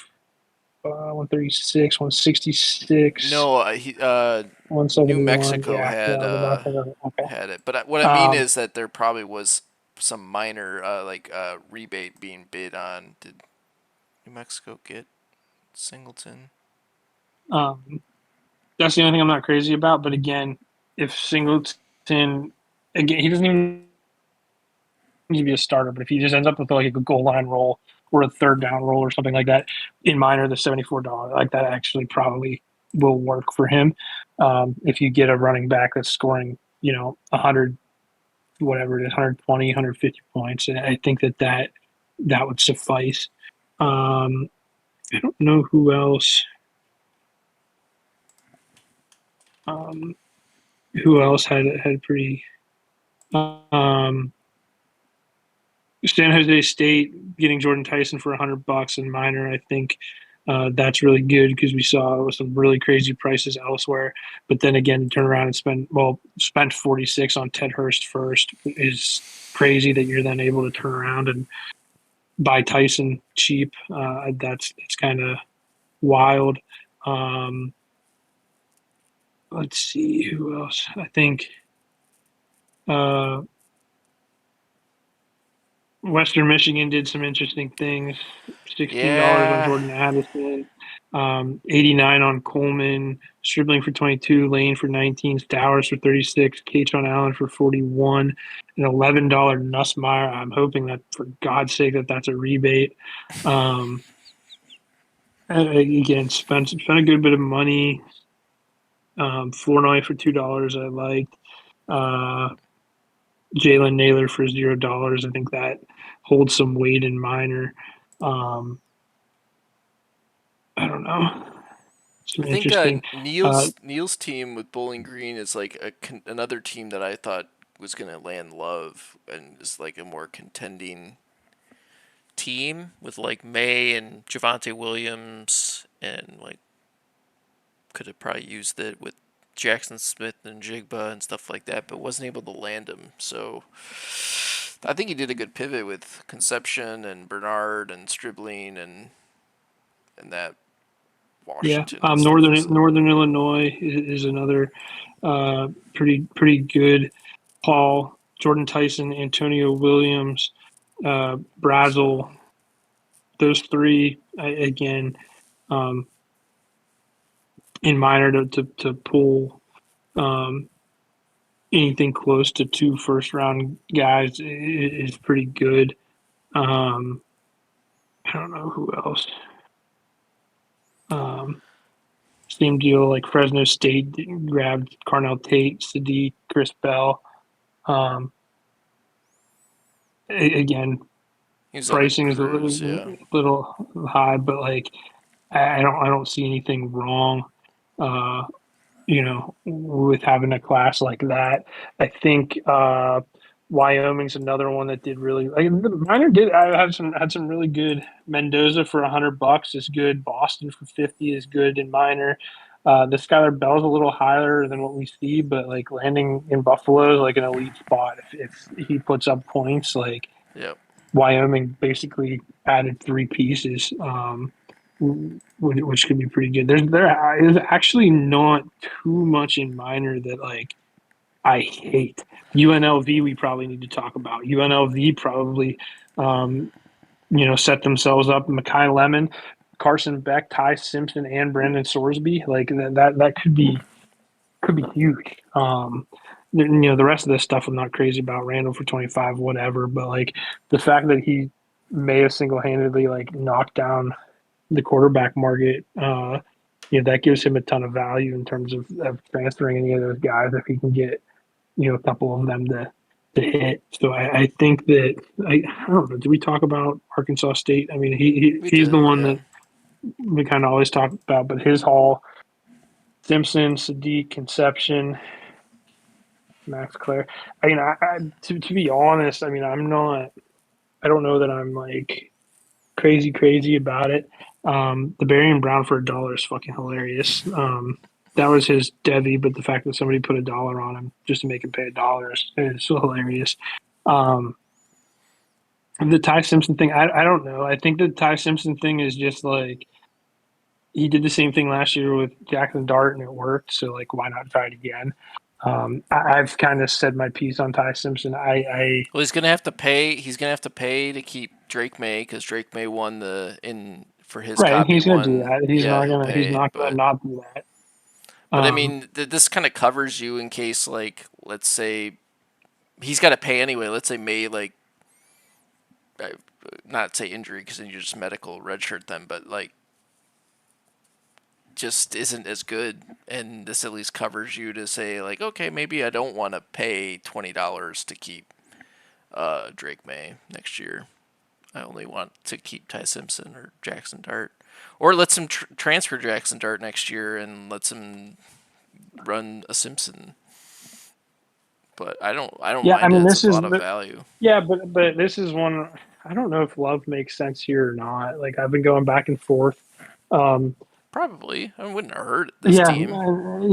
136, 166, No, New 171. Mexico Yeah, no, the math doesn't. Okay. had it, but what I mean Um, is that there probably was some minor rebate being bid on. Did New Mexico get Singleton? um, that's the only thing I'm not crazy about. But again, if Singleton, again, he doesn't even need to be a starter, but if he just ends up with like a goal line role or a third down role or something like that in minor, the $74, like that actually probably will work for him. If you get a running back that's scoring, 100, whatever it is, 120, 150 points, and I think that would suffice. Um, I don't know who else. Um, who else had pretty. Um, San Jose State getting Jordan Tyson for $100 in minor, I think that's really good because we saw some really crazy prices elsewhere. But then again, turn around and spent 46 on Ted Hurst first is crazy that you're then able to turn around and buy Tyson cheap. It's kind of wild. Um, let's see who else. I think uh, Western Michigan did some interesting things. $16 on Yeah, Jordan Addison, 89 on Coleman, Stribling for 22, Lane for 19, Stowers for 36, Katron Allen for 41, an $11 Nussmeyer. I'm hoping that for God's sake that's a rebate. Um, and again, spent a good bit of money. Flournoy for $2, I liked. Uh, Jalen Naylor for $0. I think that holds some weight in minor. Um, I don't know. Some I think interesting. Uh, Neil's team with Bowling Green is like another team that I thought was gonna land Love and is like a more contending team with like May and Javante Williams, and like could have probably used it with Jackson Smith and Jigba and stuff like that, but wasn't able to land him. So I think he did a good pivot with Conception and Bernard and Stribling and that yeah, Washington and stuff. So Northern Illinois is another pretty good. Paul, Jordan Tyson, Antonio Williams, Brazel. Those three again um, in minor to pull Um, Anything close to two first round guys is pretty good. Um, I don't know who else. Um, Same deal, like Fresno State grabbed Carnell Tate, Sadiq, Chris Bell. Um, again, He's on a pricing is a cruise, yeah. little high, but like I don't see anything wrong. Uh, with having a class like that. I think Wyoming's another one that did really. Like, Minor did. I had some really good. Mendoza for $100 is good. Boston for 50 is good in minor. The Skylar Bell's a little higher than what we see, but like landing in Buffalo is like an elite spot if he puts up points. Like Yep. Wyoming basically added three pieces, which could be pretty good. There is actually not too much in minor that like I hate. UNLV we probably need to talk about. UNLV probably set themselves up. Makai Lemon, Carson Beck, Ty Simpson, and Brandon Sorsby. Like that could be huge. The rest of this stuff I'm not crazy about. Randall for 25, whatever. But like the fact that he may have single handedly like knocked down the quarterback market, that gives him a ton of value in terms of transferring any of those guys if he can get a couple of them to hit. So I think that I don't know. Did we talk about Arkansas State? I mean, We he's the did, one yeah. that we kind of always talk about, but his haul. Simpson, Sadiq, Conception, Max Clare. I mean, to be honest, I mean, I'm not. I don't know that I'm like crazy about it. The Barian Brown for $1 is fucking hilarious. That was his Devi, but the fact that somebody put $1 on him just to make him pay $1 is so hilarious. Um, the Ty Simpson thing, I don't know. I think the Ty Simpson thing is just like he did the same thing last year with Jackson Dart and it worked. So like, why not try it again? I've kind of said my piece on Ty Simpson. Well, he's gonna have to pay. He's gonna have to pay to keep Drake May because Drake May won the in for his Right, and copy he's going to do one. that. Yeah, he'll He's pay. not gonna not do that. But I Um, mean, this kind of covers you in case, like, let's say he's got to pay anyway. Let's say May, like, uh, not say injury because then you just medical redshirt them, but like just isn't as good, and this at least covers you to say like, okay, maybe I don't want to pay $20 to keep Drake May next year. I only want to keep Ty Simpson or Jackson Dart, or lets him transfer Jackson Dart next year and lets him run a Simpson. But I don't yeah, I mind it. mean, It's a lot of value. yeah, but this is one. I don't know if Love makes sense here or not. Like I've been going back and forth. Um, Probably, I wouldn't hurt this yeah, team.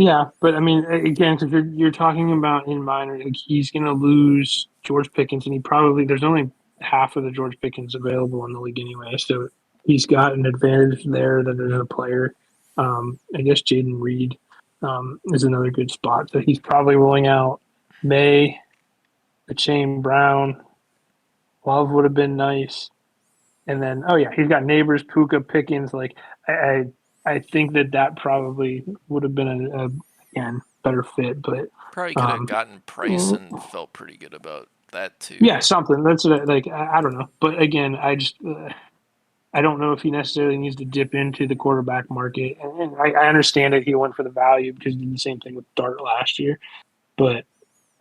yeah, but I mean, again, because you're talking about in minor, like he's going to lose George Pickens, and he probably there's only half of the George Pickens available in the league anyway, so he's got an advantage there that there's a player. I guess Jaden Reed is another good spot, so he's probably rolling out May, Achane Brown. Love would have been nice. And then, oh yeah, he's got neighbors, Puka, Pickens. Like I think that probably would have been a again better fit. But Probably could have um, gotten Price and felt pretty good about that too. yeah, something. That's what like I don't know. But again, I don't know if he necessarily needs to dip into the quarterback market. And I understand that he went for the value because he did the same thing with Dart last year. But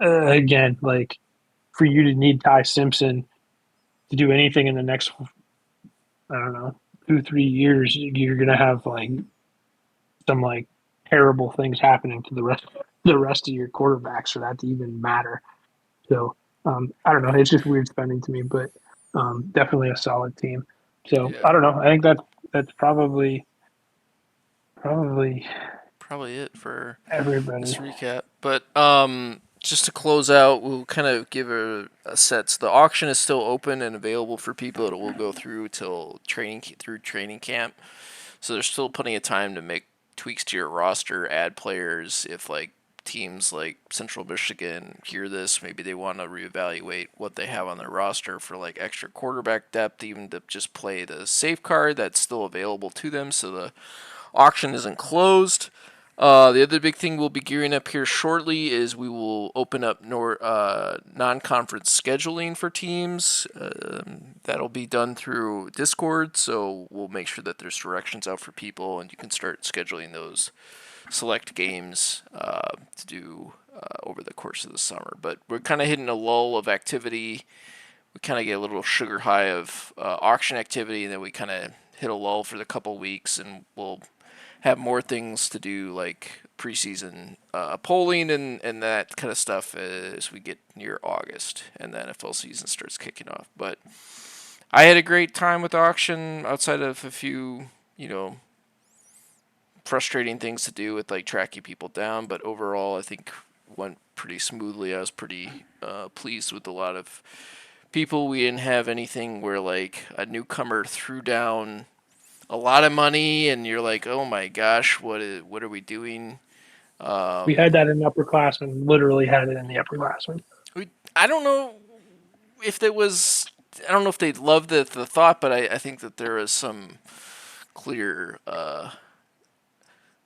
again, like for you to need Ty Simpson to do anything in the next, I don't know, 2 3 years, you're gonna have like some like terrible things happening to the rest of your quarterbacks for that to even matter. So I don't know. It's just weird spending to me, but definitely a solid team. So Yeah, I don't know. I think that's probably probably it for everybody. this recap. But just to close out, we'll kind of give a set. So the auction is still open and available for people. It will go through till training camp. So there's still plenty of time to make tweaks to your roster, add players. If like teams like Central Michigan hear this, maybe they want to reevaluate what they have on their roster for like extra quarterback depth, even to just play the safe card that's still available to them. So the auction isn't closed. The other big thing we'll be gearing up here shortly is we will open up non-conference scheduling for teams. That'll be done through Discord, so we'll make sure that there's directions out for people, and you can start scheduling those select games to do over the course of the summer. But we're kind of hitting a lull of activity. We kind of get a little sugar high of auction activity, and then we kind of hit a lull for the couple weeks, and we'll have more things to do like preseason polling and that kind of stuff as we get near August and the NFL season starts kicking off. But I had a great time with the auction outside of a few, frustrating things to do with like tracking people down. But overall, I think went pretty smoothly. I was pretty pleased with a lot of people. We didn't have anything where like a newcomer threw down a lot of money and you're like, oh my gosh, what are we doing? We had that in the upperclassmen. Literally had it in the upperclassmen. I don't know if there was. I don't know if they loved the thought, but I think that there is some clear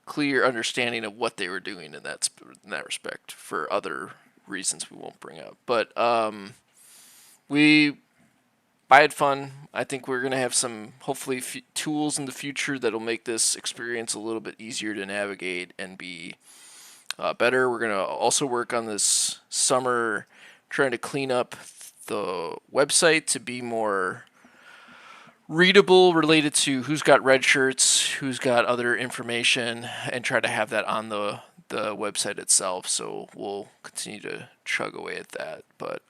clear understanding of what they were doing in that respect for other reasons we won't bring up. But we I had fun. I think we're gonna have some hopefully tools in the future that'll make this experience a little bit easier to navigate and be better. We're gonna also work on this summer, trying to clean up the website to be more readable related to who's got red shirts, who's got other information, and try to have that on the website itself. So we'll continue to chug away at that. But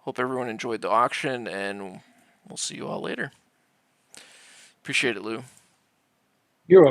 hope everyone enjoyed the auction, and we'll see you all later. Appreciate it, Lou. You're welcome.